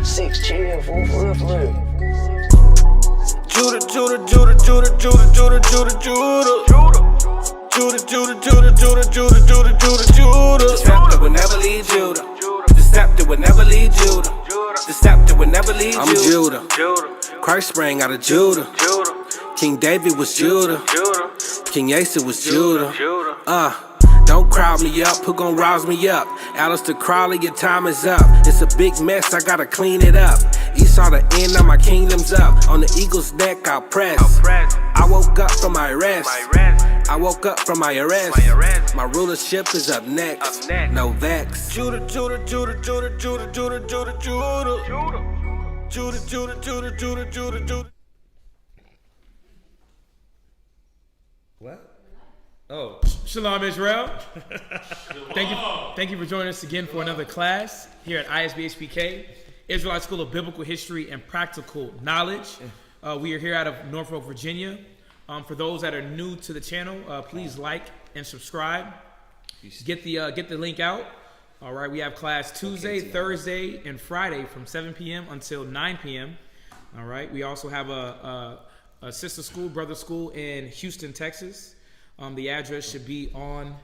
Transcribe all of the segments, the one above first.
6 chill, fool, for real, for real. Judah. The scepter will never leave Judah. The scepter will never leave Judah. The scepter will never leave Judah. I'm Judah. Christ sprang out of Judah. King David was Judah. King Asa was Judah. Don't crowd me up, who gon' rouse me up? Alistair Crowley, your time is up. It's a big mess, I gotta clean it up. Esau, the end of my kingdom's up. On the eagle's neck, I'll press. I woke up from my rest. I woke up from my arrest. My rulership is up next. No vex. Judah. What? Oh, Shalom Israel. Thank you for joining us again for another class here at ISBHPK, Israelite School of Biblical History and Practical Knowledge. We are here out of Norfolk, Virginia. For those that are new to the channel, please like and subscribe. Get the link out. All right, we have class Tuesday, Thursday, and Friday from 7 p.m. until 9 p.m. All right, we also have a sister school, brother school in Houston, Texas. The address should be on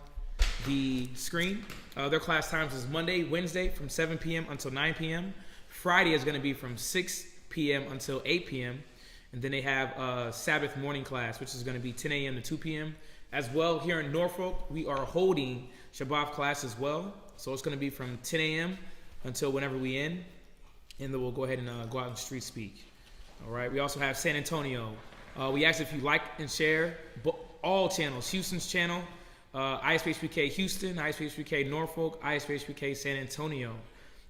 the screen. Their class times is Monday, Wednesday from 7 p.m. until 9 p.m. Friday is going to be from 6 p.m. until 8 p.m. And then they have a Sabbath morning class, which is going to be 10 a.m. to 2 p.m. As well, here in Norfolk, we are holding Shabbat class as well. So it's going to be from 10 a.m. until whenever we end. And then we'll go ahead and go out and street speak. All right. We also have San Antonio. We ask if you like and share all channels. Houston's channel, ISBHPK Houston, ISBHPK Norfolk, ISBHPK San Antonio.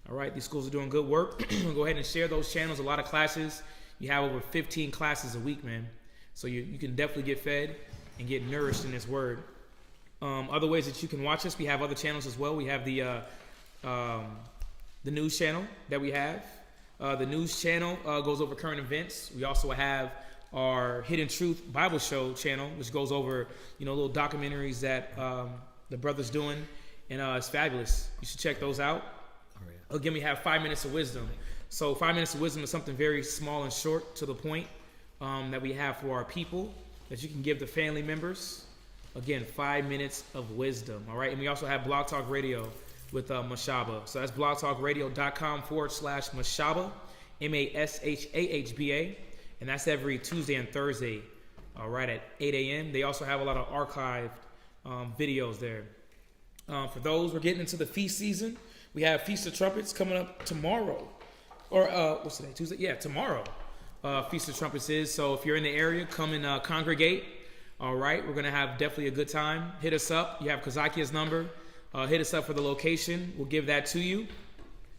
All right. These schools are doing good work. Go ahead and share those channels. A lot of classes. You have over 15 classes a week, man. So you can definitely get fed and get nourished in this word. Other ways that you can watch us, we have other channels as well. We have the news channel that we have. The news channel goes over current events. We also have our Hidden Truth Bible Show channel, which goes over, little documentaries that the brother's doing. And it's fabulous. You should check those out. Oh, yeah. Again, we have 5 minutes of wisdom. So 5 minutes of wisdom is something very small and short to the point that we have for our people that you can give to family members. Again, 5 minutes of wisdom. All right. And we also have Blog Talk Radio with Mashaba. So that's blogtalkradio.com/Mashaba, Mashahba. And that's every Tuesday and Thursday, all right, at 8 a.m. They also have a lot of archived videos there. For those, we're getting into the feast season. We have Feast of Trumpets coming up tomorrow. Or what's today? Tuesday? Yeah, tomorrow. Feast of Trumpets is. So if you're in the area, come and congregate. All right, we're gonna have definitely a good time. Hit us up. You have Kazakia's number. Hit us up for the location. We'll give that to you.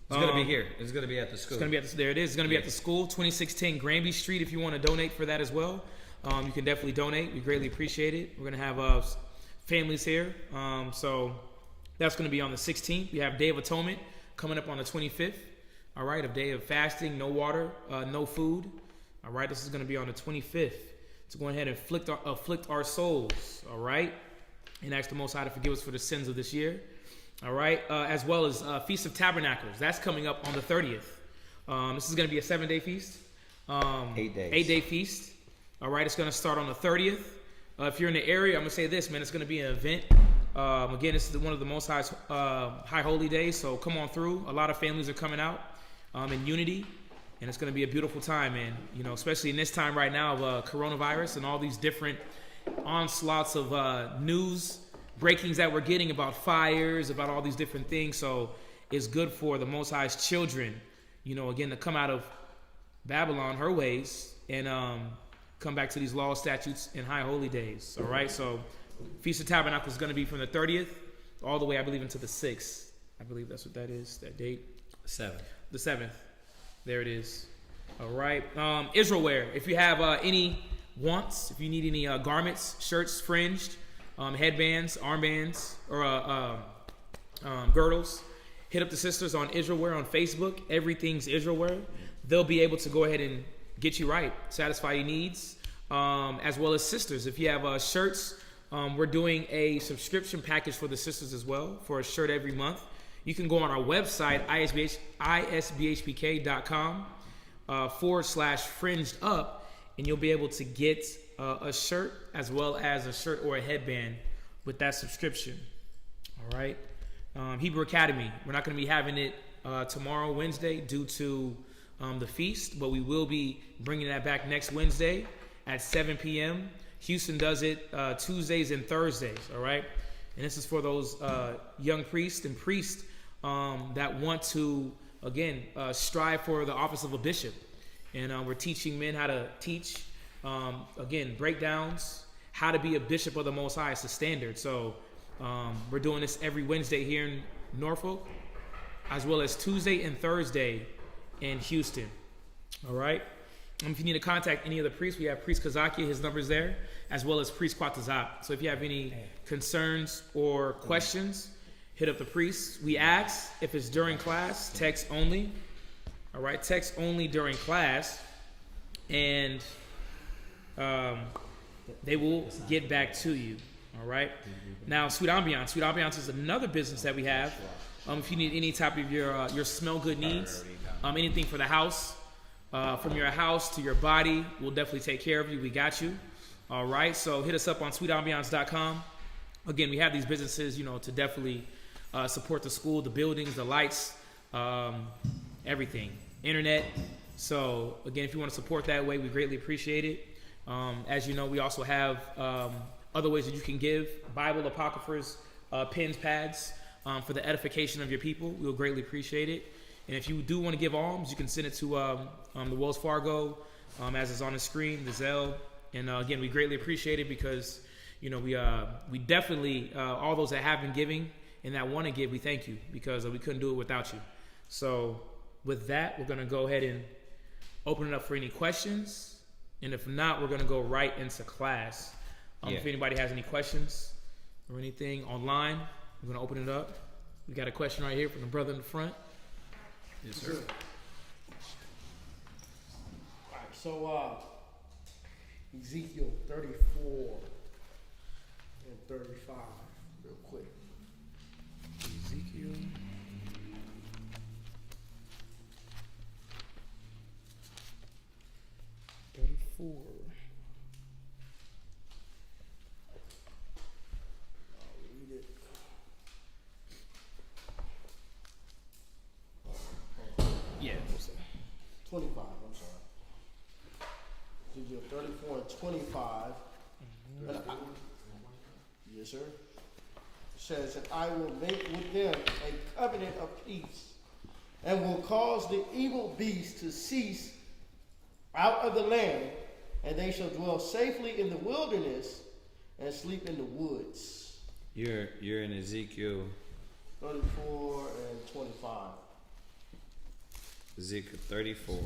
It's gonna be here. It's gonna be at the school. It's gonna be at there. It is. It's gonna be at the school, 2610 Granby Street. If you want to donate for that as well, you can definitely donate. We greatly appreciate it. We're gonna have families here. So that's gonna be on the 16th. We have Day of Atonement coming up on the 25th. All right, a day of fasting, no water, no food. All right, this is going to be on the 25th. To go ahead and afflict our souls. All right, and ask the Most High to forgive us for the sins of this year. All right, as well as Feast of Tabernacles. That's coming up on the 30th. This is going to be a 7-day feast. 8 days. 8-day feast. All right, it's going to start on the 30th. If you're in the area, I'm going to say this, man. It's going to be an event. Again, this is one of the Most High's high holy days. So come on through. A lot of families are coming out. In unity, and it's going to be a beautiful time, man. Especially in this time right now of coronavirus and all these different onslaughts of news breakings that we're getting about fires, about all these different things. So it's good for the Most High's children, again, to come out of Babylon, her ways, and come back to these laws, statutes, and high holy days. All right, so Feast of Tabernacles is going to be from the 30th all the way, I believe, into the 6th. I believe that's what that is, that date. 7th. The 7th. There it is. All right. Israel wear. If you have any wants, if you need any garments, shirts, fringed, headbands, armbands, or girdles, hit up the sisters on Israel wear on Facebook. Everything's Israel wear. They'll be able to go ahead and get you right, satisfy your needs, as well as sisters. If you have shirts, we're doing a subscription package for the sisters as well for a shirt every month. you can go on our website, isbhpk.com /fringed up, and you'll be able to get a shirt as well as a shirt or a headband with that subscription. All right. Hebrew Academy, we're not going to be having it tomorrow, Wednesday, due to the feast, but we will be bringing that back next Wednesday at 7 p.m. Houston does it Tuesdays and Thursdays, all right? And this is for those young priests and priests that want to, again, strive for the office of a bishop. And we're teaching men how to teach, again, breakdowns, how to be a bishop of the Most High. It's the standard. So we're doing this every Wednesday here in Norfolk, as well as Tuesday and Thursday in Houston. All right? If you need to contact any of the priests, we have Priest Kazakia, his number's there, as well as Priest Kwatazap. So if you have any concerns or questions, hit up the priests. We ask if it's during class, text only. All right, text only during class, and they will get back to you. All right. Now, Sweet Ambiance. Sweet Ambiance is another business that we have. If you need any type of your smell good needs, anything for the house, from your house to your body, we'll definitely take care of you. We got you. All right. So hit us up on sweetambiance.com. Again, we have these businesses, to definitely support the school, the buildings, the lights, everything, internet. So again, if you want to support that way, we greatly appreciate it. As you know, we also have other ways that you can give: Bible, apocryphers, pens, pads, for the edification of your people. We'll greatly appreciate it. And if you do want to give alms, you can send it to the Wells Fargo, as is on the screen, the Zelle. And again, we greatly appreciate it because, we definitely, all those that have been giving and that want to give, we thank you because we couldn't do it without you. So with that, we're going to go ahead and open it up for any questions. And if not, we're going to go right into class. If anybody has any questions or anything online, we're going to open it up. We got a question right here from the brother in the front. Yes, sir. All right, so Ezekiel 34 and 35, real quick. Ezekiel 34. I'll read it. Yeah. 25, I'm sorry. Ezekiel 34 and 25. And yes, sir. It says, and I will make with them a covenant of peace, and will cause the evil beast to cease out of the land, and they shall dwell safely in the wilderness and sleep in the woods. You're in Ezekiel 34 and 25. Ezekiel 34.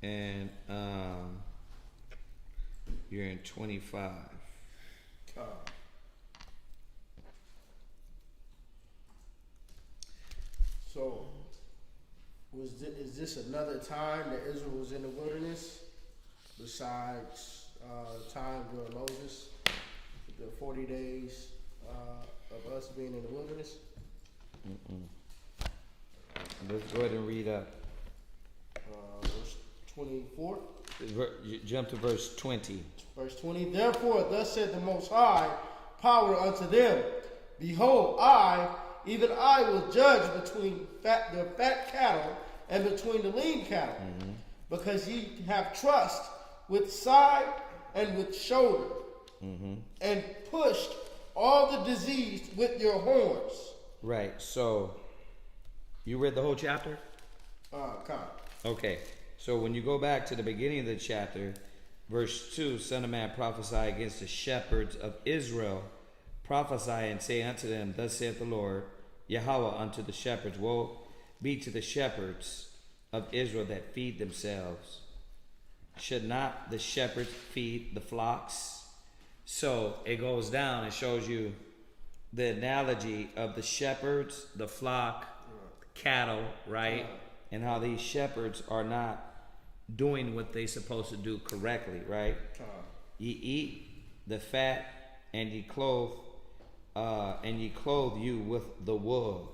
And you're in 25. So, is this another time that Israel was in the wilderness, besides the time during Moses, the 40 days of us being in the wilderness? Let's go ahead and read up. Verse 24. You jump to verse 20. Verse 20. Therefore, thus said the Most High Power unto them, behold, I, even I, will judge between the fat cattle and between the lean cattle, because ye have trust with side and with shoulder, and pushed all the diseased with your horns. Right. So, you read the whole chapter? Okay. So when you go back to the beginning of the chapter, verse 2, Son of man, prophesy against the shepherds of Israel. Prophesy and say unto them, thus saith the Lord, Yahweh unto the shepherds. Woe be to the shepherds of Israel that feed themselves. Should not the shepherds feed the flocks? So it goes down and shows you the analogy of the shepherds, the flock, cattle, right? And how these shepherds are not doing what they supposed to do correctly, right? You eat the fat, and ye clothe you with the wool.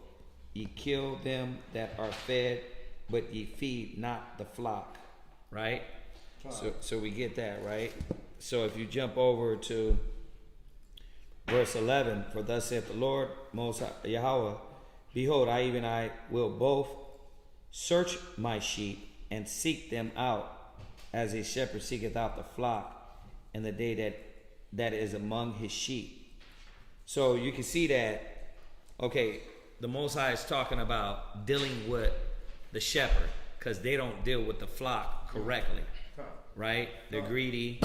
Ye kill them that are fed, but ye feed not the flock. Right? So we get that, right? So if you jump over to verse 11, for thus saith the Lord Most High, Yahweh, behold, I will both search my sheep and seek them out, as a shepherd seeketh out the flock in the day that is among his sheep. So you can see that, okay, the Most High is talking about dealing with the shepherd, because they don't deal with the flock correctly, right? They're greedy,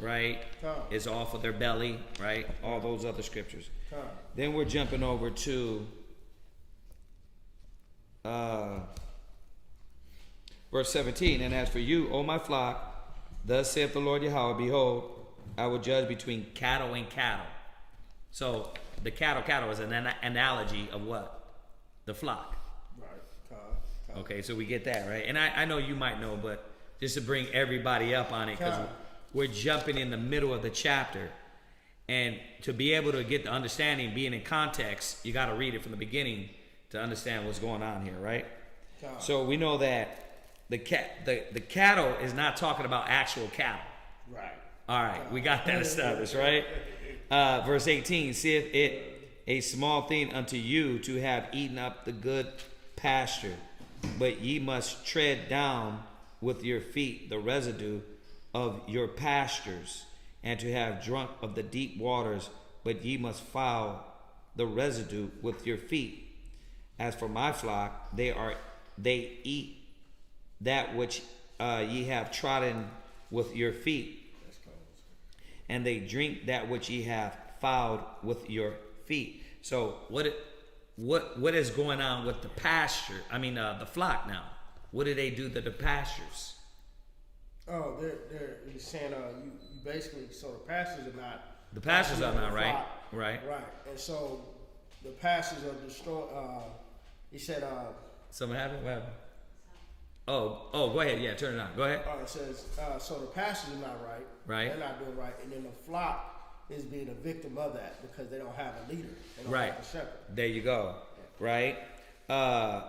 right? It's all for their belly, right? All those other scriptures. Then we're jumping over to verse 17. And as for you, O my flock, thus saith the Lord Yahweh, behold, I will judge between cattle and cattle. So the cattle is an analogy of what? The flock. Right. Okay, so we get that, right? And I know you might know, but just to bring everybody up on it, because we're jumping in the middle of the chapter. And to be able to get the understanding, being in context, you got to read it from the beginning to understand what's going on here, right? So we know that the cattle is not talking about actual cattle. Right. All right, we got that established, right? Verse 18, seeth it a small thing unto you to have eaten up the good pasture, but ye must tread down with your feet the residue of your pastures, and to have drunk of the deep waters, but ye must foul the residue with your feet. As for my flock, they eat that which ye have trodden with your feet, and they drink that which ye have fouled with your feet. So what is going on with the pasture? I mean, the flock now. What do they do to the pastures? Oh, he's saying you basically, so the pastures are not. The pastures are not, right? Right. Right. And so the pastures are destroyed. He said. Something happened? What happened? Oh, go ahead. Yeah, turn it on. Go ahead. It says, so the pastors are not right. Right. They're not doing right. And then the flock is being a victim of that because they don't have a leader. They don't have a shepherd. There you go. Right.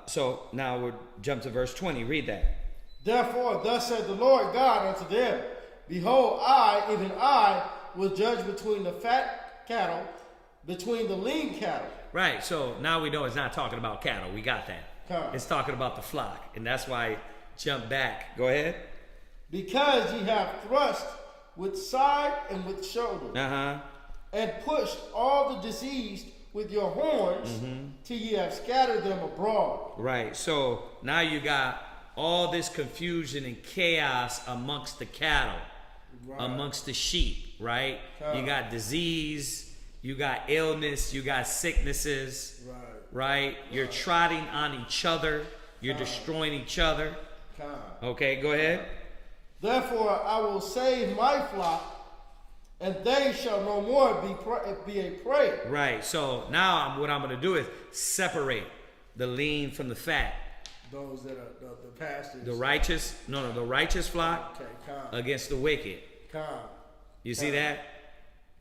So now we'll jump to verse 20. Read that. Therefore, thus said the Lord God unto them, behold, I, even I, will judge between the fat cattle, between the lean cattle. Right. So now we know it's not talking about cattle. We got that. It's talking about the flock, and that's why I jump back. Go ahead. Because ye have thrust with side and with shoulder, and pushed all the diseased with your horns, till ye have scattered them abroad. Right. So now you got all this confusion and chaos amongst the cattle, amongst the sheep. Right. You got disease, you got illness, you got sicknesses. Right? You're trotting on each other. You're destroying each other. Okay, go ahead. Therefore, I will save my flock, and they shall no more be a prey. Right. So now what I'm going to do is separate the lean from the fat. Those that are the pastors. The righteous, the righteous flock against the wicked. You see that?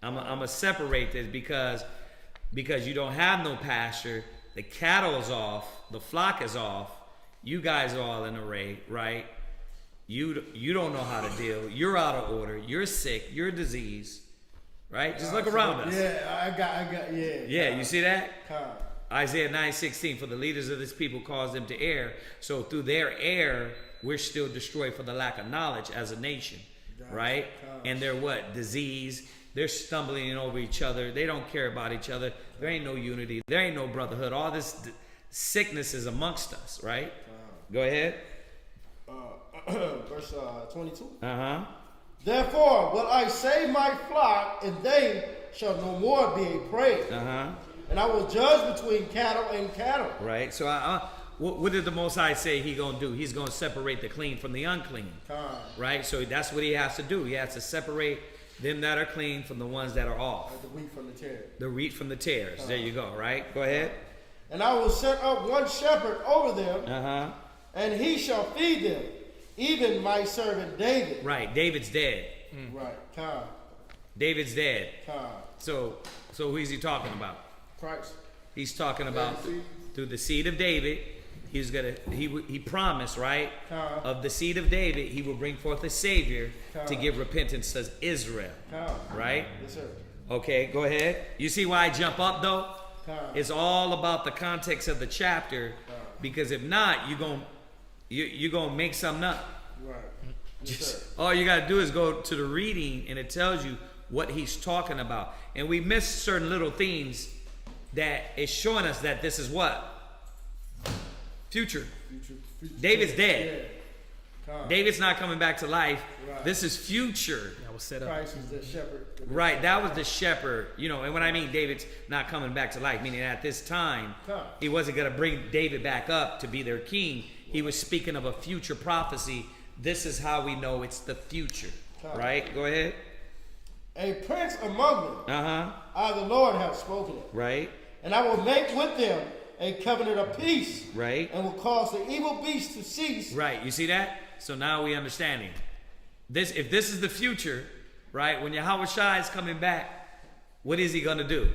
I'm going to separate this because you don't have no pasture. The cattle's off, the flock is off, you guys are all in array, right? You don't know how to deal. You're out of order. You're sick. You're diseased, right? Just look around us. Yeah, Yeah, you see that? Isaiah 9:16, for the leaders of this people cause them to err. So through their error, we're still destroyed for the lack of knowledge as a nation, right? And they're what? Disease. They're stumbling over each other. They don't care about each other. There ain't no unity. There ain't no brotherhood. All this sickness is amongst us, right? Go ahead. Verse 22. Therefore will I save my flock, and they shall no more be a prey. And I will judge between cattle and cattle. Right. So what did the Most High say he going to do? He's going to separate the clean from the unclean. Right. So that's what he has to do. He has to separate them that are clean from the ones that are off. The wheat from the tares. The wheat from the tares. There you go, right? Go ahead. And I will set up one shepherd over them, and he shall feed them, even my servant David. Right, David's dead. Right, David's dead. Con. So who is he talking about? Christ. He's talking about through the seed of David. He promised, right? Of the seed of David, he will bring forth a savior to give repentance to Israel. Right? Yes, sir. Okay, go ahead. You see why I jump up though? It's all about the context of the chapter, because if not, you're gonna make something up. Right. Yes, sir. All you gotta do is go to the reading, and it tells you what he's talking about. And we miss certain little things that is showing us that this is what? Future. David's dead. Yeah. David's not coming back to life. Right. This is future. That was set up. Christ is the shepherd. Right, that was the shepherd. And when I mean David's not coming back to life, meaning at this time, he wasn't going to bring David back up to be their king. He was speaking of a future prophecy. This is how we know it's the future. Right? Go ahead. A prince among them. I, the Lord, have spoken it. Right. And I will make with them a covenant of peace. Right. And will cause the evil beast to cease. Right. You see that? So now we understanding. If this is the future, right? When Yahweh Shai is coming back, what is he going to do?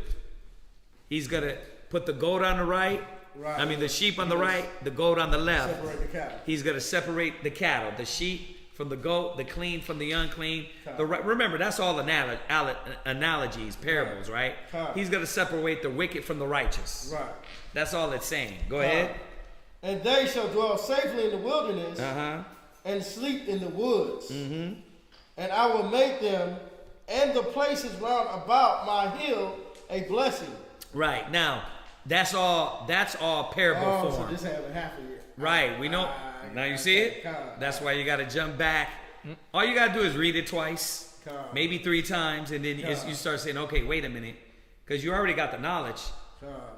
He's going to put the goat on the right. I mean, the sheep on the right, the goat on the left. Separate the cattle. He's going to separate the cattle, the sheep from the goat, the clean from the unclean. Remember, that's all analogies, parables, right? He's going to separate the wicked from the righteous. Right. That's all it's saying. Go ahead. And they shall dwell safely in the wilderness and sleep in the woods. And I will make them and the places round about my hill a blessing. Right. Now, that's all parable form. So this happened half a year. Right. We know. Now you see it? That's why you got to jump back. All you got to do is read it twice, maybe 3 times, and then you start saying, okay, wait a minute, because you already got the knowledge.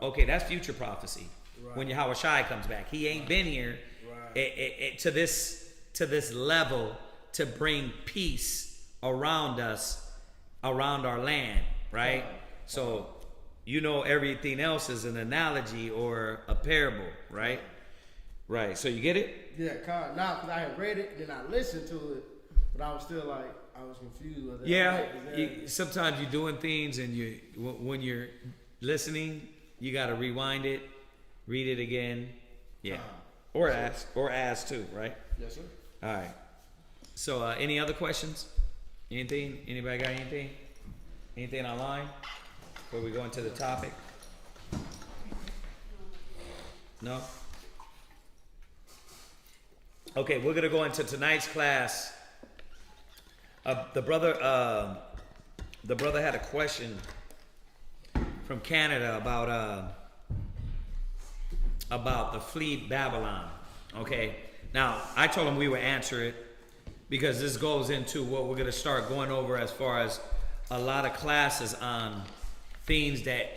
Okay, that's future prophecy. When Yahweh Shai comes back, he ain't been here to this level to bring peace around us, around our land, right? So everything else is an analogy or a parable, right? Right. So you get it? Yeah, now because I had read it, then I listened to it, but I was still like, I was confused with it. Yeah. Sometimes you're doing things, and when you're listening, you got to rewind it, read it again. Yeah. Or ask too, right? Yes, sir. All right. So any other questions? Anything? Anybody got anything? Anything online before we go into the topic? No? Okay, we're gonna go into tonight's class. The brother had a question from Canada about the fleet Babylon. Okay, now I told him we would answer it because this goes into what we're gonna start going over as far as a lot of classes on things that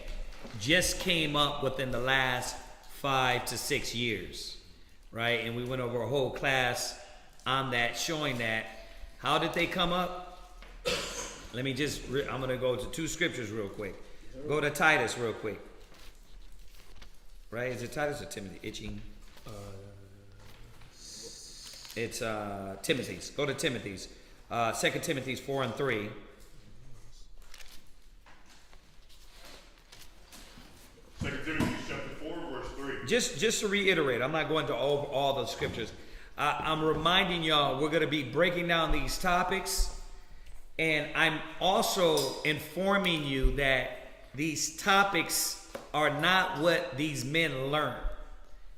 just came up within the last 5 to 6 years. Right, and we went over a whole class on that, showing that. How did they come up? Let me I'm going to go to 2 scriptures real quick. Go to Titus real quick. Right, is it Titus or Timothy? Itching. It's Timothy's. Go to Timothy's. 2 Timothy's 4 and 3. Just to reiterate, I'm not going to all the scriptures. I'm reminding y'all we're going to be breaking down these topics, and I'm also informing you that these topics are not what these men learned.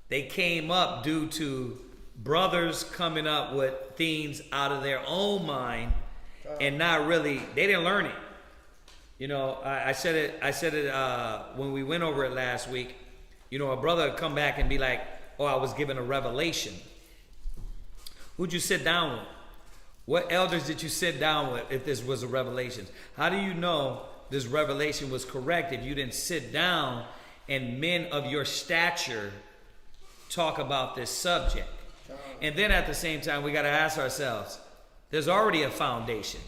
They came up due to brothers coming up with things out of their own mind and not really, they didn't learn it. I said it when we went over it last week. A brother would come back and be like, oh, I was given a revelation. Who'd you sit down with? What elders did you sit down with if this was a revelation? How do you know this revelation was correct if you didn't sit down and men of your stature talk about this subject? And then at the same time, we got to ask ourselves, there's already a foundation.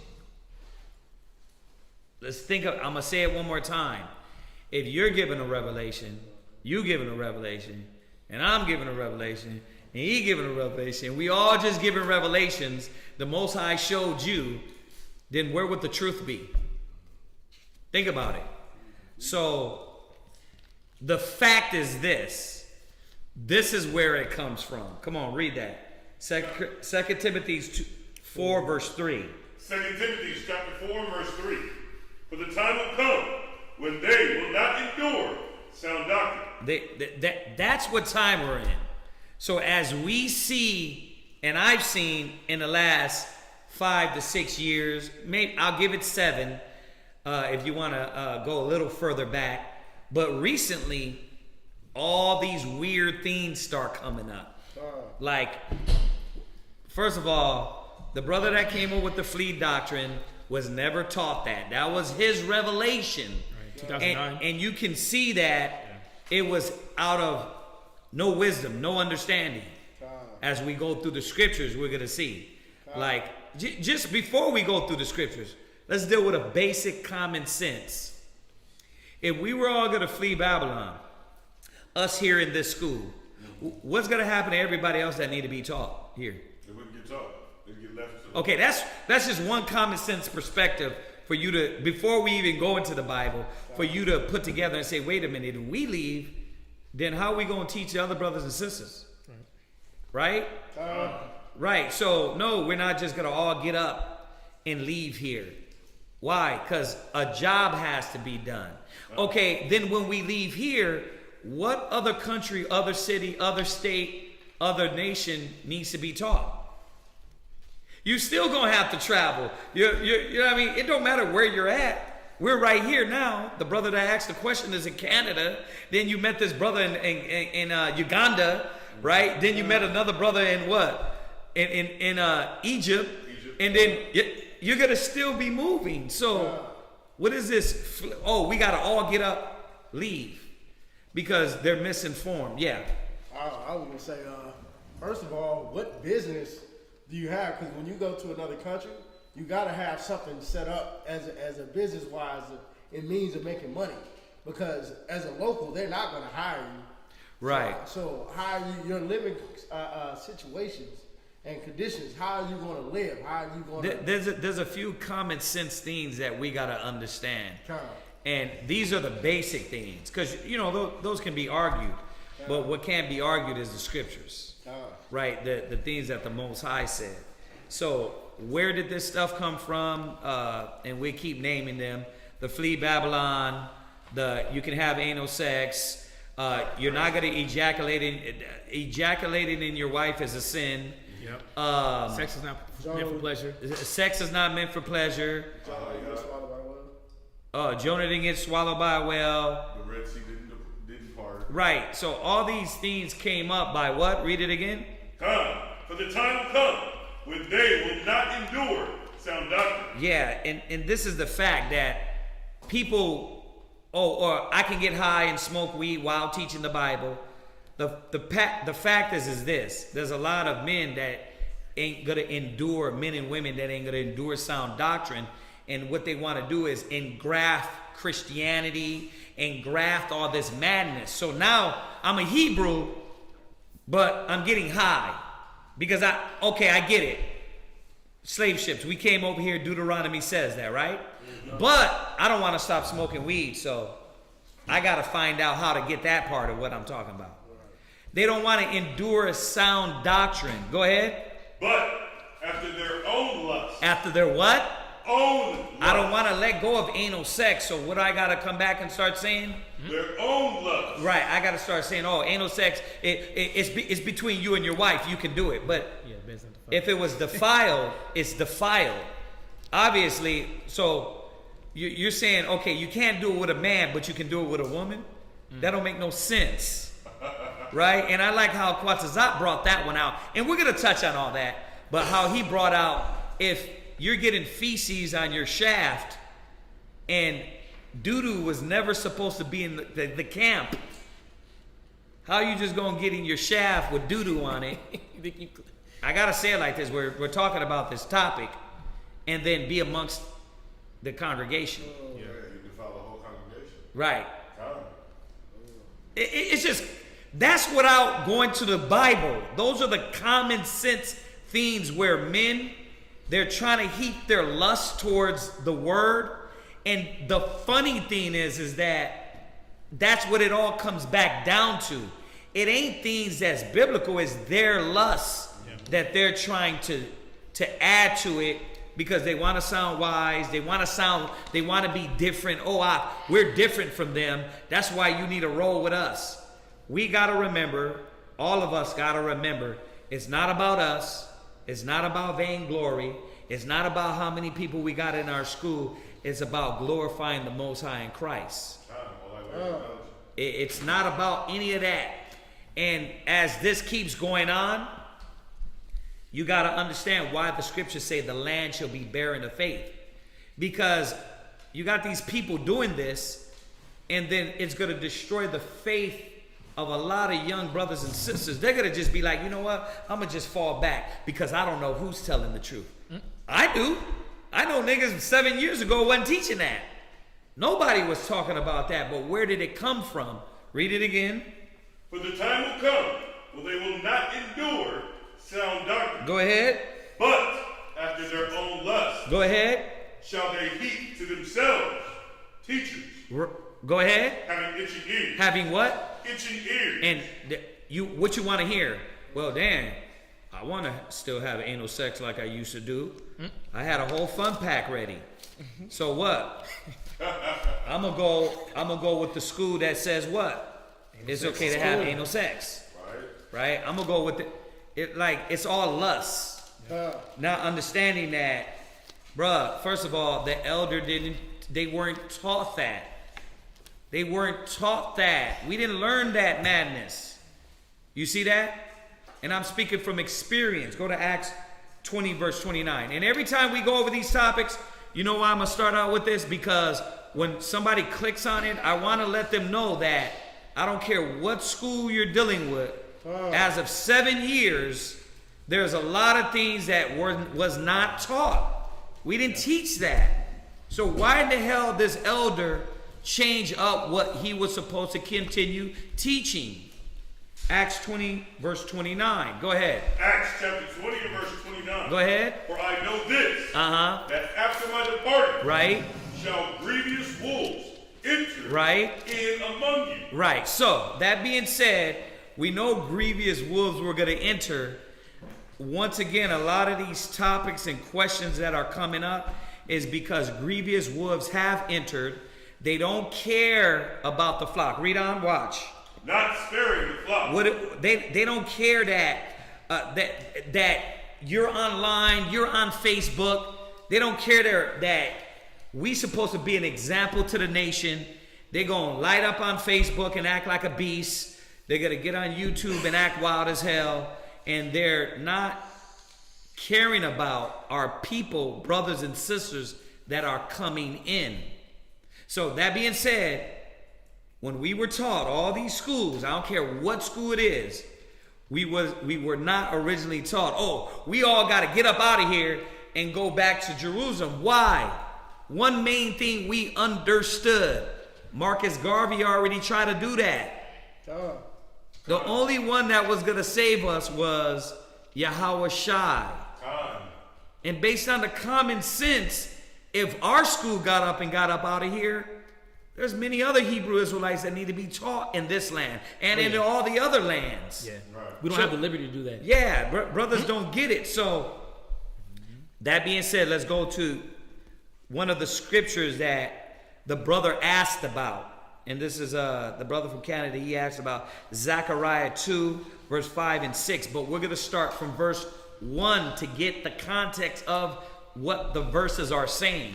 Let's think of, I'm going to say it one more time. If you're given a revelation, you giving a revelation, and I'm giving a revelation, and he giving a revelation, we all just giving revelations the Most High showed you, then where would the truth be? Think about it. So the fact is this. This is where it comes from. Come on, read that. 2 Timothy 4 verse 3. 2 Timothy chapter 4 verse 3. For the time will come when they will not endure sound doctrine. That's what time we're in. So as we see, and I've seen in the last 5 to 6 years, maybe I'll give it 7 if you want to go a little further back. But recently, all these weird things start coming up. Like, first of all, the brother that came up with the flea doctrine was never taught that. That was his revelation. Right, 2009. And you can see that it was out of no wisdom, no understanding. As we go through the scriptures, we're going to see. Like, just before we go through the scriptures, let's deal with a basic common sense. If we were all going to flee Babylon, us here in this school, what's going to happen to everybody else that need to be taught here? They wouldn't get taught. They'd get left to Okay, that's just one common sense perspective for you to, before we even go into the Bible, for you to put together and say, wait a minute, if we leave, then how are we going to teach the other brothers and sisters? Right? Right. So, no, we're not just going to all get up and leave here. Why? Because a job has to be done. Okay, then when we leave here, what other country, other city, other state, other nation needs to be taught? You still going to have to travel. You know what I mean? It don't matter where you're at. We're right here now. The brother that asked the question is in Canada. Then you met this brother in Uganda, right? Then you met another brother in what? In Egypt. And then you're going to still be moving. So what is this? Oh, we got to all get up, leave. Because they're misinformed. Yeah. I was going to say, first of all, what business do you have? Because when you go to another country, you got to have something set up as a business-wise in means of making money. Because as a local, they're not going to hire you. Right. So how are your living situations and conditions, how are you going to live? How are you going to... There's a few common sense things that we got to understand. And these are the basic things. Because, you know, those can be argued. But what can't be argued is the scriptures. Right? The things that the Most High said. So where did this stuff come from? And we keep naming them. The flee Babylon. You can have anal sex. You're not going to ejaculating in your wife is a sin. Yep. Sex is not meant for pleasure. Sex is not meant for pleasure. Jonah didn't get swallowed by a whale. The Red Sea didn't part. Right. So all these things came up by what? Read it again. Come, for the time will come when they will not endure sound doctrine. Yeah, and this is the fact that people, or I can get high and smoke weed while teaching the Bible. The fact is this: there's a lot of men that ain't gonna endure, men and women that ain't gonna endure sound doctrine, and what they want to do is engraft Christianity, engraft all this madness. So now I'm a Hebrew, but I'm getting high because I get it. Slave ships, we came over here. Deuteronomy says that, right? But I don't want to stop smoking weed, so I got to find out how to get that part of what I'm talking about. They don't want to endure a sound doctrine. Go ahead. But after their own lust. After their what? Own lust. I don't want to let go of anal sex, so what I got to come back and start saying? Their own lust. Right, I got to start saying, anal sex, it's between you and your wife. You can do it. But if it was defiled, it's defiled. Obviously, so you're saying, okay, you can't do it with a man, but you can do it with a woman? That don't make no sense. Right? And I like how Quatzazat brought that one out. And we're going to touch on all that. But how he brought out, if you're getting feces on your shaft and doo-doo was never supposed to be in the camp, how you just going to get in your shaft with doo-doo on it? I got to say it like this. We're talking about this topic and then be amongst the congregation. Yeah, you can follow the whole congregation. Right. It's just... That's without going to the Bible. Those are the common sense things where men, they're trying to heap their lust towards the word And the funny thing is that that's what it all comes back down to. It ain't things that's biblical, it's their lusts that they're trying to add to it because they want to sound wise, they want to be different. We're different from them. That's why you need to roll with us. We got to remember, all of us got to remember, it's not about us. It's not about vainglory. It's not about how many people we got in our school. It's about glorifying the Most High in Christ. It's not about any of that. And as this keeps going on, you got to understand why the scriptures say the land shall be barren of faith. Because you got these people doing this, and then it's going to destroy the faith of a lot of young brothers and sisters. They're going to just be like, you know what? I'm going to just fall back because I don't know who's telling the truth. I do. I know niggas 7 years ago wasn't teaching that. Nobody was talking about that, but where did it come from? Read it again. For the time will come when they will not endure sound doctrine. Go ahead. But after their own lust. Go ahead. Shall they heap to themselves teachers. Go ahead. Having itching ears. Having what? Itching ears. And what you want to hear? Well, Dan, I want to still have anal sex like I used to do. I had a whole fun pack ready. So what? I'm gonna go with the school that says what? It's okay to have anal sex. Right? I'm gonna go with it's all lust. Not understanding that, bruh, first of all, the elder they weren't taught that. They weren't taught that. We didn't learn that madness. You see that? And I'm speaking from experience. Go to Acts 20, verse 29. And every time we go over these topics, you know why I'm going to start out with this? Because when somebody clicks on it, I want to let them know that I don't care what school you're dealing with. As of 7 years, there's a lot of things that was not taught. We didn't teach that. So why in the hell this elder change up what he was supposed to continue teaching? Acts 20, verse 29. Go ahead. Acts chapter 20 and verse 29. Go ahead. For I know this, that after my departing, shall grievous wolves enter in among you. Right. So, that being said, we know grievous wolves were going to enter. Once again, a lot of these topics and questions that are coming up is because grievous wolves have entered. They don't care about the flock. Read on, watch. Not sparing the flock. They don't care that you're online, you're on Facebook. They don't care that we supposed to be an example to the nation. They're going to light up on Facebook and act like a beast. They're going to get on YouTube and act wild as hell. And they're not caring about our people, brothers and sisters that are coming in. So that being said, when we were taught all these schools, I don't care what school it is, we were not originally taught, we all got to get up out of here and go back to Jerusalem. Why? One main thing we understood. Marcus Garvey already tried to do that. The only one that was going to save us was Yahweh Shai. And based on the common sense, if our school got up out of here, there's many other Hebrew Israelites that need to be taught in this land and in all the other lands. Yeah, we don't have the liberty to do that. Yeah, brothers don't get it. So, that being said, let's go to one of the scriptures that the brother asked about. And this is the brother from Canada. He asked about Zechariah 2, verse 5 and 6. But we're going to start from verse 1 to get the context of what the verses are saying.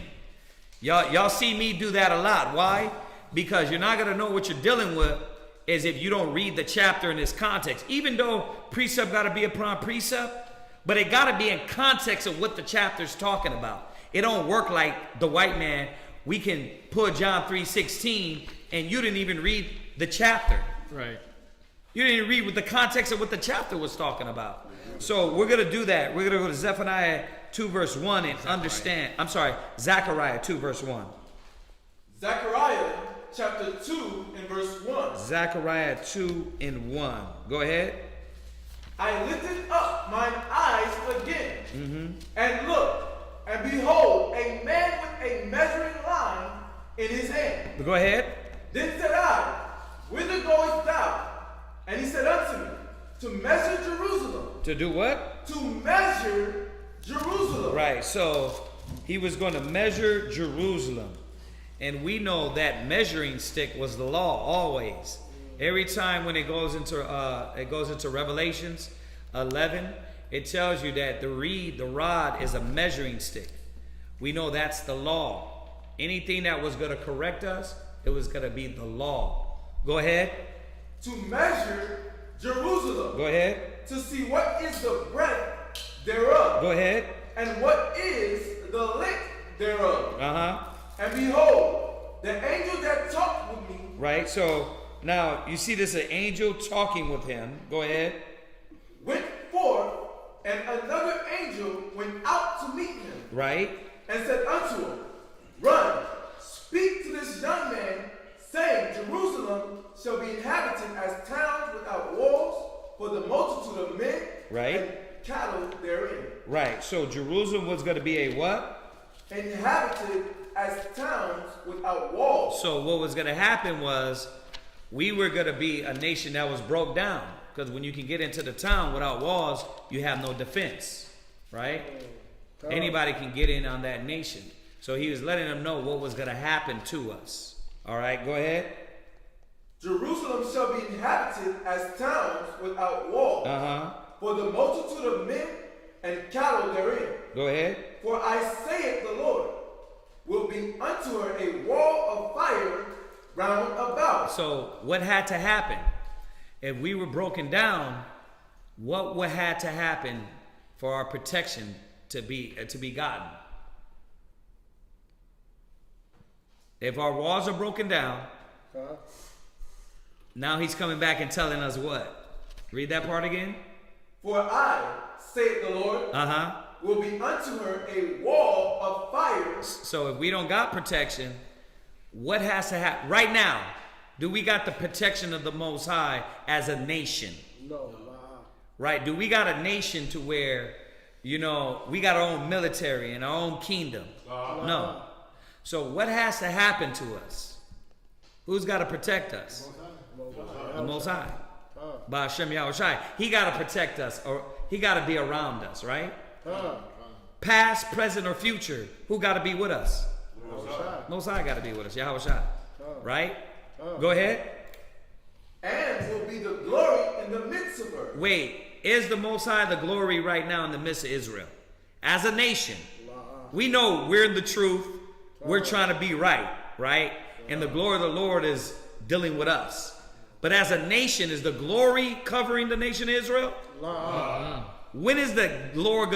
Y'all see me do that a lot. Why? Because you're not going to know what you're dealing with as if you don't read the chapter in its context. Even though precept got to be upon precept, but it got to be in context of what the chapter's talking about. It don't work like the white man. We can pull John 3:16 and you didn't even read the chapter. Right. You didn't even read what the context of what the chapter was talking about. So we're going to do that. We're going to go to Zephaniah 2 verse 1 and understand. I'm sorry, Zechariah 2 verse 1. Zechariah chapter 2 and verse 1. Zechariah 2 and 1. Go ahead. I lifted up mine eyes again, and looked, and behold, a man with a measuring line in his hand. Go ahead. Then said I, whither goest thou? And he said unto me, to measure Jerusalem. To do what? To measure Jerusalem. Right, so he was going to measure Jerusalem. And we know that measuring stick was the law always. Every time when it goes into Revelations 11, it tells you that the rod is a measuring stick. We know that's the law. Anything that was going to correct us, it was going to be the law. Go ahead. To measure Jerusalem. Go ahead. To see what is the breadth thereof. Go ahead. And what is the length thereof. And behold, the angel that talked with me. Right, so now you see this an angel talking with him. Go ahead. Went forth, and another angel went out to meet him. Right. And said unto him, run, speak to this young man, saying, Jerusalem shall be inhabited as towns without walls, for the multitude of men and cattle therein. Right, so Jerusalem was going to be a what? Inhabited as towns without walls. So what was going to happen was we were going to be a nation that was broke down. Because when you can get into the town without walls, you have no defense. Right? Anybody can get in on that nation. So he was letting them know what was going to happen to us. All right, go ahead. Jerusalem shall be inhabited as towns without walls. For the multitude of men and cattle therein. Go ahead. For I saith the Lord, will be unto her a wall of fire round about. So what had to happen? If we were broken down, what would had to happen for our protection to be gotten? If our walls are broken down, now he's coming back and telling us what? Read that part again. For I, saith the Lord, will be unto her a wall of fire. So if we don't got protection, what has to happen? Right now, do we got the protection of the Most High as a nation? No. Right? Do we got a nation to where, we got our own military and our own kingdom? No. So what has to happen to us? Who's got to protect us? The Most High. By Hashem Yahushai. He got to protect us, or he got to be around us, right? Past, present, or future, who got to be with us? Most High got to be with us, Yahushai. Right? Go ahead. And will be the glory in the midst of her. Wait, is the Most High the glory right now in the midst of Israel? As a nation, we know we're in the truth. We're trying to be right? And the glory of the Lord is dealing with us. But as a nation, is the glory covering the nation of Israel? When is the Lord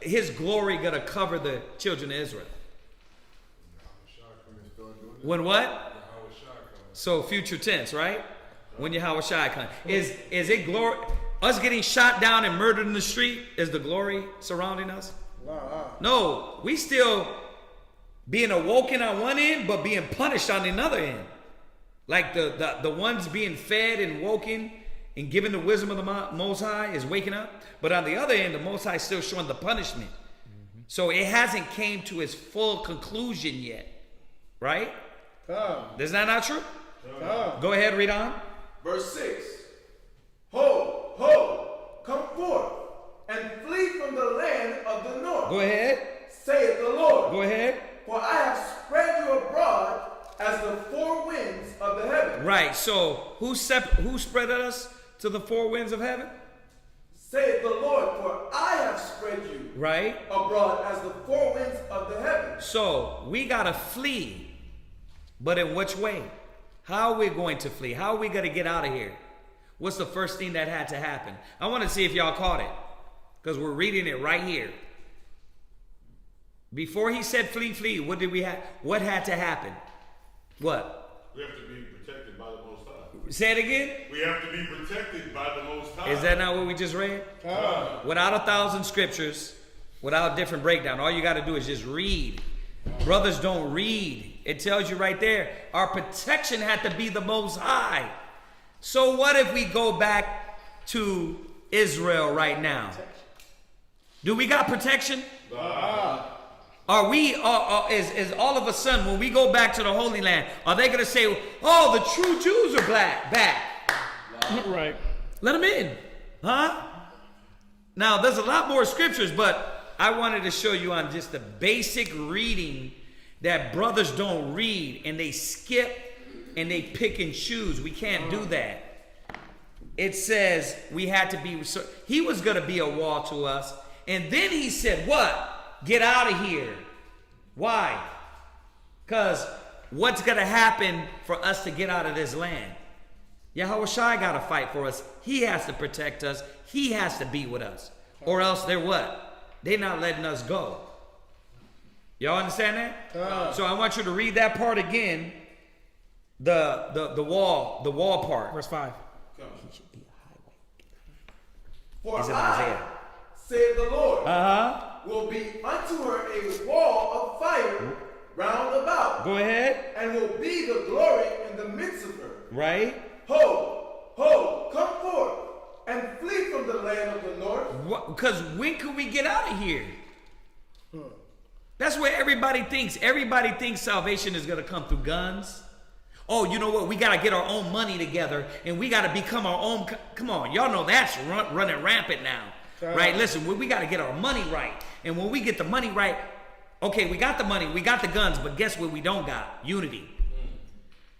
his glory gonna cover the children of Israel? When what? So future tense, right? When Yahushua comes. Is it glory? Us getting shot down and murdered in the street, is the glory surrounding us? No, we still being awoken on one end, but being punished on the other end. Like the ones being fed and woken and given the wisdom of the Most High is waking up. But on the other end, the Most High is still showing the punishment. So it hasn't came to its full conclusion yet. Right? Is that not true? Go ahead, read on. Verse 6. Ho, ho, come forth and flee from the land of the north. Go ahead. Saith the Lord. Go ahead. For I have spread you abroad as the four winds of the heaven. Right, so who spread us to the four winds of heaven? Saith the Lord, for I have spread you abroad as the four winds of the heaven. So we gotta flee. But in which way? How are we going to flee? How are we going to get out of here? What's the first thing that had to happen? I want to see if y'all caught it, because we're reading it right here. Before he said flee, flee, what had to happen? What? We have to be protected by the Most High. Say it again. We have to be protected by the Most High. Is that not what we just read? Without 1,000 scriptures, without different breakdown, all you got to do is just read. Brothers don't read. It tells you right there, our protection had to be the Most High. So what if we go back to Israel right now? Do we got protection? Are we, is all of a sudden, when we go back to the Holy Land, are they going to say, oh, the true Jews are back? Right. Let them in. Huh? Now, there's a lot more scriptures, but I wanted to show you on just the basic reading that brothers don't read, and they skip and they pick and choose. We can't do that. It says we had to be, he was going to be a wall to us. And then he said, what? Get out of here. Why? Because what's going to happen for us to get out of this land? Yahushua got to fight for us. He has to protect us. He has to be with us. Or else they're what? They're not letting us go. Y'all understand that? So I want you to read that part again. The wall part. Verse 5. For Is it I, Isaiah? saith the Lord, will be unto her a wall of fire round about. Go ahead. And will be the glory in the midst of her. Right. Ho, come forth and flee from the land of the north. Because when can we get out of here? That's what everybody thinks. Everybody thinks salvation is going to come through guns. Oh, you know what? We got to get our own money together and we got to become our own. Come on. Y'all know that's running rampant now. Right? Listen, we got to get our money right. And when we get the money right, okay, we got the money, we got the guns, but guess what we don't got? Unity.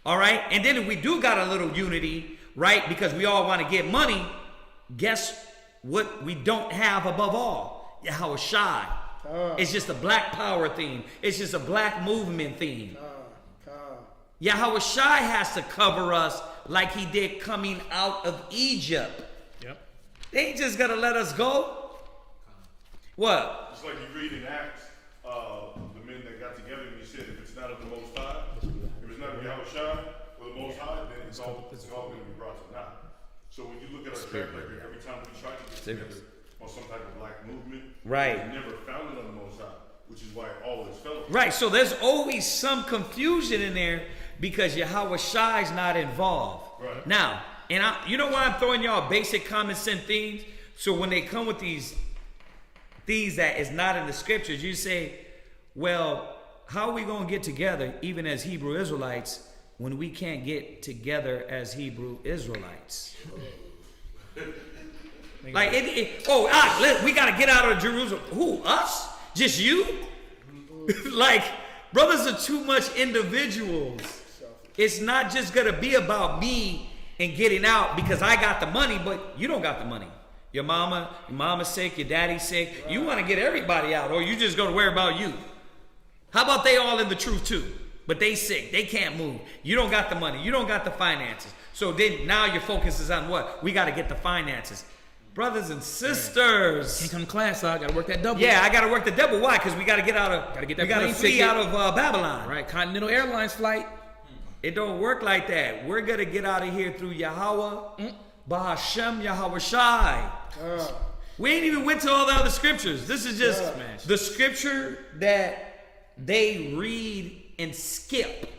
All right? And then if we do got a little unity, right, because we all want to get money, guess what we don't have above all? Yahushua. It's just a black power theme. It's just a black movement theme. Yahushua has to cover us like he did coming out of Egypt. Yep. They ain't just gonna let us go. What? It's like you read in Acts, the men that got together and you said, if it's not of the Most High, if it's not of Yahushua or the Most High, then it's all going to be brought to naught. So when you look at our track record, every time we try to get together on some type of black movement, right, we never found it on the Most High, which is why it always fell. Right. So there's always some confusion in there because Yahushua is not involved. Right. Now, and you know why I'm throwing y'all basic common sense things? So when they come with these things that is not in the scriptures, you say, well, how are we going to get together even as Hebrew Israelites when we can't get together as Hebrew Israelites? Like, we got to get out of Jerusalem. Who, us? Just you? Like, brothers are too much individuals. It's not just going to be about me and getting out because I got the money, but you don't got the money. Your mama's sick, your daddy's sick. Right. You want to get everybody out, or you just going to worry about you. How about they all in the truth too? But they sick, they can't move. You don't got the money, you don't got the finances. So then now your focus is on what? We got to get the finances. Brothers and sisters. Can't come to class, so I got to work that double. Yeah, I got to work the double. Why? Because we got to get out of, we got to flee out of Babylon. Right, Continental Airlines flight. It don't work like that. We're going to get out of here through Yahweh, Bahashem, Yahushai. We ain't even went to all the other scriptures. This is just the scripture that they read and skip.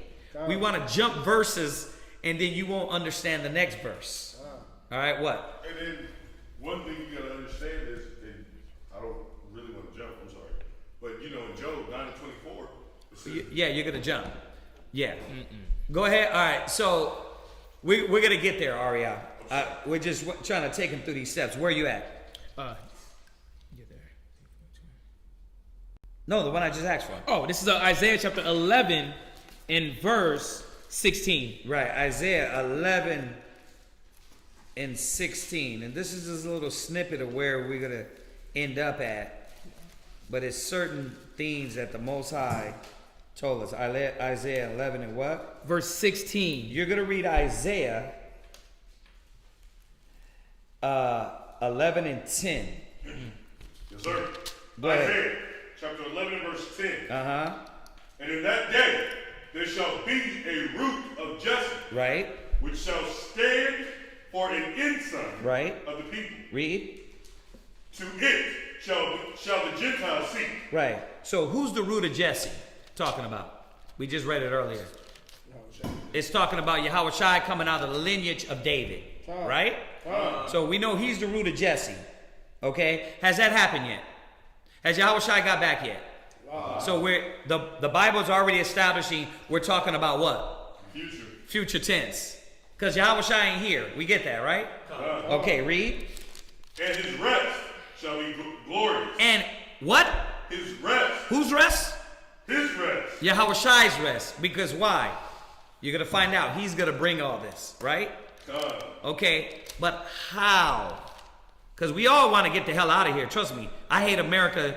We want to jump verses, and then you won't understand the next verse. All right, what? And then one thing you got to understand is, and I don't really want to jump, I'm sorry, but you know, in Job 9:24, yeah, you're going to jump. Yeah. Go ahead. All right, so we're going to get there, Aria. We're just trying to take him through these steps. Where are you at? Get there. No, the one I just asked for. Oh, this is Isaiah chapter 11 and verse 16. Right, Isaiah 11 and 16. And this is just a little snippet of where we're going to end up at. But it's certain things that the Most High told us. Isaiah 11 and what? Verse 16. You're going to read Isaiah 11 and 10. Yes, sir. Go ahead. Isaiah chapter 11 and verse 10. And in that day there shall be a root of Jesse. Right. Which shall stand for an ensign. Right. Of the people. Read. To it shall the Gentiles seek. Right. So who's the root of Jesse talking about? We just read it earlier. It's talking about Yahushua coming out of the lineage of David. Right? So we know he's the root of Jesse. Okay? Has that happened yet? Has Yahushua got back yet? So the Bible's already establishing we're talking about what? Future. Future tense. Because Yahweh Shai ain't here. We get that, right? Okay, read. And his rest shall be glorious. And what? His rest. Whose rest? His rest. Yahweh Shai's rest. Because why? You're going to find out. He's going to bring all this, right? Okay, but how? Because we all want to get the hell out of here. Trust me. I hate America.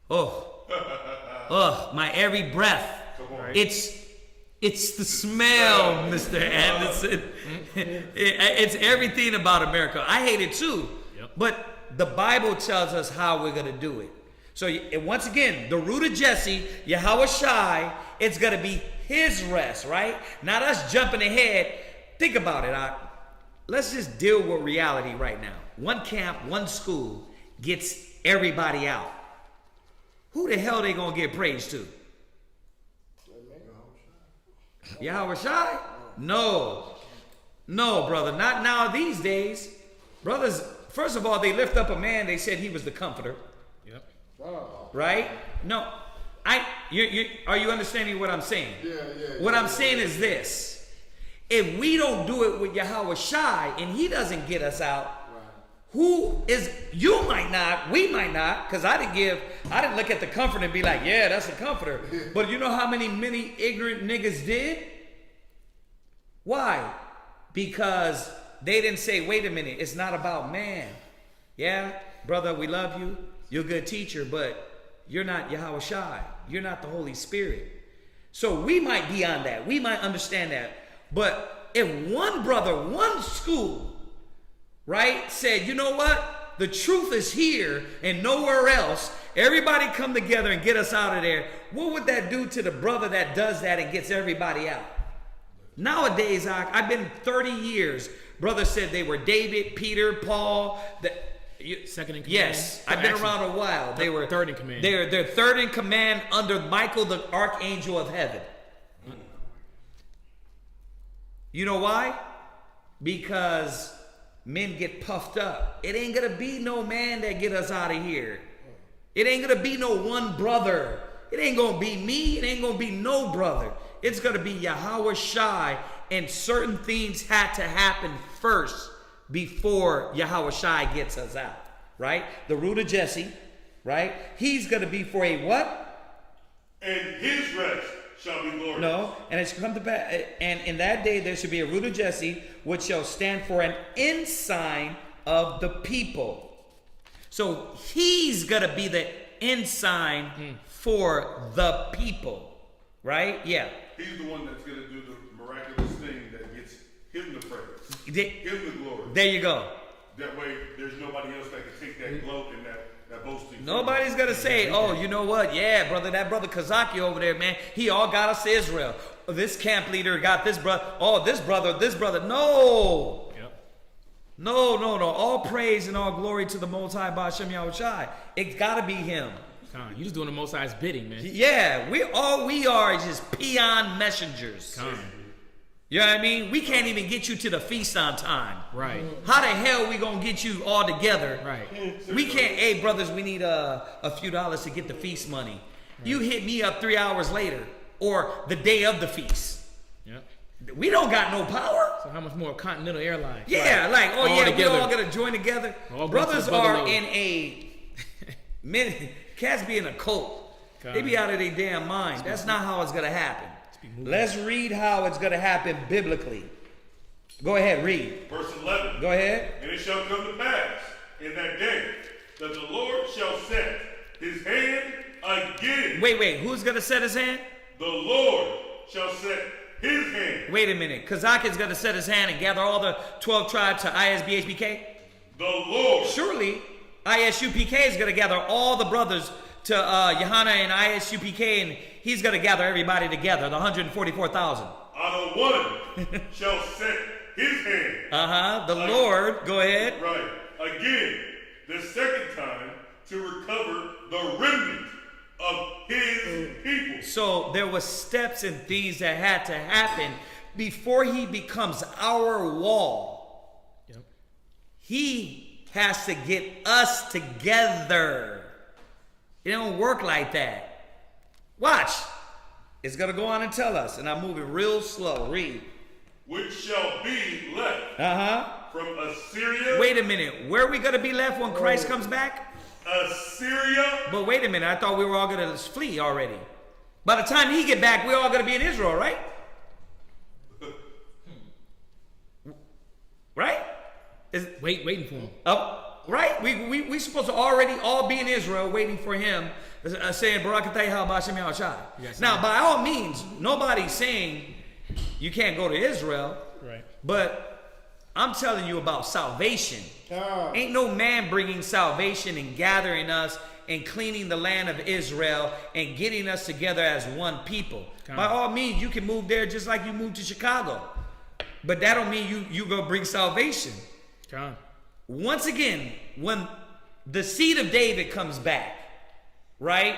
My every breath. It's the smell, Mr. Anderson. It's everything about America. I hate it too. Yep. But the Bible tells us how we're going to do it. So once again, the root of Jesse, Yahweh Shai, it's going to be his rest, right? Not us jumping ahead. Think about it. Let's just deal with reality right now. One camp, one school gets everybody out. Who the hell they going to give praise to? Yahweh Shai? No, brother, not now these days. Brothers, first of all, they lift up a man, they said he was the comforter. Yep. Right? No. Are you understanding what I'm saying? What I'm saying is this. If we don't do it with Yahweh Shai and he doesn't get us out, you might not, we might not, because I didn't look at the comforter and be like, yeah, that's a comforter. But you know how many ignorant niggas did? Why? Because they didn't say, wait a minute, it's not about man. Yeah, brother, we love you. You're a good teacher, but you're not Yahweh Shai. You're not the Holy Spirit. So we might be on that. We might understand that. But if one brother, one school, right, said, you know what? The truth is here and nowhere else. Everybody come together and get us out of there. What would that do to the brother that does that and gets everybody out? Nowadays, I've been 30 years. Brothers said they were David, Peter, Paul. Second in command? Yes, I've been around a while. They were third in command. They're third in command under Michael, the archangel of heaven. You know why? Because men get puffed up. It ain't gonna be no man that get us out of here. It ain't gonna be no one brother. It ain't gonna be me. It ain't gonna be no brother. It's gonna be Yahweh Shai, and certain things had to happen first before Yahweh Shai gets us out, right? The root of Jesse, right? He's gonna be for a what? And his rest shall be glorious. No, and it shall come to pass, and in that day there shall be a root of Jesse, which shall stand for an ensign of the people. So he's gonna be the ensign for the people, right? Yeah. He's the one that's gonna do the miraculous thing that gets him the praise, him the glory. There you go. That way, there's nobody else that can take that gloat and that boasting. Nobody's gonna say, "Oh, you know what? Yeah, brother, that brother Kazaki over there, man, he all got us to Israel. This camp leader got this brother. Oh, this brother. No, no. All praise and all glory to the Most High B'Shem Yahweh Shai. It's gotta be him. You just doing the Most High's bidding, man. Yeah, we are is just peon messengers. You know what I mean? We can't even get you to the feast on time. Right. How the hell we gonna get you all together? Right. We can't. Hey, brothers, we need a few dollars to get the feast money. Right. You hit me up 3 hours later or the day of the feast. Yep. We don't got no power. So how much more Continental Airlines? Yeah, right. like we all gotta join together. All brothers are in a cats be in a cult. They be out of their damn mind. That's not how it's gonna happen. Let's read how it's going to happen biblically. Go ahead, read. Verse 11. Go ahead. And it shall come to pass in that day that the Lord shall set his hand again. Wait. Who's going to set his hand? The Lord shall set his hand. Wait a minute. Kazak is going to set his hand and gather all the 12 tribes to ISBHPK? The Lord. Surely ISUPK is going to gather all the brothers to Johanna and ISUPK, and he's going to gather everybody together, the 144,000. On the one shall set his hand. The Lord, go ahead. Right. Again, the second time to recover the remnant of his people. So there was steps and things that had to happen before he becomes our wall. Yep. He has to get us together. It don't work like that. Watch. It's going to go on and tell us, and I'm moving real slow. Read. Which shall be left from Assyria. Wait a minute. Where are we going to be left when Christ comes back? Assyria. But wait a minute. I thought we were all going to flee already. By the time he get back, we're all going to be in Israel, right? Right? Waiting for him. Right? We supposed to already all be in Israel waiting for him, saying, Barakatay Halbashim Yahshai. Now, by all means, nobody's saying you can't go to Israel. Right. But I'm telling you about salvation. Ain't no man bringing salvation and gathering us and cleaning the land of Israel and getting us together as one people. By all means, you can move there just like you moved to Chicago. But that don't mean you go bring salvation. Once again, when the seed of David comes back, right?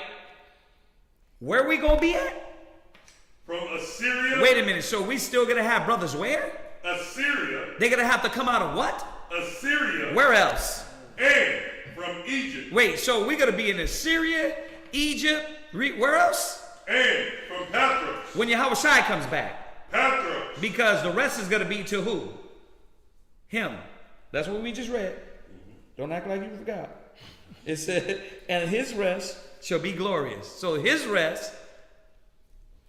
Where are we going to be at? From Assyria. Wait a minute. So we still going to have brothers where? Assyria. They're going to have to come out of what? Assyria. Where else? And from Egypt. Wait, so we're going to be in Assyria, Egypt, where else? And from Pathros. When Yahushua comes back. Pathros. Because the rest is going to be to who? Him. That's what we just read. Don't act like you forgot. It said, and his rest shall be glorious. So his rest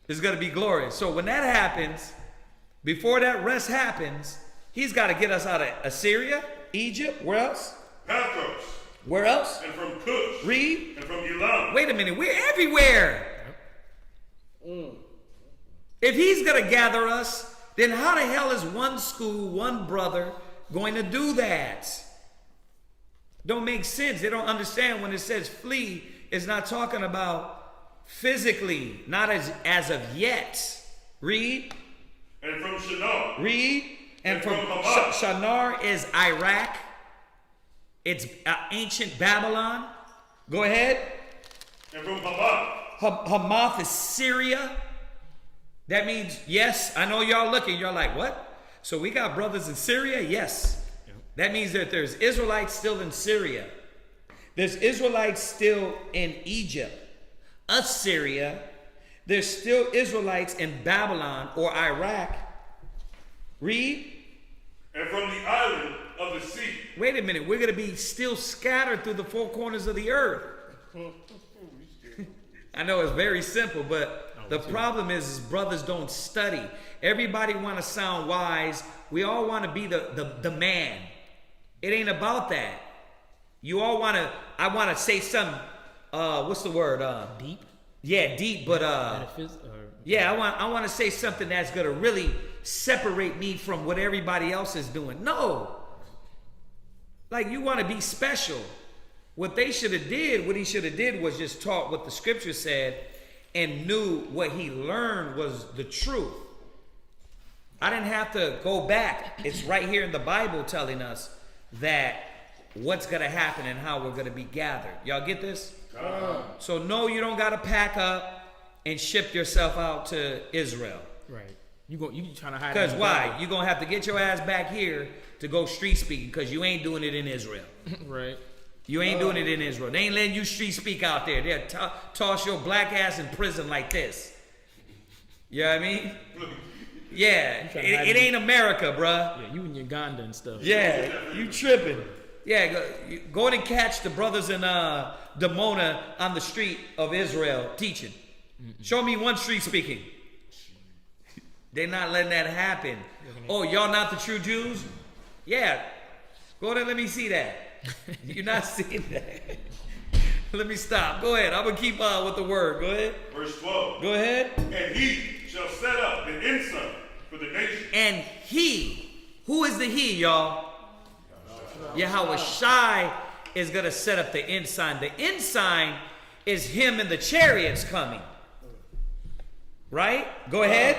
is going to be glorious. So when that happens, before that rest happens, he's got to get us out of Assyria, Egypt, where else? Pathros. Where else? And from Cush. Read. And from Elam. Wait a minute, we're everywhere. If he's going to gather us, then how the hell is one school, one brother going to do that? Don't make sense. They don't understand when it says flee, it's not talking about physically, not as of yet. Read. And from Shinar. Read. And from Shinar is Iraq. It's ancient Babylon. Go ahead. And from Hamath. Hamath is Syria. That means, yes, I know y'all looking. You're like, what? So we got brothers in Syria? Yes. That means that there's Israelites still in Syria. There's Israelites still in Egypt. Assyria. There's still Israelites in Babylon or Iraq. Read. And from the island of the sea. Wait a minute. We're going to be still scattered through the four corners of the earth. I know it's very simple, but the problem is brothers don't study. Everybody want to sound wise. We all want to be the man. It ain't about that. You all want to, I want to say something, what's the word? Deep? Yeah, deep, but yeah, I want to say something that's going to really separate me from what everybody else is doing. No. Like, you want to be special. What they should have did, what he should have did was just taught what the scripture said and knew what he learned was the truth. I didn't have to go back. It's right here in the Bible telling us that what's going to happen and how we're going to be gathered. Y'all get this? So no, you don't got to pack up and ship yourself out to Israel. Right. You trying to hide? Because why? You're going to have to get your ass back here to go street speaking because you ain't doing it in Israel. Right. You ain't doing it in Israel. They ain't letting you street speak out there. They'll toss your black ass in prison like this. You know what I mean? Yeah, it ain't America, bruh. Yeah, you in Uganda and stuff. Yeah, you tripping. Yeah, go and catch the brothers in Dimona on the street of Israel teaching. Show me one street speaking. They're not letting that happen. Oh, y'all not the true Jews? Yeah, go there, let me see that. You're not seeing that. Let me stop. Go ahead. I'm going to keep with the word. Go ahead. Verse 12. Go ahead. And he shall set up an ensign for the nation. And he, who is the he, y'all? Yahushua is going to set up the ensign. The ensign is him in the chariots coming. Right? Go ahead.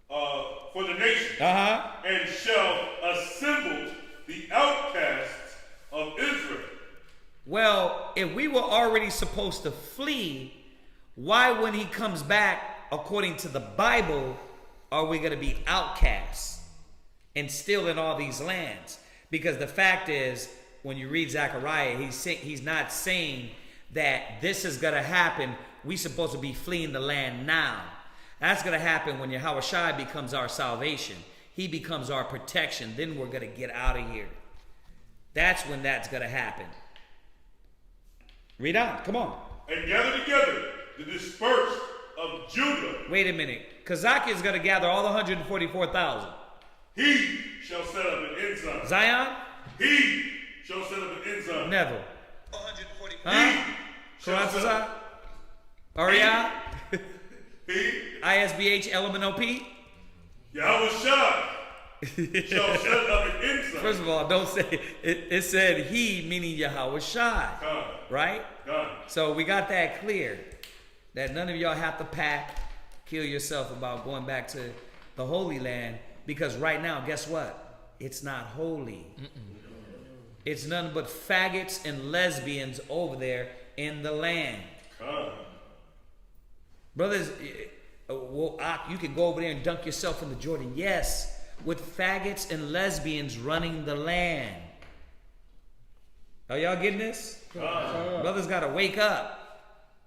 For the nation. And shall assemble the outcasts of Israel. Well, if we were already supposed to flee, why when he comes back, according to the Bible, are we going to be outcasts and still in all these lands? Because the fact is, when you read Zechariah, he's not saying that this is going to happen. We supposed to be fleeing the land now. That's going to happen when Yahushua becomes our salvation. He becomes our protection. Then we're going to get out of here. That's when that's going to happen. Read on. Come on. And gather together the dispersed of Judah. Wait a minute. Kazaki is going to gather all the 144,000. He shall set up an ensign. Zion? He shall set up an ensign. Neville. 144,000. Huh? Karatazar? Ariah? ISBH LMNOP? Yahushua shall set up an ensign. First of all, don't say it said he, meaning Yahushua. Right? God. So we got that clear. That none of y'all have to pack, kill yourself about going back to the Holy Land. Because right now, guess what? It's not holy. It's nothing but faggots and lesbians over there in the land. Brothers, you can go over there and dunk yourself in the Jordan. Yes, with faggots and lesbians running the land. Are y'all getting this? Brothers got to wake up.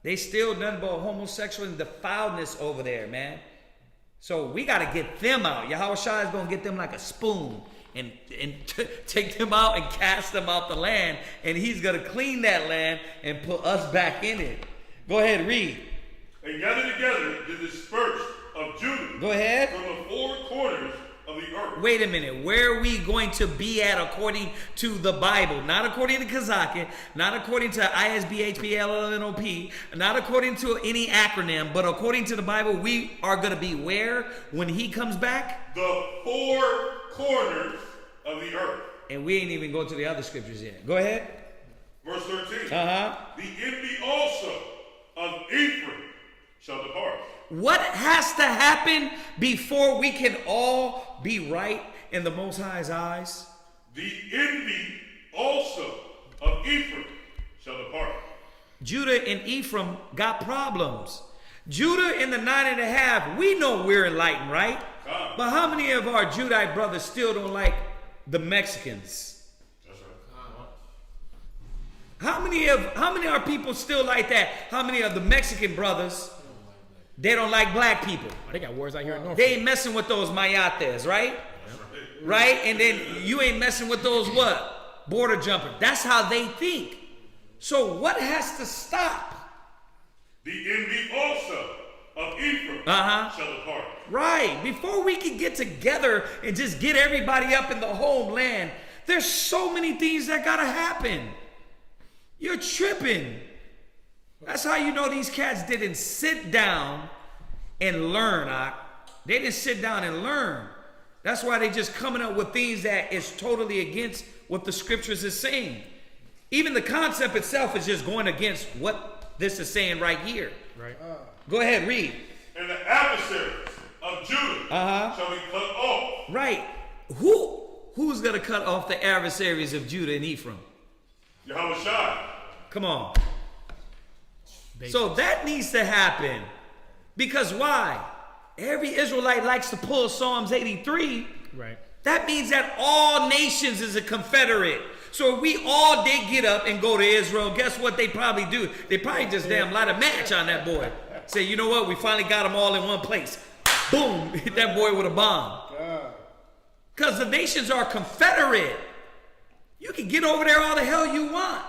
They still nothing but homosexual and defiledness over there, man. So we got to get them out. Yahushua is going to get them like a spoon and take them out and cast them out the land. And he's going to clean that land and put us back in it. Go ahead, read. And gather together the dispersed of Judah. Go ahead. From the four corners of the earth. Wait a minute. Where are we going to be at according to the Bible? Not according to Kazaki, not according to ISBHPLLNOP, not according to any acronym, but according to the Bible, we are going to be where when he comes back? The four corners of the earth. And we ain't even going to the other scriptures yet. Go ahead. Verse 13. The envy also of Ephraim shall depart. What has to happen before we can all be right in the Most High's eyes? The envy also of Ephraim shall depart. Judah and Ephraim got problems. Judah in the 9.5, we know we're enlightened, right? But how many of our Judite brothers still don't like the Mexicans? That's right. How many of our people still like that? How many of the Mexican brothers, they don't like black people? They got wars out here in North. They ain't messing with those mayates, right? Right? And then you ain't messing with those what? Border jumpers. That's how they think. So what has to stop? The envy also of Ephraim shall depart. Right. Before we can get together and just get everybody up in the homeland, there's so many things that gotta happen. You're tripping. That's how you know these cats didn't sit down and learn. They didn't sit down and learn. That's why they just coming up with things that is totally against what the scriptures is saying. Even the concept itself is just going against what this is saying right here. Right. Go ahead, read. And the adversaries of Judah shall be cut off. Right. Who's going to cut off the adversaries of Judah and Ephraim? Yahushua. Come on. So that needs to happen. Because why? Every Israelite likes to pull Psalms 83. Right. That means that all nations is a confederate. So if we all did get up and go to Israel, guess what they probably do? They probably just damn light a match on that boy. Say, you know what? We finally got them all in one place. Boom. Hit that boy with a bomb. Because the nations are confederate. You can get over there all the hell you want.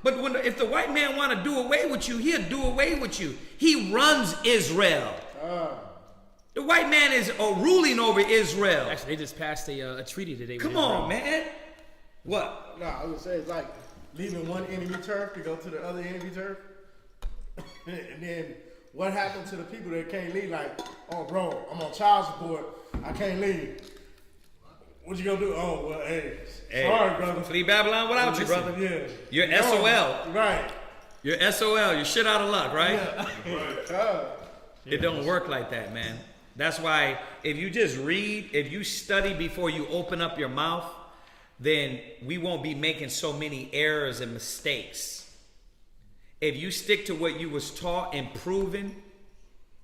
But if the white man want to do away with you, he'll do away with you. He runs Israel. The white man is ruling over Israel. Actually, they just passed a treaty today. Come on, man. What? No, I would say it's like leaving one enemy turf to go to the other enemy turf. And then what happened to the people that can't leave? Like, oh, bro, I'm on child support. I can't leave. What you gonna do? Oh, well, hey, sorry, brother. Flee Babylon without you, brother. Yeah. You're S.O.W. Right. You're S.O.W. You're shit out of luck, right? Yeah. It don't work like that, man. That's why if you just read, if you study before you open up your mouth, then we won't be making so many errors and mistakes. If you stick to what you was taught and proven,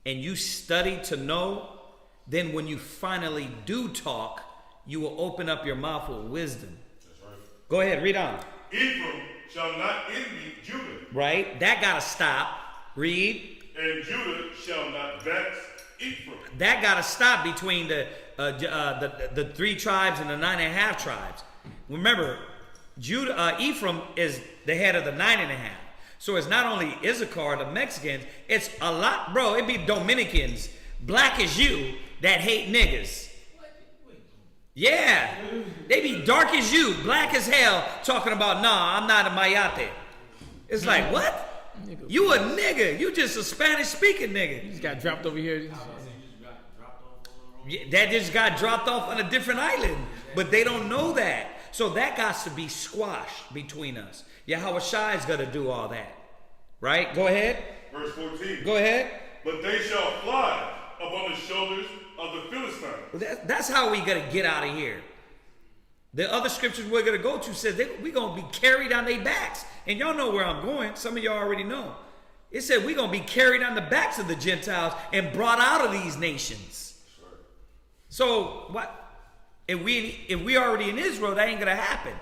and you study to know, then when you finally do talk, you will open up your mouth with wisdom. That's right. Go ahead, read on. Ephraim shall not envy Judah. Right? That got to stop. Read. And Judah shall not vex Ephraim. That got to stop between the 3 tribes and the 9.5 tribes. Remember, Ephraim is the head of the 9.5. So it's not only Issachar, the Mexicans, it's a lot, bro. It be Dominicans, black as you, that hate niggas. Yeah, they be dark as you, black as hell, talking about, nah, I'm not a mayate. It's like, what? You a nigga. You just a Spanish-speaking nigga. You just got dropped over here. Yeah, that just got dropped off on a different island. But they don't know that. So that got to be squashed between us. Yahweh Shai is going to do all that. Right? Go ahead. Verse 14. Go ahead. But they shall fly upon the shoulders of the Philistines. That's how we got to get out of here. The other scriptures we're going to go to says we're going to be carried on their backs. And y'all know where I'm going. Some of y'all already know. It said we're going to be carried on the backs of the Gentiles and brought out of these nations. So what? If we already in Israel, that ain't going to happen.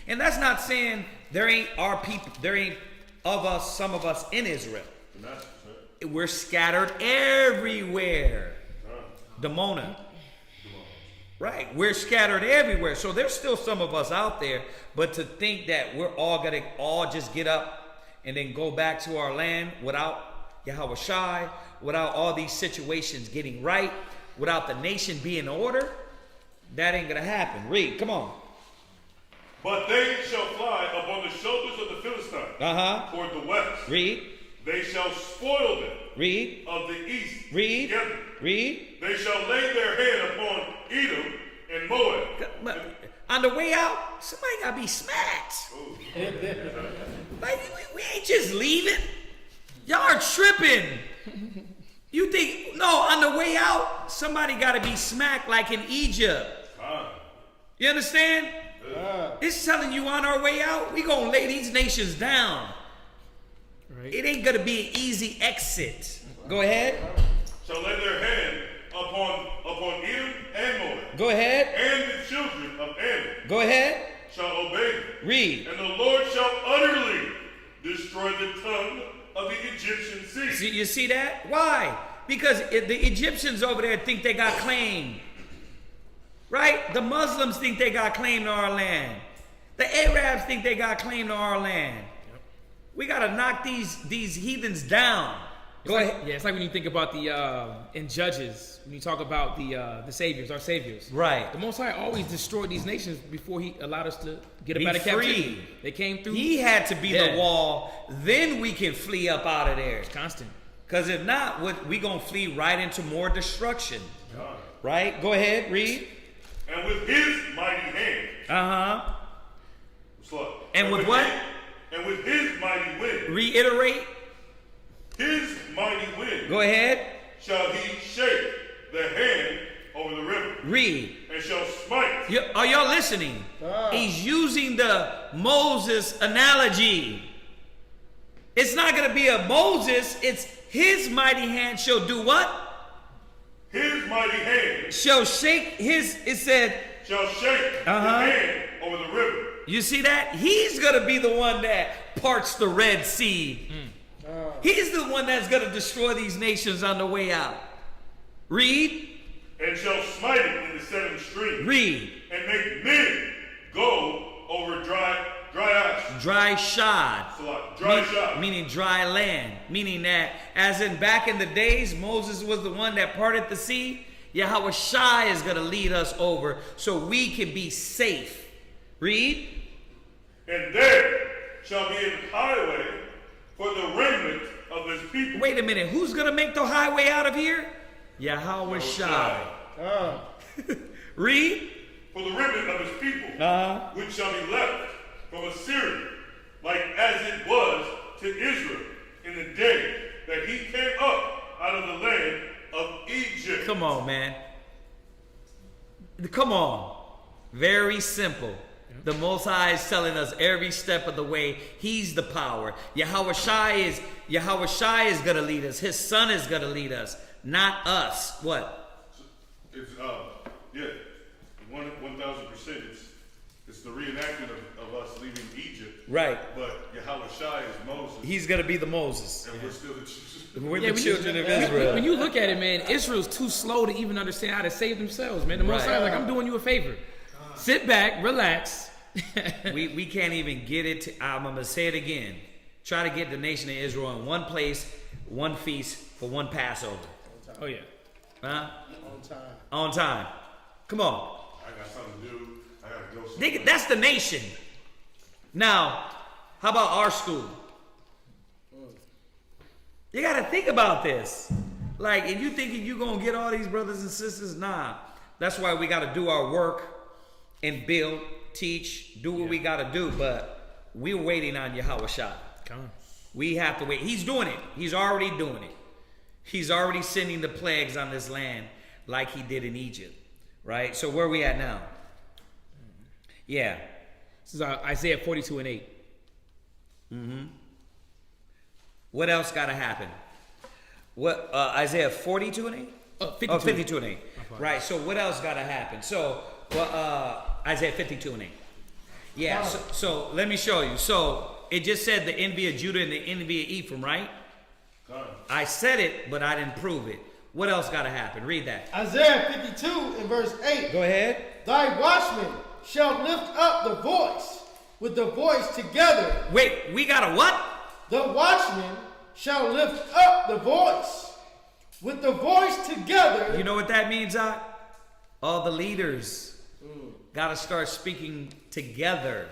And that's not saying there ain't our people, there ain't of us, some of us in Israel. We're scattered everywhere. Demona. Right. We're scattered everywhere. So there's still some of us out there. But to think that we're all going to all just get up and then go back to our land without Yahweh Shai, without all these situations getting right, without the nation being in order, that ain't going to happen. Read. Come on. But they shall fly upon the shoulders of the Philistines toward the west. Read. They shall spoil them. Read. Of the east. Read. Together. Read. They shall lay their hand upon Edom and Moab. But on the way out, somebody got to be smacked. Like, we ain't just leaving. Y'all are tripping. You think, no, on the way out, somebody got to be smacked like in Egypt. You understand? It's telling you on our way out, we going to lay these nations down. Right. It ain't going to be an easy exit. Go ahead. Shall lay their hand upon Edom and Moab. Go ahead. And the children of Ammon. Go ahead. Shall obey them. Read. And the Lord shall utterly destroy the tongue of the Egyptian sea. See, you see that? Why? Because the Egyptians over there think they got claim. Right? The Muslims think they got claim to our land. The Arabs think they got claim to our land. Yep. We got to knock these heathens down. Go ahead. Yeah, it's like when you think about in Judges, when you talk about the saviors, our saviors. Right. The Most High always destroyed these nations before he allowed us to get up out of captivity. They came through. He had to be the wall. Then we can flee up out of there. It's constant. Because if not, we going to flee right into more destruction. Right? Go ahead, read. And with his mighty hand. Slow. And with what? And with his mighty wind. Reiterate. His mighty wind. Go ahead. Shall he shake the hand over the river. Read. And shall smite. Are y'all listening? He's using the Moses analogy. It's not going to be a Moses. It's his mighty hand shall do what? His mighty hand shall shake his, it said. Shall shake the hand over the river. You see that? He's going to be the one that parts the Red Sea. He's the one that's going to destroy these nations on the way out. Read. And shall smite it in the 7 streams. Read. And make men go over dry ash. Dry shod. Dry shod. Meaning dry land. Meaning that, as in back in the days, Moses was the one that parted the sea. Yahweh Shai is going to lead us over so we can be safe. Read. And there shall be an highway for the remnant of his people. Wait a minute. Who's going to make the highway out of here? Yahweh Shai. Read. For the remnant of his people, which shall be left from Assyria, like as it was to Israel in the day that he came up out of the land of Egypt. Come on, man. Come on. Very simple. The Most High is telling us every step of the way. He's the power. Yahweh Shai is going to lead us. His son is going to lead us, not us. What? It's 1,000%. It's the reenactment of us leaving Egypt. Right. But Yahweh Shai is Moses. He's going to be the Moses. And we're still the children. We're the children of Israel. When you look at it, man, Israel's too slow to even understand how to save themselves, man. The Most High is like, I'm doing you a favor. Sit back, relax. we can't even get it. I'm going to say it again. Try to get the nation of Israel in one place, one feast for one Passover. Oh, yeah. Huh? On time. On time. Come on. I got something to do. I got to go somewhere. Nigga, that's the nation. Now, how about our school? You got to think about this. Like, if you thinking you going to get all these brothers and sisters, nah. That's why we got to do our work and build, teach, do what we got to do. But we're waiting on Yahweh Shai. Come on. We have to wait. He's doing it. He's already doing it. He's already sending the plagues on this land like he did in Egypt. Right? So where are we at now? Yeah. This is Isaiah 42 and 8. Mm-hmm. What else got to happen? What Isaiah 42 and 8? 52. Oh, 52 and 8. Right. So what else got to happen? So Isaiah 52 and 8. Yeah. So let me show you. So it just said the envy of Judah and the envy of Ephraim, right? I said it, but I didn't prove it. What else got to happen? Read that. Isaiah 52 and verse 8. Go ahead. Thy watchmen shall lift up the voice with the voice together. Wait, we got a what? The watchmen shall lift up the voice with the voice together. You know what that means, all the leaders got to start speaking together.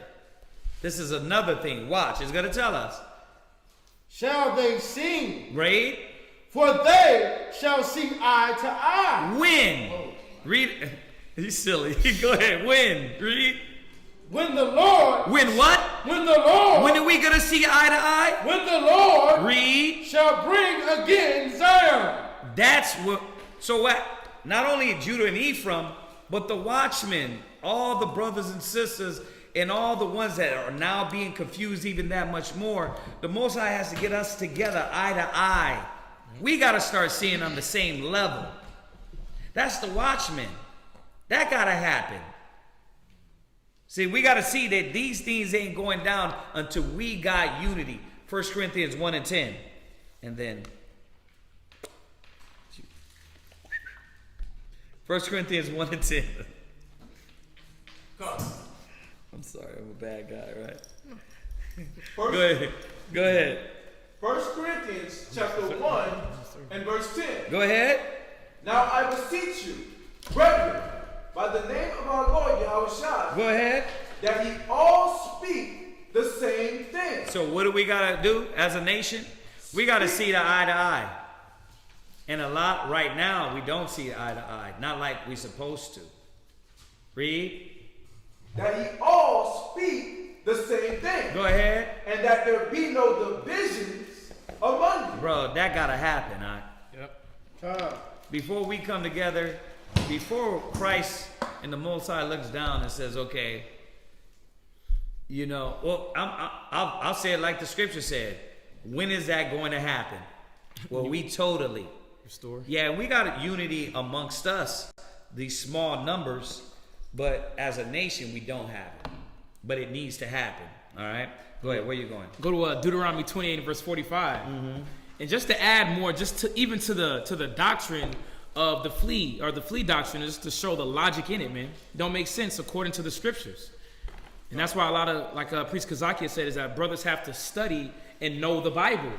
This is another thing. Watch, it's going to tell us. Shall they sing? Read. For they shall see eye to eye. When? Read. He's silly. Go ahead. When? Read. When the Lord. When what? When the Lord. When are we going to see eye to eye? When the Lord. Read. Shall bring again Zion. That's what. So what? Not only Judah and Ephraim, but the watchmen, all the brothers and sisters, and all the ones that are now being confused even that much more. The Most High has to get us together, eye to eye. We got to start seeing on the same level. That's the watchman. That got to happen. See, we got to see that these things ain't going down until we got unity. 1 Corinthians 1 and 10. And then 1 Corinthians 1 and 10. I'm sorry, I'm a bad guy, right? Go ahead. Go ahead. 1 Corinthians chapter 1 and verse 10. Go ahead. Now I beseech you, brethren, by the name of our Lord Yahweh Shai, Go ahead. that ye all speak the same thing. So what do we got to do as a nation? We got to see the eye to eye. And a lot right now, we don't see eye to eye. Not like we're supposed to. Read. That ye all speak the same thing. Go ahead. And that there be no divisions among you. Bro, that got to happen, huh? Yep. Before we come together, before Christ and the Most High looks down and says, okay, you know, well, I'll say it like the scripture said. When is that going to happen? Well, we totally restore. Yeah, we got unity amongst us, these small numbers, but as a nation, we don't have it. But it needs to happen. All right? Go ahead. Where are you going? Go to Deuteronomy 28 and verse 45. Mm-hmm. And just to add more, just to even to the doctrine of the flea doctrine, just to show the logic in it, man. It don't make sense according to the scriptures. And that's why a lot of, like Priest Kazakia said, is that brothers have to study and know the Bible.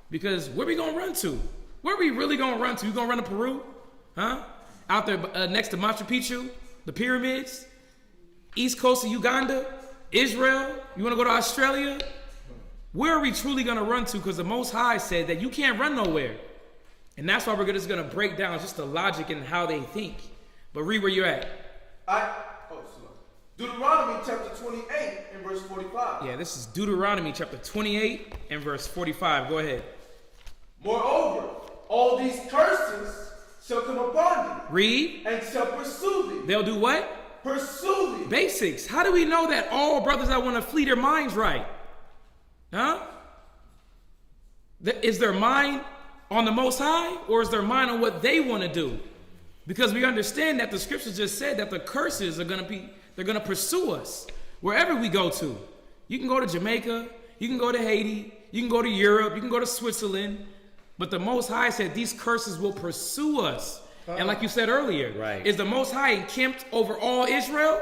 Because where we gonna run to? Where we really gonna run to? You gonna run to Peru? Huh? Out there next to Machu Picchu, the pyramids, east coast of Uganda, Israel? You wanna go to Australia? Where are we truly gonna run to? Because the Most High said that you can't run nowhere. And that's why we're just gonna break down just the logic and how they think. But read where you're at. Deuteronomy chapter 28 and verse 45. Yeah, this is Deuteronomy chapter 28 and verse 45. Go ahead. Moreover, all these curses shall come upon thee. Read. And shall pursue thee. They'll do what? Pursue thee. Basics. How do we know that all brothers that want to flee their minds right? Huh? Is their mind on the Most High, or is their mind on what they want to do? Because we understand that the scriptures just said that the curses are going to be, They're going to pursue us wherever we go to. You can go to Jamaica, you can go to Haiti, you can go to Europe, you can go to Switzerland. But the Most High said these curses will pursue us. And like you said earlier, is the Most High encamped over all Israel?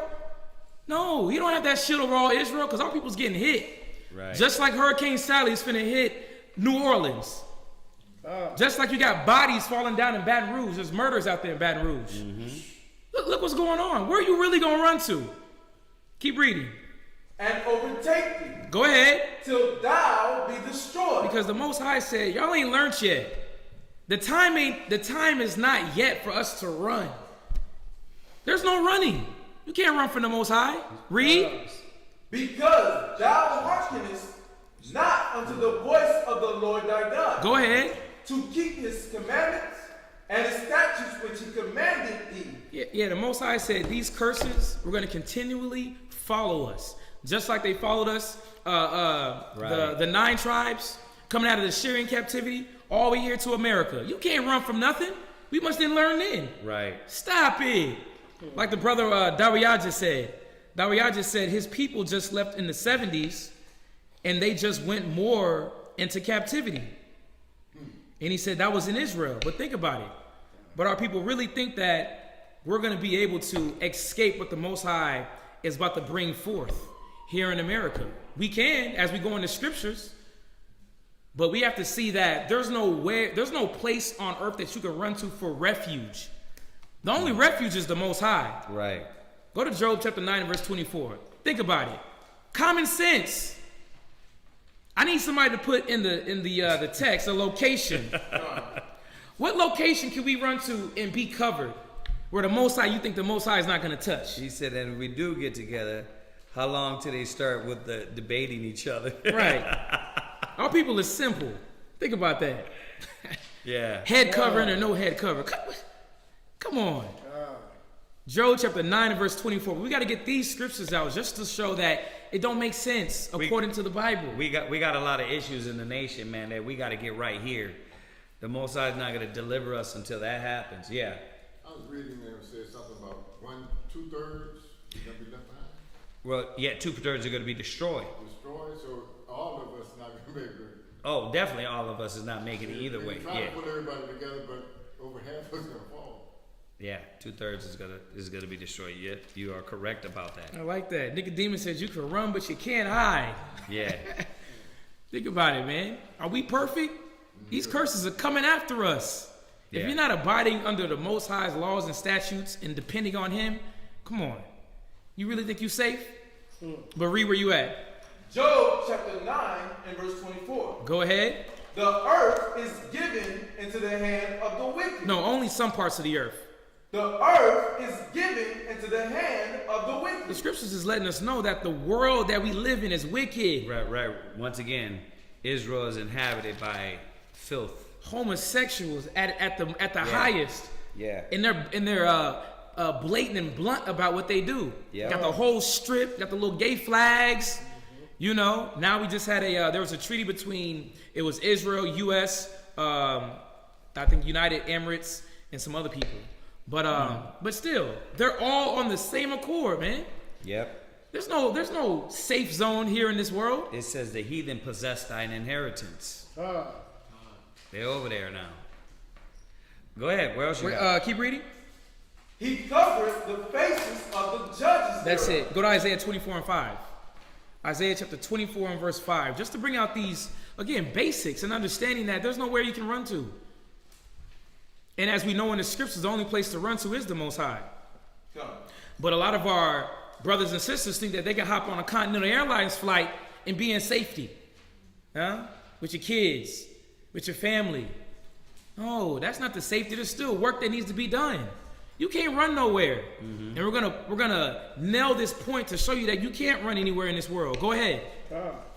No, he don't have that shit over all Israel because our people's getting hit. Right. Just like Hurricane Sally is finna hit New Orleans. Just like you got bodies falling down in Baton Rouge. There's murders out there in Baton Rouge. Look what's going on. Where are you really going to run to? Keep reading. And overtake thee. Go ahead. Till thou be destroyed. Because the Most High said, y'all ain't learned yet. The time is not yet for us to run. There's no running. You can't run from the Most High. Read. Because thou hearkenest not unto the voice of the Lord thy God. Go ahead. To keep his commandments and his statutes which he commanded thee. Yeah, the Most High said these curses were going to continually follow us. Just like they followed us, the 9 tribes coming out of the Syrian captivity all the way here to America. You can't run from nothing. We must then learn then. Right. Stop it. Like the brother Dawiyah just said. Dawiyah just said his people just left in the 70s and they just went more into captivity. And he said that was in Israel. But think about it. But our people really think that we're going to be able to escape what the Most High is about to bring forth here in America. We can as we go into scriptures. But we have to see that there's no place on earth that you can run to for refuge. The only refuge is the Most High. Right. Go to Job chapter 9 and verse 24. Think about it. Common sense. I need somebody to put in the text a location. What location can we run to and be covered where the Most High, you think the Most High is not going to touch? He said, and if we do get together, how long till they start with the debating each other? Right. Our people is simple. Think about that. Yeah. Head covering or no head cover. Come on. Job chapter 9 and verse 24. We got to get these scriptures out just to show that it don't make sense according to the Bible. We got a lot of issues in the nation, man, that we got to get right here. The Most High is not going to deliver us until that happens. Yeah. I was reading there and said something about 2/3 are going to be left behind. Well, yeah, 2/3 are going to be destroyed. Destroyed, so all of us not going to make it. Oh, definitely all of us is not making it either way. Try to put everybody together, but over half of us going to fall. Yeah, 2/3 is gonna be destroyed. Yeah, you are correct about that. I like that. Nicodemus says you can run, but you can't hide. Yeah. Think about it, man. Are we perfect? These curses are coming after us. Yeah. If you're not abiding under the Most High's laws and statutes and depending on Him, come on. You really think you're safe? But read where you at. Job chapter 9 and verse 24. Go ahead. The earth is given into the hand of the wicked. No, only some parts of the earth. The earth is given into the hand of the wicked. The scriptures is letting us know that the world that we live in is wicked. Right. Once again, Israel is inhabited by filth. Homosexuals at the highest. Yeah. And they're blatant and blunt about what they do. Yeah. Got the whole strip, got the little gay flags. You know, now we just had there was a treaty between, it was Israel, U.S., I think United Emirates, and some other people. But still, they're all on the same accord, man. Yep. There's no safe zone here in this world. It says the heathen possess thine inheritance. They're over there now. Go ahead. Where else you got? Keep reading. He covereth the faces of the judges. That's it. Go to Isaiah 24 and 5. Isaiah chapter 24 and verse 5. Just to bring out these, again, basics and understanding that there's nowhere you can run to. And as we know in the scriptures, the only place to run to is the Most High. But a lot of our brothers and sisters think that they can hop on a Continental Airlines flight and be in safety. With your kids, with your family. No, that's not the safety. There's still work that needs to be done. You can't run nowhere. Mm-hmm. And we're gonna nail this point to show you that you can't run anywhere in this world. Go ahead.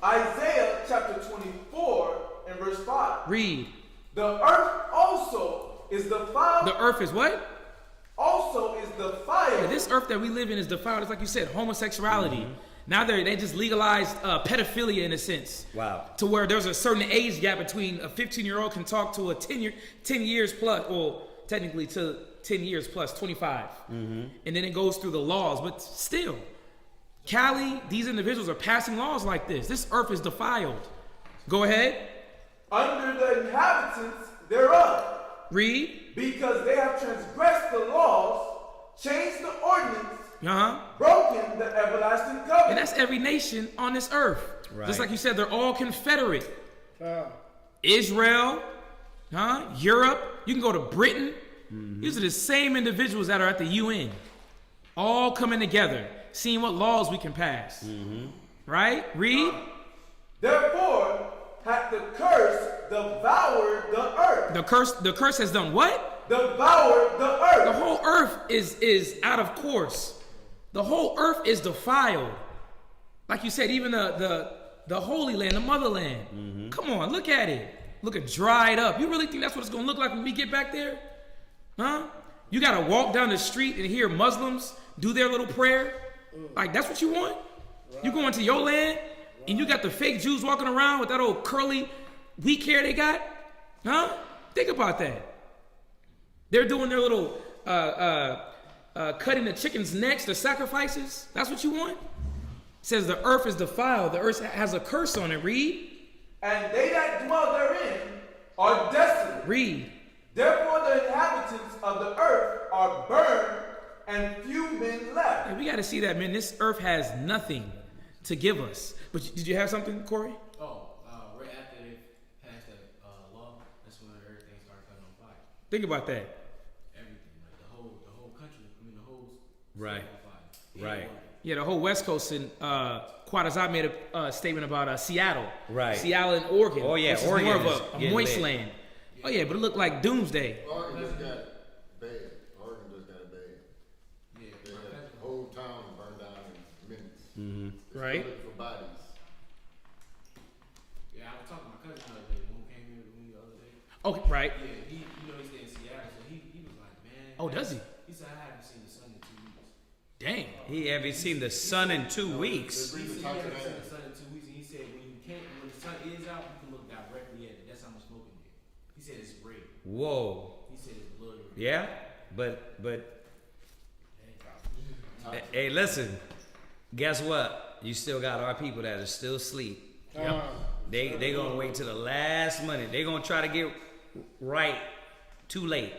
Isaiah chapter 24 and verse 5. Read. The earth also is defiled. The earth is what? Also is defiled. Yeah, this earth that we live in is defiled. It's like you said, homosexuality. Mm-hmm. Now they just legalized pedophilia in a sense. Wow. To where there's a certain age gap between a 15-year-old can talk to a 10 years plus, or technically to 10 years plus, 25. And then it goes through the laws. But still, Cali, these individuals are passing laws like this. This earth is defiled. Go ahead. Under the inhabitants thereof. Read. Because they have transgressed the laws, changed the ordinance, broken the everlasting covenant. And that's every nation on this earth. Right. Just like you said, they're all confederate. Israel, Europe, you can go to Britain. These are the same individuals that are at the UN, all coming together, seeing what laws we can pass. Right? Read. Therefore, hath the curse devoured the earth. The curse has done what? Devoured the earth. The whole earth is out of course. The whole earth is defiled. Like you said, even the Holy Land, the motherland. Come on, look at it. Look at dried up. You really think that's what it's going to look like when we get back there? You got to walk down the street and hear Muslims do their little prayer? Like, that's what you want? You go into your land and you got the fake Jews walking around with that old curly weak hair they got? Think about that. They're doing their little cutting the chickens' necks, the sacrifices. That's what you want? It says the earth is defiled. The earth has a curse on it. Read. And they that dwell therein are desolate. Read. Therefore the inhabitants of the earth are burned, and few men left. Hey, we got to see that, man. This earth has nothing to give us. But did you have something, Corey? Right after they passed that law, that's when everything started cutting on fire. Think about that. Everything, like the whole country, the whole Right. state on fire. Right. Yeah, the whole West Coast, and Quadazat made a statement about Seattle. Right. Seattle and Oregon. Oh, yeah, which is Oregon more is of a getting moist lit. land. Oh, yeah, but it looked like doomsday. Oregon just got bad. Oregon just got bad. Yeah, They had the whole town burned down in minutes. It's Right. looking for bodies. Yeah, I was talking to my cousin the other day, who came here with me the other day. Okay, right. Yeah, he stayed in Seattle, so he was like, man. Oh, does he? He said, I haven't seen the sun in 2 weeks. Dang. He haven't seen the sun in 2 weeks. He said he haven't seen the sun in 2 weeks, and he said when the sun is out, you can look directly at it. That's how much smoke in there. He said it's red. Whoa. He said it's blood red. Yeah, but hey, listen. Guess what? You still got our people that are still asleep. They gonna wait till the last minute. They gonna try to get right too late.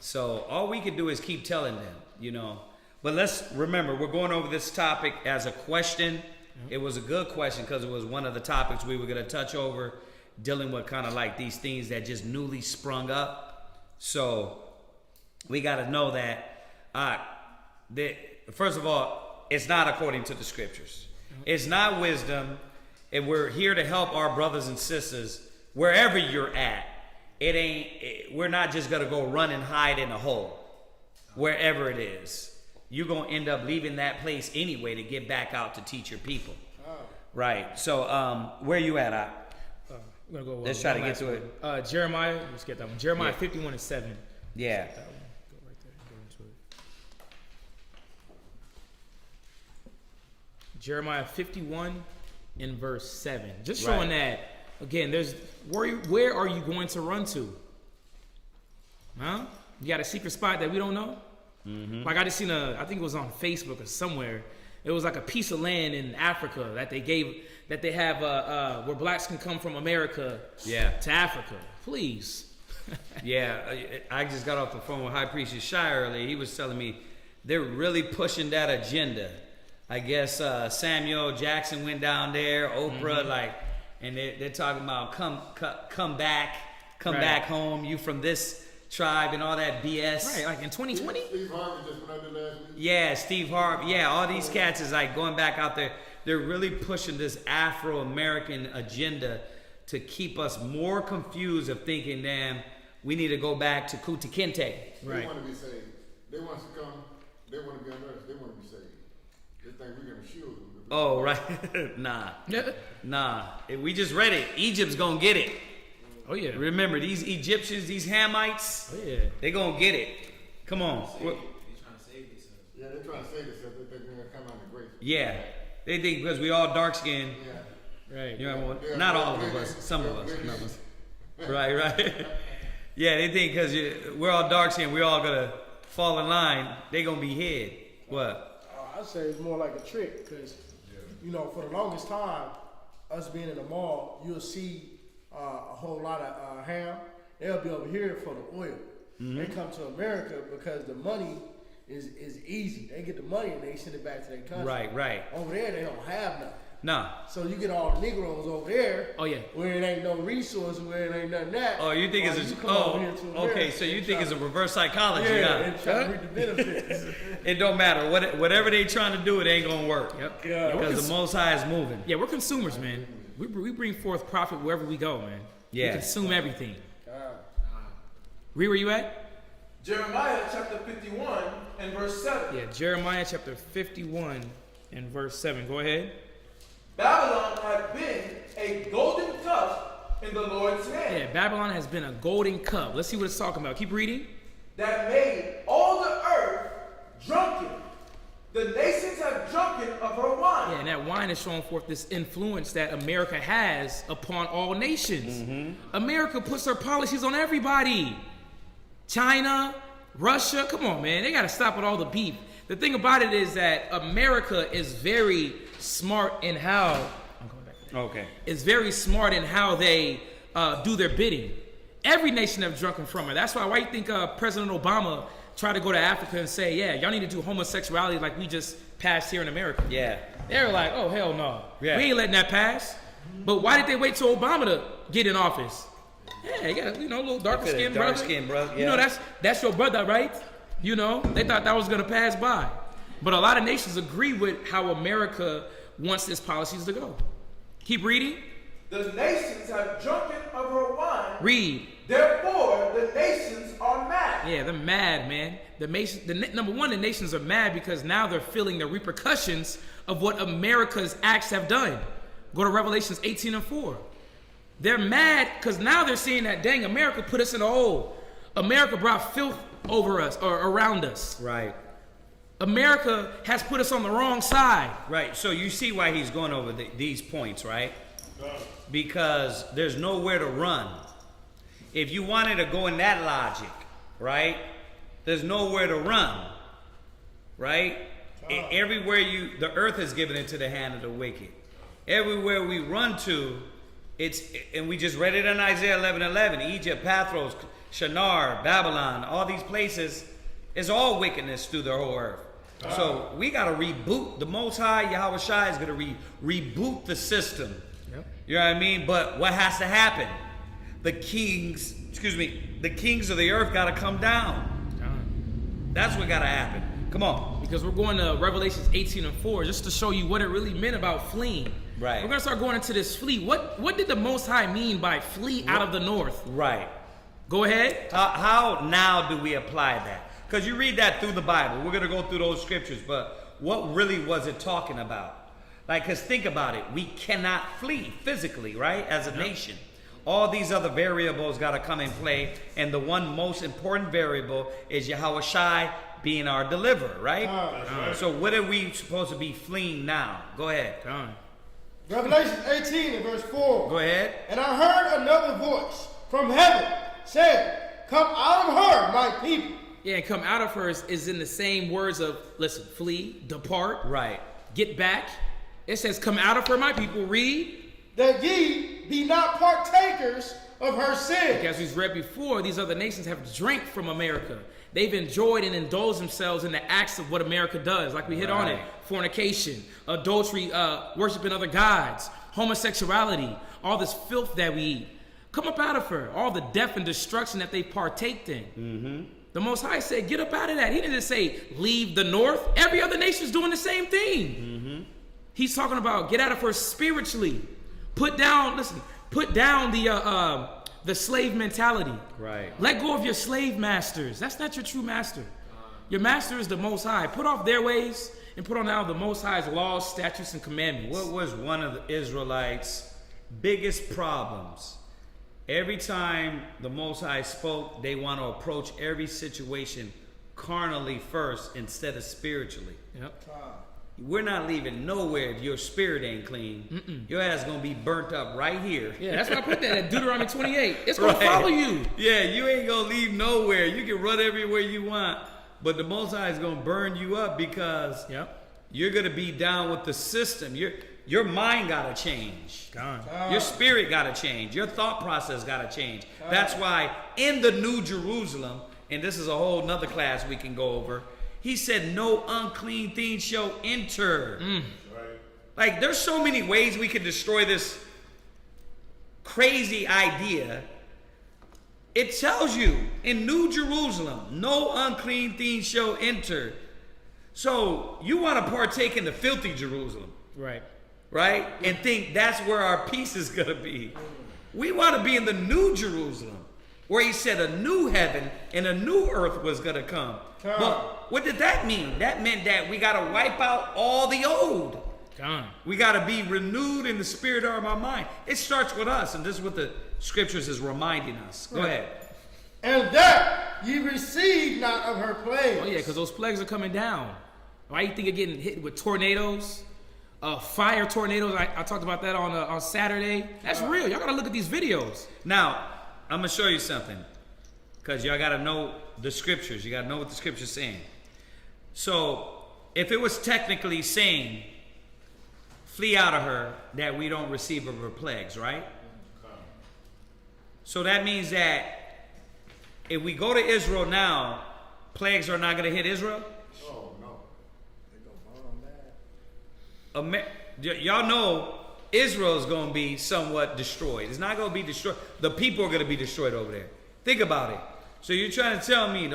So all we can do is keep telling them, But let's remember, we're going over this topic as a question. It was a good question because it was one of the topics we were gonna touch over, dealing with kind of like these things that just newly sprung up. So we got to know that, first of all, it's not according to the scriptures. It's not wisdom. And we're here to help our brothers and sisters wherever you're at. We're not just going to go run and hide in a hole wherever it is. You're going to end up leaving that place anyway to get back out to teach your people. Right. So where you at? We're gonna go. Let's try to get to it. Jeremiah. Let's get that one. Jeremiah 51:7. Yeah. That one. Go right there. Go into it. Jeremiah 51 in verse 7. Just showing that again. There's where are you going to run to? Huh? You got a secret spot that we don't know? Like I just seen I think it was on Facebook or somewhere. It was like a piece of land in Africa that they have where blacks can come from America to Africa. Please. Yeah, I just got off the phone with High Priest Shai earlier. He was telling me they're really pushing that agenda. I guess Samuel Jackson went down there, Oprah, and they're talking about come back home. You from this tribe and all that BS. Right, like in 2020? Steve Harvey just went out there last week. Yeah, Steve Harvey. Yeah, all these cats is like going back out there. They're really pushing this Afro-American agenda to keep us more confused of thinking, damn, we need to go back to Kunta Kinte. They want to be saved. They want us to come. They want to be on earth. They want to be saved. They think we're going to shield them. Oh, right. Nah. We just read it. Egypt's going to get it. Oh, yeah. Remember, these Egyptians, these Hamites, they going to get it. Come on. They're trying to save themselves. Yeah, they're trying to save themselves. They think they're going to come out of grace. Yeah. They think because we all dark-skinned. Yeah. Right. You know, not all of us. Some of us. Right. Yeah, they think because we're all dark skinned, we're all gonna fall in line. They gonna be hid. What? I'd say it's more like a trick because, for the longest time, us being in the mall, you'll see a whole lot of ham. They'll be over here for the oil. Mm-hmm. They come to America because the money is easy. They get the money and they send it back to their country. Right. Over there, they don't have nothing. No. So you get all the Negroes over there. Oh yeah. Where it ain't no resource, where it ain't nothing that. Oh, you think it's okay? So you think it's a reverse psychology? Yeah, and try to reap the benefits. It don't matter whatever they trying to do, it ain't gonna work. Yep. Yeah. Because the Most High is moving. Yeah, we're consumers, man. We bring forth profit wherever we go, man. Yeah. We consume everything. Read where you at? Jeremiah chapter 51 and verse 7. Yeah, Jeremiah chapter 51 and verse 7. Go ahead. Babylon had been a golden cup in the Lord's hand. Yeah, Babylon has been a golden cup. Let's see what it's talking about. Keep reading. That made all the earth drunken. The nations have drunken of her wine. Yeah, and that wine is showing forth this influence that America has upon all nations. Mm-hmm. America puts her policies on everybody. China, Russia, come on, man. They got to stop with all the beef. The thing about it is that America is very smart in how. I'm going back to that. Okay. Is very smart in how they do their bidding. Every nation have drunken from her. That's why you think President Obama tried to go to Africa and say, yeah, y'all need to do homosexuality like we just passed here in America. Yeah. They were like, oh, hell no. Yeah. We ain't letting that pass. But why did they wait till Obama to get in office? Yeah, you got a little darker skinned brother. Yeah. That's your brother, right? They thought that was going to pass by. But a lot of nations agree with how America wants its policies to go. Keep reading. The nations have drunken of her wine. Read. Therefore, the nations are mad. Yeah, they're mad, man. Number one, the nations are mad because now they're feeling the repercussions of what America's acts have done. Go to Revelations 18 and 4. They're mad because now they're seeing that, dang, America put us in a hole. America brought filth over us or around us. Right. America has put us on the wrong side. Right. So you see why he's going over these points, right? Because there's nowhere to run. If you wanted to go in that logic, right? There's nowhere to run, right? Everywhere the earth is given into the hand of the wicked. Everywhere we run to, and we just read it in Isaiah 11:11. Egypt, Pathros, Shinar, Babylon, all these places, it's all wickedness through the whole earth. So we got to reboot. The Most High, Yahweh Shai, is going to reboot the system. Yep. You know what I mean? But what has to happen? The kings of the earth got to come down. That's what got to happen. Come on. Because we're going to Revelations 18 and 4 just to show you what it really meant about fleeing. Right. We're going to start going into this flee. What did the Most High mean by flee out of the north? Right. Go ahead. How now do we apply that? Because you read that through the Bible. We're going to go through those scriptures. But what really was it talking about? Like, because think about it. We cannot flee physically, right? As a nation. All these other variables got to come in play. And the one most important variable is Yahweh Shai being our deliverer, right? So what are we supposed to be fleeing now? Go ahead. Revelation 18 and verse 4. Go ahead. And I heard another voice from heaven saying, come out of her, my people. Yeah, and come out of her is in the same words of, listen, flee, depart. Right. Get back. It says, come out of her, my people. Read. That ye be not partakers of her sin. As we've read before, these other nations have drank from America. They've enjoyed and indulged themselves in the acts of what America does. Like we hit on it. Fornication, adultery, worshiping other gods, homosexuality, all this filth that we eat. Come up out of her. All the death and destruction that they partaked in. Mm-hmm. The Most High said, get up out of that. He didn't say, leave the north. Every other nation's doing the same thing. Mm-hmm. He's talking about get out of her spiritually. Put down the slave mentality. Right. Let go of your slave masters. That's not your true master. Your master is the Most High. Put off their ways and put on now the Most High's laws, statutes, and commandments. What was one of the Israelites' biggest problems? Every time the Most High spoke, they want to approach every situation carnally first instead of spiritually. Yep. we're not leaving nowhere if your spirit ain't clean. Your ass gonna be burnt up right here. Yeah, that's why I put that at Deuteronomy 28. It's gonna follow you. Yeah, you ain't gonna leave nowhere. You can run everywhere you want, but the Most High is gonna burn you up because you're gonna be down with the system. Your mind gotta change. Your spirit gotta change. Your thought process gotta change. That's why in the New Jerusalem, and this is a whole nother class we can go over, he said, no unclean thing shall enter. Like, there's so many ways we can destroy this crazy idea. It tells you in New Jerusalem, no unclean thing shall enter. So you want to partake in the filthy Jerusalem. Right? And think that's where our peace is going to be. We want to be in the New Jerusalem, where he said a new heaven and a new earth was going to come. But what did that mean? That meant that we got to wipe out all the old. We got to be renewed in the spirit of our mind. It starts with us, and this is what the scriptures is reminding us. Go ahead. And that ye receive not of her plagues. Oh yeah, because those plagues are coming down. Why you think of getting hit with tornadoes? Fire tornadoes. I talked about that on Saturday. That's real. Y'all got to look at these videos. Now, I'm going to show you something. Because y'all got to know the scriptures. You got to know what the scripture's saying. So, if it was technically saying, flee out of her, that we don't receive of her plagues, right? So that means that if we go to Israel now, plagues are not going to hit Israel? Oh, no. They gonna burn that. Y'all know Israel is going to be somewhat destroyed. It's not going to be destroyed. The people are going to be destroyed over there. Think about it. So you're trying to tell me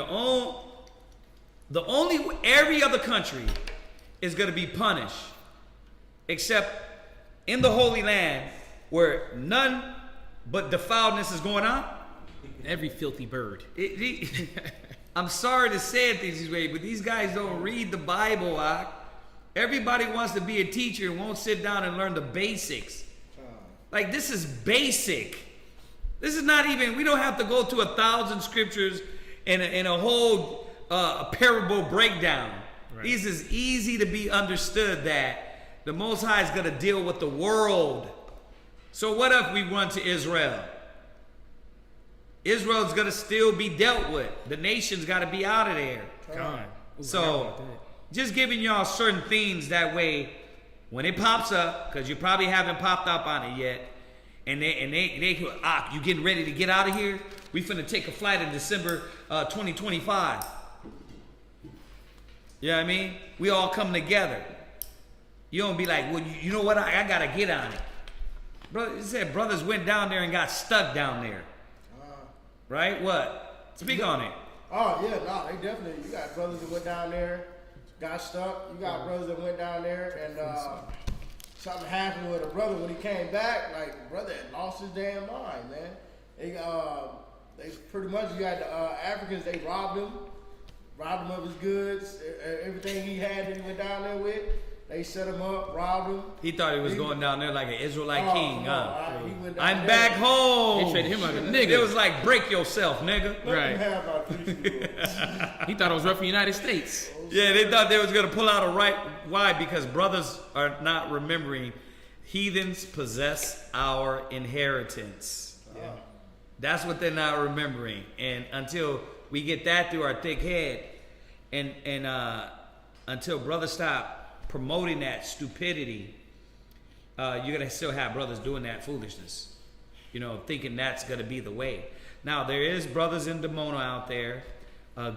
every other country is going to be punished except in the Holy Land where none but defiledness is going on? Every filthy bird. I'm sorry to say it this way, but these guys don't read the Bible. Everybody wants to be a teacher and won't sit down and learn the basics. Like, this is basic. This is not even, we don't have to go to 1,000 scriptures and a whole parable breakdown. This is easy to be understood that the Most High is going to deal with the world. So what if we run to Israel? Israel's going to still be dealt with. The nation's got to be out of there. So just giving y'all certain things that way when it pops up, because you probably haven't popped up on it yet, and they you getting ready to get out of here? We finna take a flight in December 2025. You know what I mean? We all come together. You don't be like, well, you know what? I gotta get on it. Brother, it said brothers went down there and got stuck down there. Right? What? Speak on it. Oh yeah, no, they definitely. You got brothers that went down there, got stuck. You got brothers that went down there and something happened with a brother when he came back. Like, brother had lost his damn mind, man. They pretty much, you got the Africans. They robbed him of his goods, everything he had that he went down there with. They set him up, robbed him. He thought he was going down there like an Israelite king, huh? He went down I'm there. back home. They treated him like a nigga. It was like, break yourself, nigga. Let him have about 3 years. He thought it was rough for the United States. Yeah, they thought they was going to pull out a right. Why? Because brothers are not remembering. Heathens possess our inheritance. Yeah. That's what they're not remembering. And until we get that through our thick head, and until brothers stop promoting that stupidity, you're going to still have brothers doing that foolishness, thinking that's going to be the way. Now, there is brothers in Demona out there,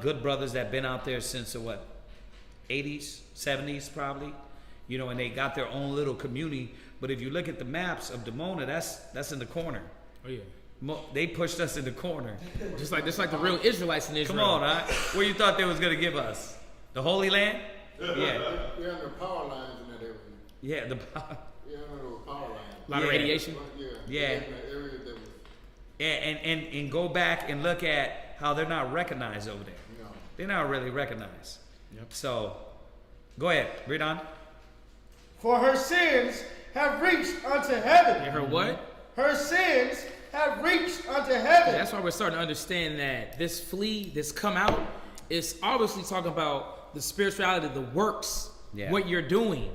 good brothers that been out there since the 80s, 70s probably, and they got their own little community. But if you look at the maps of Demona, that's in the corner. Oh yeah. They pushed us in the corner. Just like the real Israelites in Israel. Come on, where you thought they was going to give us? The Holy Land? Yeah. We're under power lines in that area. Yeah, Yeah, under the power lines. A lot of radiation. Yeah. In that area that was, and go back and look at how they're not recognized over there. No. They're not really recognized. Yep. So, go ahead, read on. For her sins have reached unto heaven. You heard what? Her sins have reached unto heaven. That's why we're starting to understand that this flee, this come out, is obviously talking about the spirituality, the works what you're doing.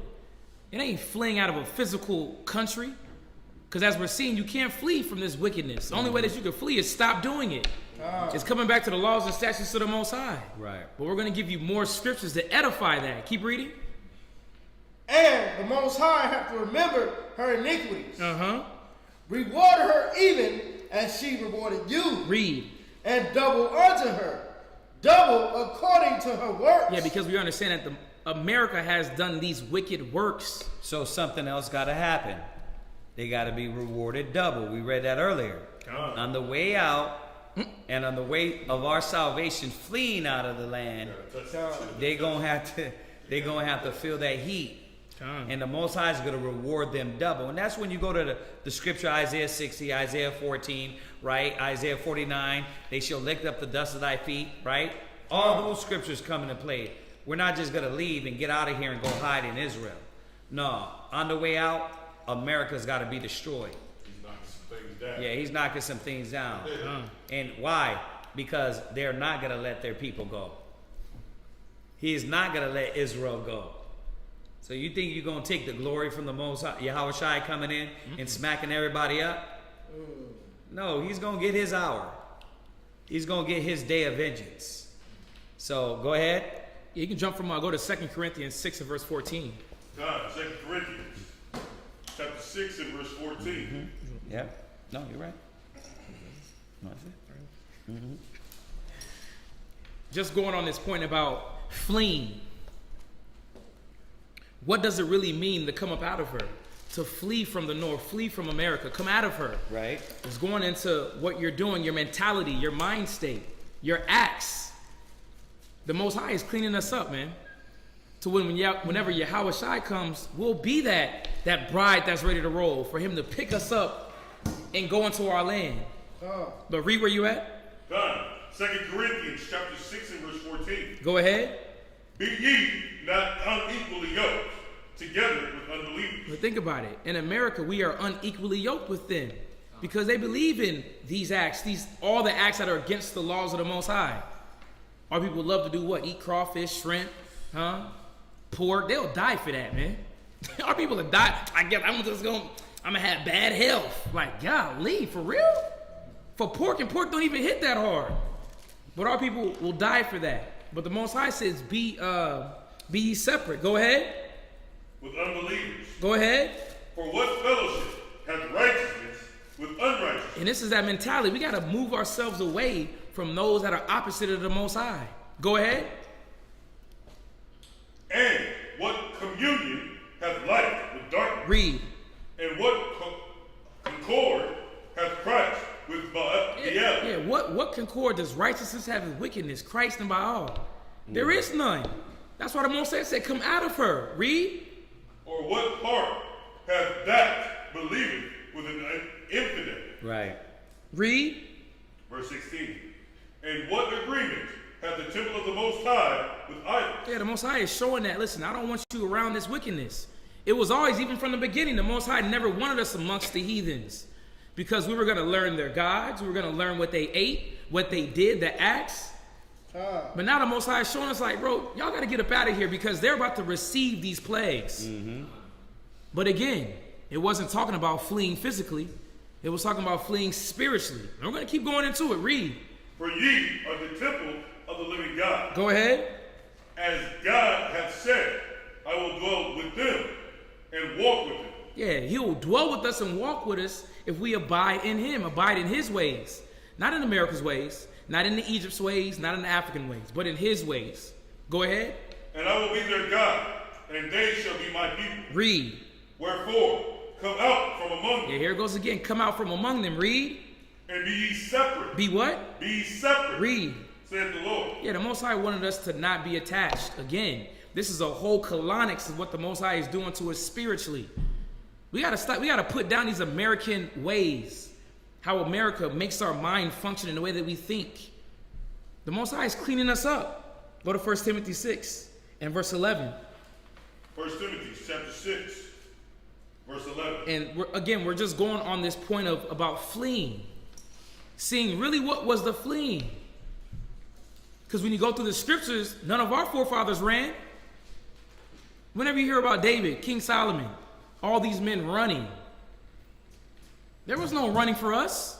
It ain't fleeing out of a physical country. Because as we're seeing, you can't flee from this wickedness. The only way that you can flee is stop doing it. It's coming back to the laws and statutes of the Most High. Right. But we're going to give you more scriptures to edify that. Keep reading. And the Most High have to remember her iniquities. Reward her even as she rewarded you. Read. And double unto her. Double according to her works. Yeah, because we understand that America has done these wicked works. So something else got to happen. They got to be rewarded double. We read that earlier. On the way out and on the way of our salvation, fleeing out of the land, they're going to have to feel that heat. And the Most High is going to reward them double. And that's when you go to the scripture, Isaiah 60, Isaiah 14, right? Isaiah 49, they shall lick up the dust of thy feet, right? All those scriptures come into play. We're not just going to leave and get out of here and go hide in Israel. No, on the way out, America's got to be destroyed. He's knocking some things down. Yeah, he's knocking some things down. And why? Because they're not going to let their people go. He is not going to let Israel go. So you think you're going to take the glory from the Most High, Yahweh Shai coming in and smacking everybody up? No, he's going to get his hour. He's going to get his day of vengeance. So go ahead. You can jump from, go to 2 Corinthians 6 and verse 14. 2 Corinthians chapter 6 and verse 14. Yeah. No, you're right. No, that's it. Just going on this point about fleeing. What does it really mean to come up out of her? To flee from the north, flee from America, come out of her. Right. It's going into what you're doing, your mentality, your mind state, your acts. The Most High is cleaning us up, man. To whenever Yahweh Shai comes, we'll be that bride that's ready to roll for him to pick us up and go into our land. But read where you at. Done. 2 Corinthians chapter 6 and verse 14. Go ahead. Be ye not unequally yoked together with unbelievers. But think about it. In America, we are unequally yoked with them because they believe in these acts, all the acts that are against the laws of the Most High. Our people love to do what? Eat crawfish, shrimp, pork. They'll die for that, man. Our people will die. I'm gonna have bad health. Like, golly, for real? For pork, and pork don't even hit that hard. But our people will die for that. But the Most High says, be ye separate. Go ahead. With unbelievers. Go ahead. For what fellowship hath righteousness with unrighteousness? And this is that mentality. We got to move ourselves away from those that are opposite of the Most High. Go ahead. And what communion hath light with darkness? Read. And what concord hath Christ with Baal? Yeah, what concord does righteousness have with wickedness? Christ and Baal. There is none. That's why the Most High said, come out of her. Read. Or what part hath that believeth with an infidel? Right. Read. Verse 16. And what agreement hath the temple of the Most High with idols? Yeah, the Most High is showing that, listen, I don't want you around this wickedness. It was always, even from the beginning, the Most High never wanted us amongst the heathens. Because we were going to learn their gods. We were going to learn what they ate, what they did, the acts. But now the Most High is showing us like, bro, y'all got to get up out of here because they're about to receive these plagues. But again, it wasn't talking about fleeing physically. It was talking about fleeing spiritually. And we're going to keep going into it. Read. For ye are the temple of the living God. Go ahead. As God hath said, I will dwell with them and walk with them. Yeah, he will dwell with us and walk with us if we abide in him, abide in his ways. Not in America's ways, not in the Egypt's ways, not in the African ways, but in his ways. Go ahead. And I will be their God, and they shall be my people. Read. Wherefore, come out from among them. Yeah, here it goes again. Come out from among them. Read. And be ye separate. Be what? Be ye separate. Read. Saith the Lord. Yeah, the Most High wanted us to not be attached. Again, this is a whole colonics of what the Most High is doing to us spiritually. We gotta stop. We gotta put down these American ways. How America makes our mind function in the way that we think. The Most High is cleaning us up. Go to 1 Timothy 6 and verse 11. 1 Timothy chapter 6, verse 11. And we're just going on this point of about fleeing. Seeing really what was the fleeing. Because when you go through the scriptures, none of our forefathers ran. Whenever you hear about David, King Solomon, all these men running, there was no running for us.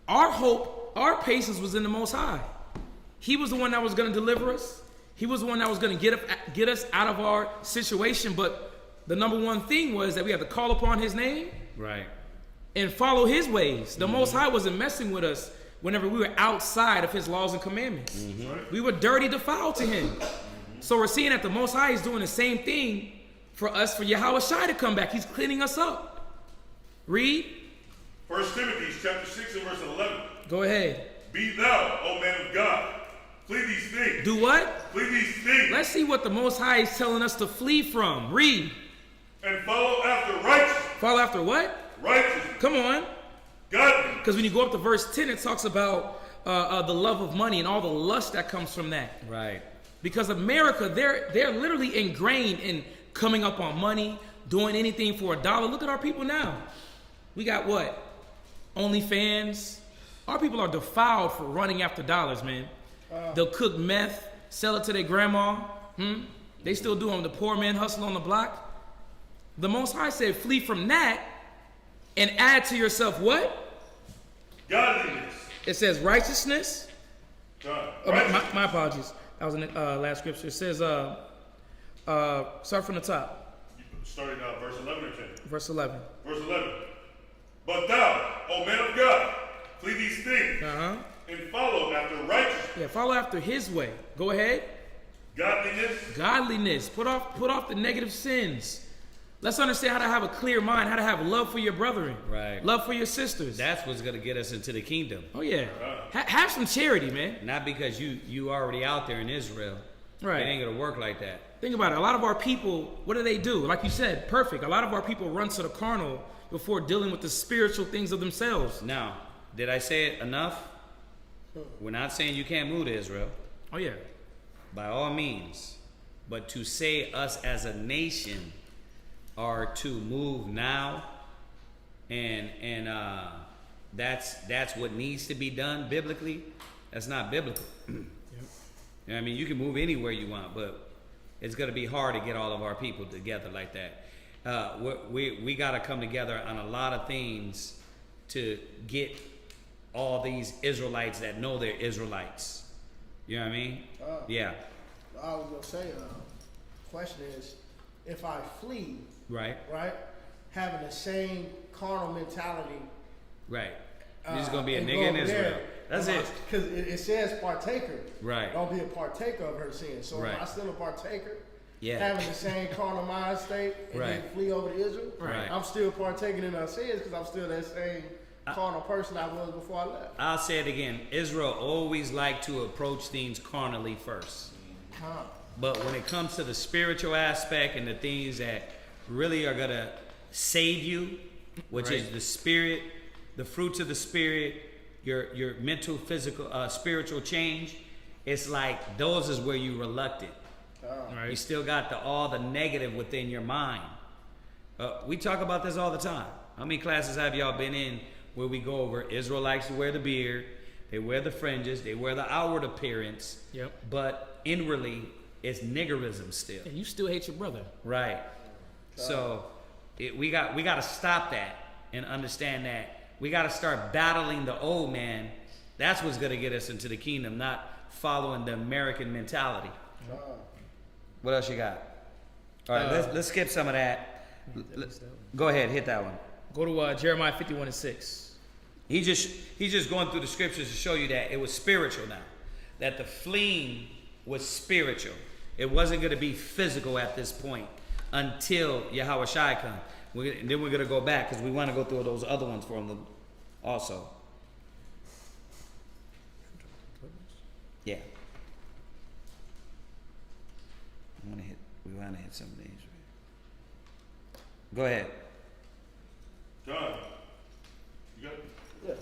Our hope, our patience was in the Most High. He was the one that was going to deliver us. He was the one that was going to get us out of our situation. But the number one thing was that we had to call upon his name. Right. And follow his ways. The Most High wasn't messing with us whenever we were outside of his laws and commandments. We were dirty, defiled to him. So we're seeing that the Most High is doing the same thing for us, for Yahweh Shai to come back. He's cleaning us up. Read. 1 Timothy chapter 6 and verse 11. Go ahead. Be thou, O man of God, flee these things. Do what? Flee these things. Let's see what the Most High is telling us to flee from. Read. And follow after righteousness. Follow after what? Righteousness. Come on. Godliness. Because when you go up to verse 10, it talks about the love of money and all the lust that comes from that. Right. Because America, they're literally ingrained in coming up on money, doing anything for $1. Look at our people now. We got what? OnlyFans. Our people are defiled for running after dollars, man. They'll cook meth, sell it to their grandma. They still do them. The poor man hustle on the block. The Most High said, flee from that and add to yourself what? Godliness. It says righteousness. Righteousness. My apologies. That was in the last scripture. It says, start from the top. Starting verse 11 or 10? Verse 11. Verse 11. But thou, O man of God, flee these things and follow after righteousness. Yeah, follow after his way. Go ahead. Godliness. Godliness. Put off the negative sins. Let's understand how to have a clear mind, how to have love for your brethren. Right. Love for your sisters. That's what's going to get us into the kingdom. Oh, yeah. Have some charity, man. Not because you already out there in Israel. Right. It ain't going to work like that. Think about it. A lot of our people, what do? Like you said, perfect. A lot of our people run to the carnal before dealing with the spiritual things of themselves. Now, did I say it enough? We're not saying you can't move to Israel. Oh, yeah. By all means. But to say us as a nation are to move now, and that's what needs to be done biblically. That's not biblical. You know what I mean, you can move anywhere you want, but it's going to be hard to get all of our people together like that. We got to come together on a lot of things to get all these Israelites that know they're Israelites. You know what I mean? Yeah. I was gonna say, question is, if I flee, right, having the same carnal mentality, right, you're just gonna be a nigga in Israel. That's it. Because it says partaker. Right. Don't be a partaker of her sin. So right. Am I still a partaker? Yeah. Having the same carnal mind state and then flee over to Israel? Right. I'm still partaking in our sins because I'm still that same carnal person I was before I left. I'll say it again. Israel always liked to approach things carnally first. But when it comes to the spiritual aspect and the things that really are going to save you, which is the spirit, the fruits of the spirit, your mental, physical, spiritual change, it's like those is where you're reluctant. You still got all the negative within your mind. We talk about this all the time. How many classes have y'all been in where we go over Israelites wear the beard, they wear the fringes, they wear the outward appearance, but inwardly it's niggerism still. And you still hate your brother. Right. So we got to stop that and understand that we got to start battling the old man. That's what's going to get us into the kingdom, not following the American mentality. What else you got? All right, let's skip some of that. Go ahead, hit that one. Go to Jeremiah 51:6. He's just going through the scriptures to show you that it was spiritual now. That the fleeing was spiritual. It wasn't going to be physical at this point until Yahweh Shai comes. Then we're going to go back because we want to go through those other ones for them also. Yeah. We want to hit some of these. Go ahead. John, you got it? Yeah.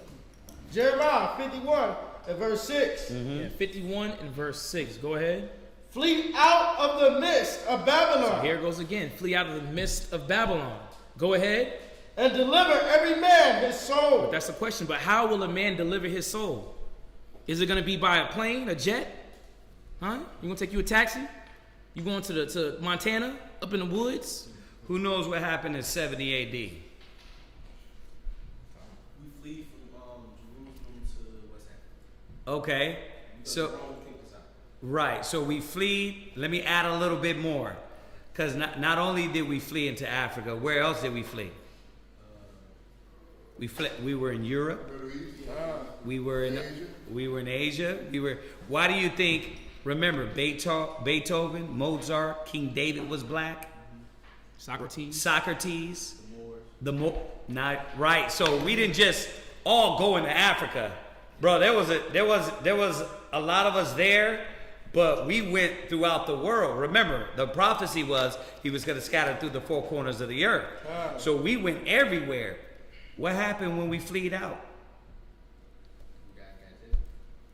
Jeremiah 51 and verse 6. Yeah, 51 and verse 6. Go ahead. Flee out of the midst of Babylon. So here it goes again. Flee out of the midst of Babylon. Go ahead. And deliver every man his soul. But that's the question. But how will a man deliver his soul? Is it going to be by a plane, a jet? Huh? You going to take you a taxi? You going to Montana, up in the woods? Who knows what happened in 70 AD? We flee from Jerusalem to West Africa. Okay. So, right. So we flee. Let me add a little bit more. Because not only did we flee into Africa, where else did we flee? We were in Europe. We were in Asia. Why do you think, remember, Beethoven, Mozart, King David was black? Socrates. Right. So we didn't just all go into Africa. Bro, there was a lot of us there, but we went throughout the world. Remember, the prophecy was he was going to scatter through the four corners of the earth. So we went everywhere. What happened when we fled out?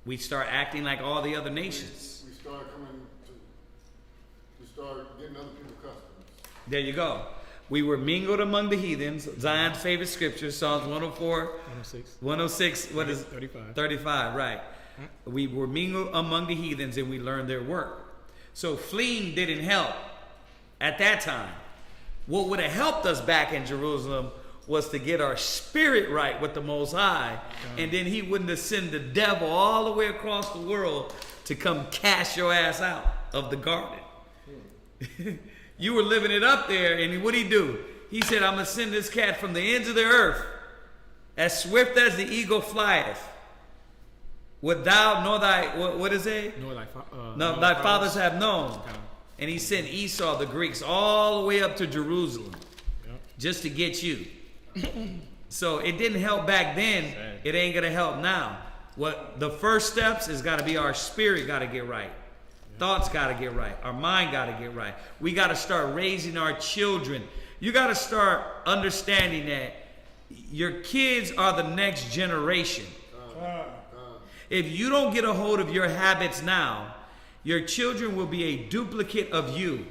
We start acting like all the other nations. We start getting other people's customs. There you go. We were mingled among the heathens. Zion's favorite scripture, Psalms 104. 106, what is 35. 35, right. We were mingled among the heathens and we learned their work. So fleeing didn't help at that time. What would have helped us back in Jerusalem was to get our spirit right with the Most High, and then he wouldn't have sent the devil all the way across the world to come cast your ass out of the garden. You were living it up there, and what'd he do? He said, I'm going to send this cat from the ends of the earth, as swift as the eagle flieth. What thou, nor thy, what is it? Nor thy fathers have known. And he sent Esau, the Greeks, all the way up to Jerusalem, just to get you. So it didn't help back then. It ain't going to help now. What the first steps is got to be our spirit got to get right. Thoughts got to get right. Our mind got to get right. We got to start raising our children. You got to start understanding that your kids are the next generation. If you don't get a hold of your habits now, your children will be a duplicate of you.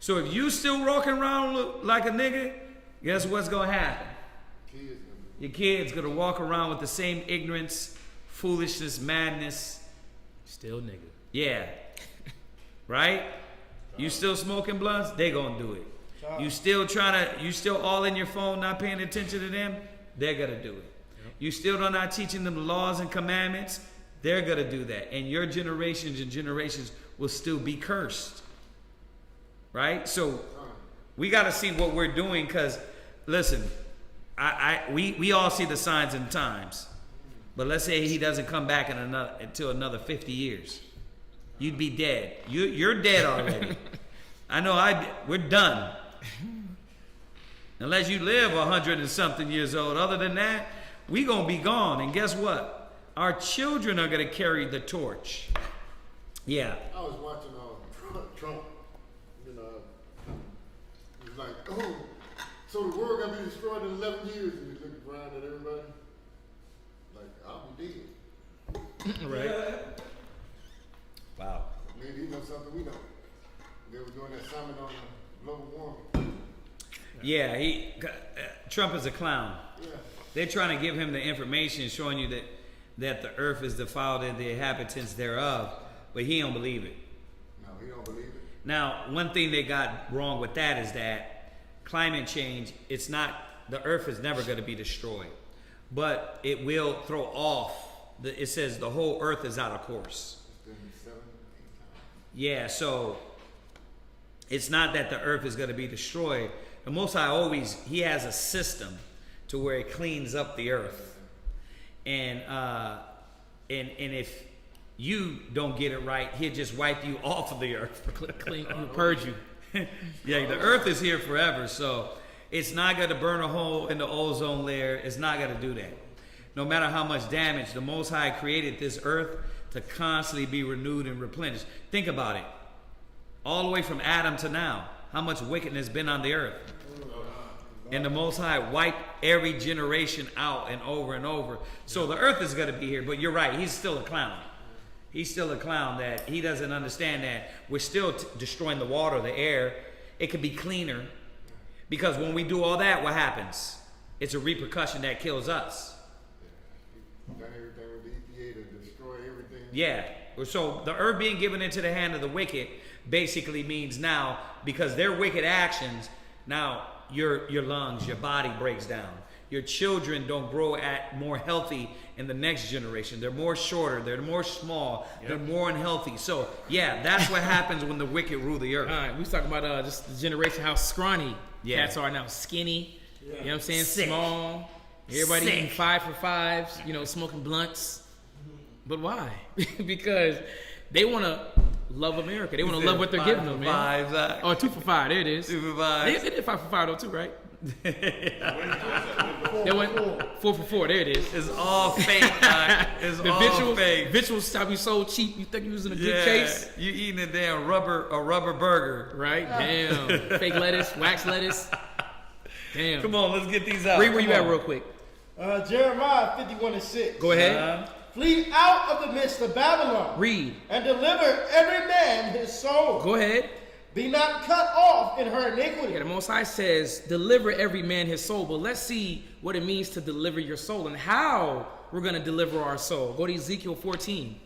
So if you still walking around like a nigga, guess what's going to happen? Your kid's going to walk around with the same ignorance, foolishness, madness. Still nigga. Yeah. Right? You still smoking blunts? They going to do it. You still all in your phone, not paying attention to them? They're going to do it. You still not teaching them the laws and commandments? They're going to do that. And your generations and generations will still be cursed. Right? So we got to see what we're doing, because listen, we all see the signs and times. But let's say he doesn't come back until another 50 years. You'd be dead. You're dead already. I know we're done. Unless you live 100 and something years old. Other than that, we going to be gone. And guess what? Our children are going to carry the torch. Yeah. I was watching Trump. He's like, oh, so the world got to be destroyed in 11 years. And he's looking around at everybody. Like, I'll be dead. Right. Wow. Maybe he knows something we don't. They were doing that summit on global warming. Yeah, Trump is a clown. Yeah. They're trying to give him the information showing you that the earth is defiled and the inhabitants thereof, but he don't believe it. No, he don't believe it. Now, one thing they got wrong with that is that climate change, the earth is never going to be destroyed, but it will throw off, it says the whole earth is out of course. It's been 7, 8 times. Yeah, so it's not that the earth is going to be destroyed. The Most High he has a system to where it cleans up the earth. And if you don't get it right, he'll just wipe you off of the earth. He'll purge you. Yeah, the earth is here forever, so it's not going to burn a hole in the ozone layer. It's not going to do that. No matter how much damage, the Most High created this earth to constantly be renewed and replenished. Think about it. All the way from Adam to now, how much wickedness has been on the earth. And the Most High wiped every generation out and over. So the earth is going to be here, but you're right, he's still a clown. He's still a clown that he doesn't understand that we're still destroying the water, the air. It could be cleaner. Because when we do all that, what happens? It's a repercussion that kills us. Done everything with the EPA to destroy everything. Yeah. So the earth being given into the hand of the wicked basically means now, because their wicked actions, now your lungs, your body breaks down. Your children don't grow at more healthy in the next generation. They're more shorter. They're more small. Yep. They're more unhealthy. So, yeah, that's what happens when the wicked rule the earth. All right, we was talking about just the generation, how scrawny cats are now. Skinny. Yeah. You know what I'm saying? Sick. Small. Everybody eating 5 for 5s, you know, smoking blunts. But why? Because they want to love America. They want to love what they're giving them, man. 5, oh, 2 for 5. There it is. 2 for 5. They did 5 for 5 though, too, right? They went 4 for 4. There it is. It's all fake. It's the all fake. Visuals stop you so cheap. You think you was in a good case? You eating a damn rubber burger, right? Damn, fake lettuce, wax lettuce. Damn. Come on, let's get these out. Read where you at real quick. Jeremiah 51:6. Go ahead. Flee out of the midst of Babylon. Read. And deliver every man his soul. Go ahead. Be not cut off in her iniquity. Yeah, the Most High says, deliver every man his soul. But let's see what it means to deliver your soul and how we're going to deliver our soul. Go to Ezekiel 14.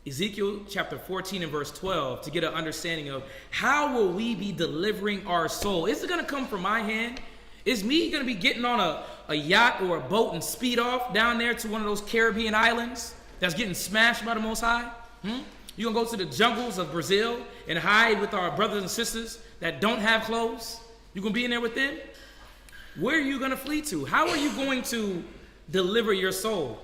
Ezekiel chapter 14 and verse 12 to get an understanding of how will we be delivering our soul. Is it going to come from my hand? Is me going to be getting on a yacht or a boat and speed off down there to one of those Caribbean islands that's getting smashed by the Most High? You gonna go to the jungles of Brazil and hide with our brothers and sisters that don't have clothes? You gonna be in there with them? Where are you gonna flee to? How are you going to deliver your soul?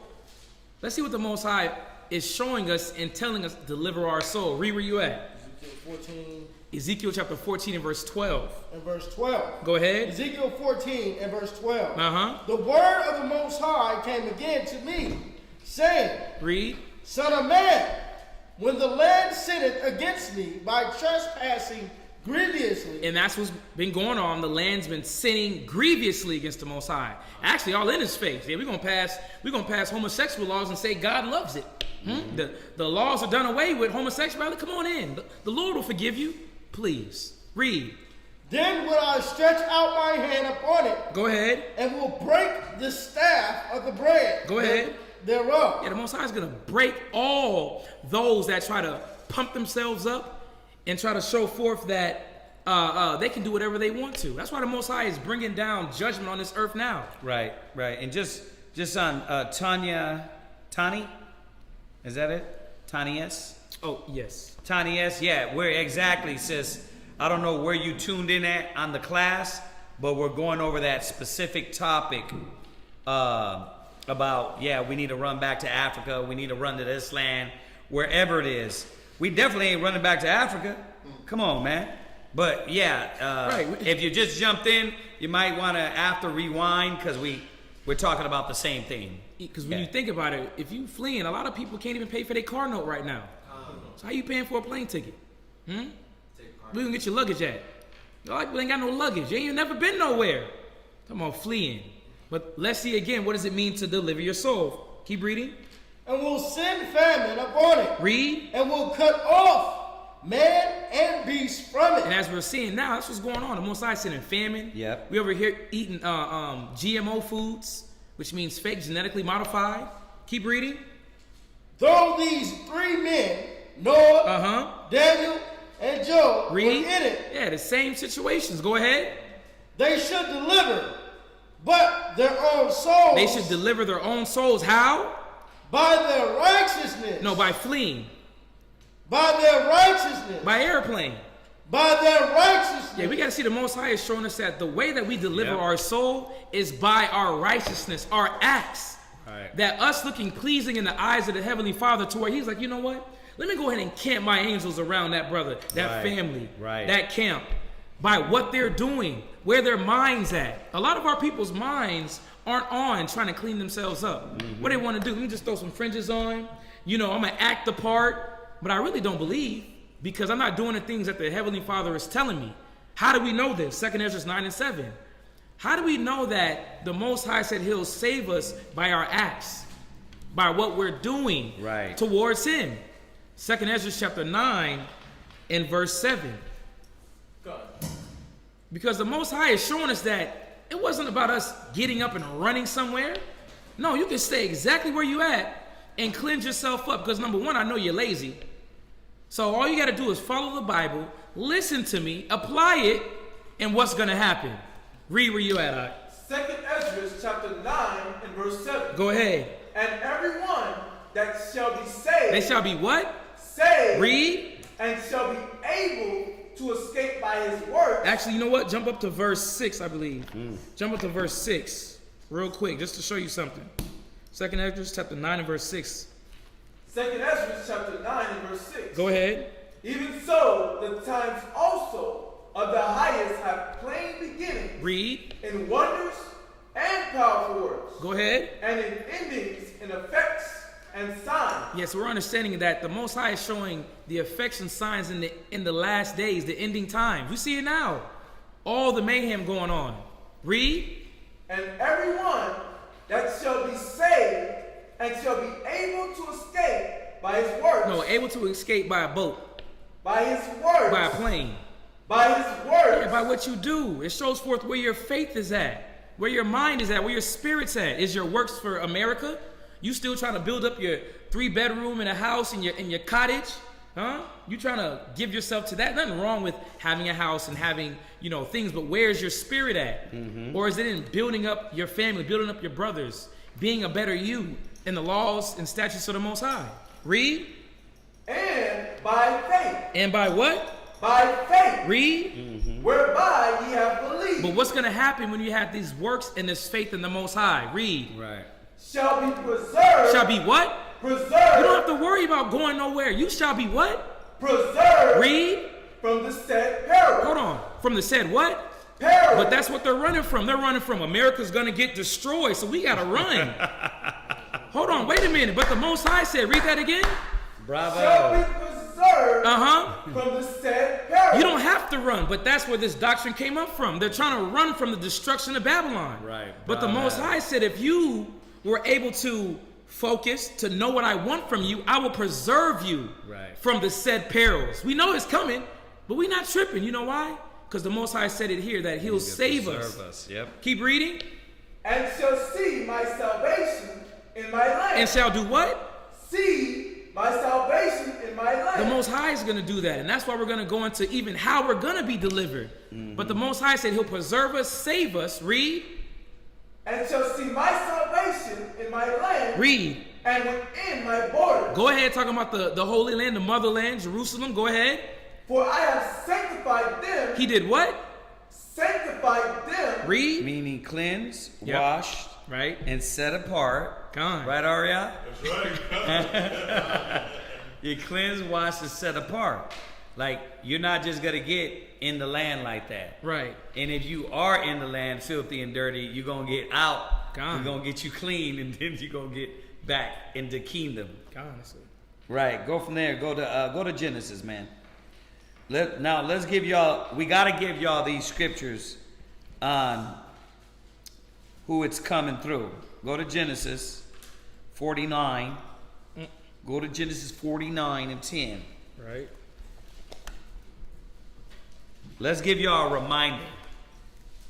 Let's see what the Most High is showing us and telling us to deliver our soul. Read where you at. Ezekiel 14. Ezekiel chapter 14 and verse 12. And verse 12. Go ahead. Ezekiel 14 and verse 12. Uh-huh. The word of the Most High came again to me, saying, Read. Son of man, when the land sinneth against me by trespassing grievously. And that's what's been going on. The land's been sinning grievously against the Most High. Actually, all in his face. Yeah, we're gonna pass homosexual laws and say God loves it. The laws are done away with. Homosexuality, come on in. The Lord will forgive you. Please. Read. Then will I stretch out my hand upon it. Go ahead. And will break the staff of the bread. Go ahead. Thereof. Yeah, the Most High is going to break all those that try to pump themselves up and try to show forth that they can do whatever they want to. That's why the Most High is bringing down judgment on this earth now. Right. And just on Tani, is that it? Tani S? Oh, yes. Tani S, yeah, where exactly, sis. I don't know where you tuned in at on the class, but we're going over that specific topic about, we need to run back to Africa. We need to run to this land, wherever it is. We definitely ain't running back to Africa. Come on, man. But right. If you just jumped in, you might want to after rewind because we're talking about the same thing. Because when you think about it, if you fleeing, a lot of people can't even pay for their car note right now. So how you paying for a plane ticket? Where you gonna get your luggage at? A lot of people ain't got no luggage. You ain't never been nowhere. Come on, fleeing. But let's see again, what does it mean to deliver your soul? Keep reading. And will send famine upon it. Read. And will cut off man and beast from it. And as we're seeing now, that's what's going on. The Most High sending famine. Yep. We over here eating GMO foods, which means fake, genetically modified. Keep reading. Though these 3 men, Noah, Daniel, and Job, were in it. Yeah, the same situations. Go ahead. They should deliver, but their own souls. They should deliver their own souls. How? By their righteousness. No, by fleeing. By their righteousness. By airplane. By their righteousness. Yeah, we got to see the Most High is showing us that the way that we deliver our soul is by our righteousness, our acts. Right. That us looking pleasing in the eyes of the Heavenly Father to where he's like, you know what? Let me go ahead and camp my angels around that brother, that family, that camp. By what they're doing, where their mind's at. A lot of our people's minds aren't on trying to clean themselves up. What they want to do, let me just throw some fringes on. You know, I'm going to act the part, but I really don't believe because I'm not doing the things that the Heavenly Father is telling me. How do we know this? 2 Esdras 9 and 7. How do we know that the Most High said he'll save us by our acts, by what we're doing towards him? 2 Esdras chapter 9 and verse 7. Because the Most High is showing us that it wasn't about us getting up and running somewhere. No, you can stay exactly where you at and cleanse yourself up. Because number one, I know you're lazy. So all you got to do is follow the Bible, listen to me, apply it, and what's going to happen? Read where you at, all right? 2nd Esdras chapter 9 and verse 7. Go ahead. And everyone that shall be saved. They shall be what? Saved. Read. And shall be able to escape by his works. Actually, you know what? Jump up to verse 6, I believe. Jump up to verse 6 real quick, just to show you something. 2nd Esdras chapter 9 and verse 6. 2nd Esdras chapter 9 and verse 6. Go ahead. Even so, the times also of the highest have plain beginnings. Read. In wonders and powerful works. Go ahead. And in endings, in effects and signs. Yes, we're understanding that the Most High is showing the effects and signs in the last days, the ending times. We see it now. All the mayhem going on. Read. And everyone that shall be saved and shall be able to escape by his works. No, able to escape by a boat. By his works. By a plane. By his works. Yeah, by what you do. It shows forth where your faith is at, where your mind is at, where your spirit's at. Is your works for America? You still trying to build up your 3-bedroom in a house in your cottage? Huh? You trying to give yourself to that? Nothing wrong with having a house and having, things, but where's your spirit at? Or is it in building up your family, building up your brothers, being a better you in the laws and statutes of the Most High? Read. And by faith. And by what? By faith. Read. Whereby ye have believed. But what's going to happen when you have these works and this faith in the Most High? Read. Right. Shall be preserved. Shall be what? Preserved. You don't have to worry about going nowhere. You shall be what? Preserved. Read. From the said peril. Hold on. From the said what? Peril. But that's what they're running from. They're running from America's going to get destroyed, so we got to run. Hold on. Wait a minute. But the Most High said, read that again. Bravo. Shall be preserved. From the said peril. You don't have to run, but that's where this doctrine came up from. They're trying to run from the destruction of Babylon. Right. But the Most High said, if you were able to focus, to know what I want from you, I will preserve you from the said perils. We know it's coming, but we're not tripping. You know why? Because the Most High said it here, that he'll save us. Yep. Keep reading. And shall see my salvation in my land. And shall do what? See my salvation in my land. The Most High is going to do that. And that's why we're going to go into even how we're going to be delivered. But the Most High said he'll preserve us, save us. Read. And shall see my salvation in my land. Read. And within my borders. Go ahead, talking about the Holy Land, the motherland, Jerusalem. Go ahead. For I have sanctified them. He did what? Sanctified them. Read. Meaning cleansed, washed, right, and set apart. Gone. Right, Arya? That's right. You cleanse, wash, and set apart. Like, you're not just going to get in the land like that. Right. And if you are in the land filthy and dirty, you're going to get out. Gone. We're going to get you clean, and then you're going to get back into kingdom. Honestly. Right. Go from there. Go to Genesis, man. Now, let's give y'all, we got to give y'all these scriptures on who it's coming through. Go to Genesis 49. Go to Genesis 49 and 10. Right. Let's give y'all a reminder.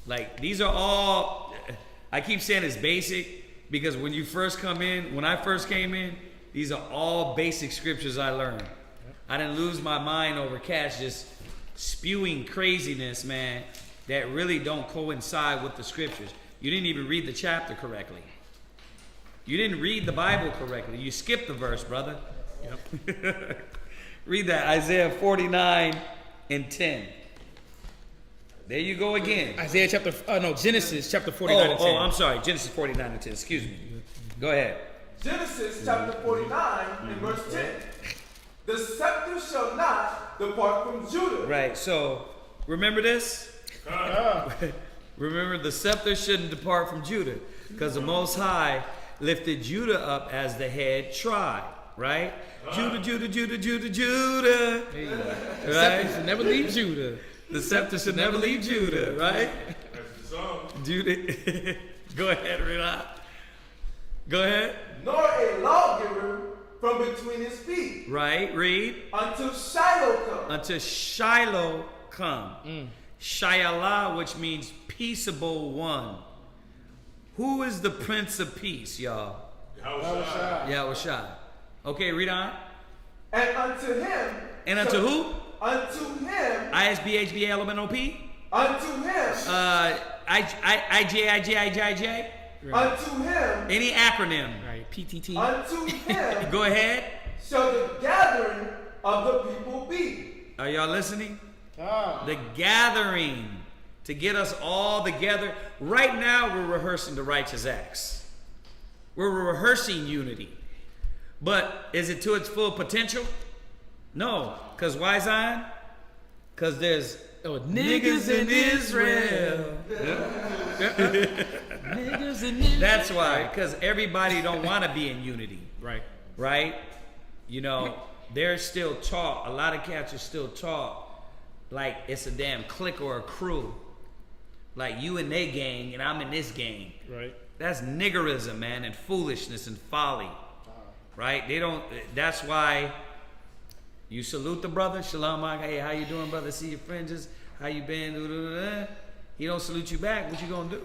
Like, these are all, I keep saying it's basic because when you first come in, when I first came in, these are all basic scriptures I learned. I didn't lose my mind over cats just spewing craziness, man, that really don't coincide with the scriptures. You didn't even read the chapter correctly. You didn't read the Bible correctly. You skipped the verse, brother. Yep. Read that, Isaiah 49 and 10. There you go again. Genesis chapter 49 and 10. Oh, I'm sorry. Genesis 49 and 10. Excuse me. Go ahead. Genesis chapter 49 and verse 10. The scepter shall not depart from Judah. Right. So, remember this? Remember, the scepter shouldn't depart from Judah because the Most High lifted Judah up as the head tribe. Right? Judah, Judah, Judah, Judah, Judah. There you go. Right? The scepter should never leave Judah. The scepter should never leave Judah, right? That's the song. Judah. Go ahead, Renat. Go ahead. Nor a lawgiver from between his feet. Right, read. Until Shiloh come. Until Shiloh come. Shilah, which means peaceable one. Who is the Prince of Peace, y'all? Yahushua. Okay, read on. And unto him. And unto who? Unto him. ISBHBLMNOP. Unto him. IJ. Unto him. Any acronym. Right. PTT. Unto him. Go ahead. Shall the gathering of the people be. Are y'all listening? God. The gathering to get us all together. Right now, we're rehearsing the righteous acts. We're rehearsing unity. But is it to its full potential? No. Because why, Zion? Because there's niggas in Israel. Niggas in Israel. That's why. Because everybody don't want to be in unity. Right. Right? You know, they're still taught. A lot of cats are still taught like it's a damn clique or a crew. Like you in their gang and I'm in this gang. Right. That's niggerism, man, and foolishness and folly. Right? They don't. That's why you salute the brother. Shalom, Micah. Hey, how you doing, brother? See your fringes. How you been? He don't salute you back. What you gonna do?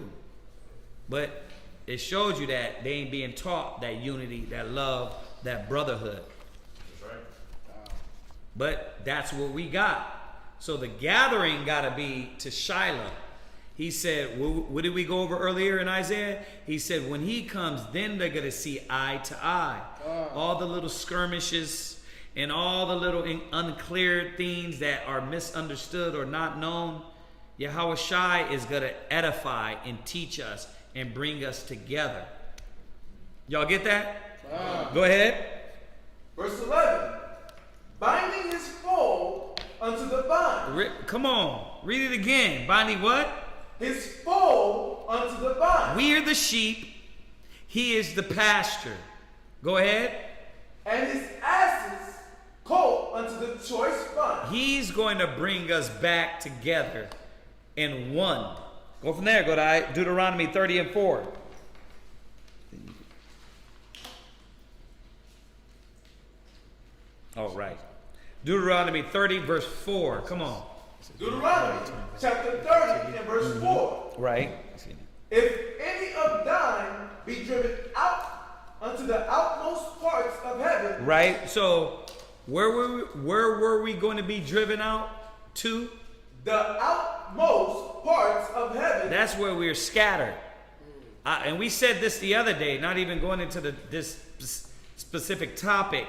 But it showed you that they ain't being taught that unity, that love, that brotherhood. That's right. But that's what we got. So the gathering got to be to Shiloh. He said, what did we go over earlier in Isaiah? He said, when he comes, then they're going to see eye to eye. All the little skirmishes and all the little unclear things that are misunderstood or not known, Yahweh Shai is going to edify and teach us and bring us together. Y'all get that? Go ahead. Verse 11. Binding his foal unto the vine. Come on. Read it again. Binding what? His foal unto the vine. We are the sheep. He is the pasture. Go ahead. And his asses colt unto the choice vine. He's going to bring us back together in one. Go from there. Go to Deuteronomy 30 and 4. All right. Deuteronomy 30 verse 4. Come on. Deuteronomy chapter 30 and verse 4. Right. If any of thine be driven out unto the outmost parts of heaven. Right. So where were we going to be driven out to? The outmost parts of heaven. That's where we're scattered. And we said this the other day, not even going into this specific topic.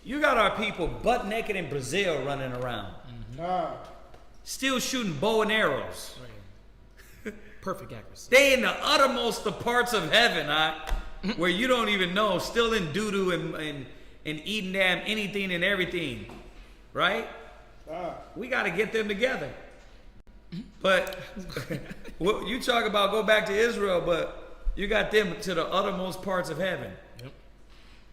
You got our people butt naked in Brazil running around. Still shooting bow and arrows. Perfect accuracy. They in the uttermost of parts of heaven, where you don't even know, still in doo-doo and eating damn anything and everything. Right? We got to get them together. But you talk about go back to Israel, but you got them to the uttermost parts of heaven. Yep.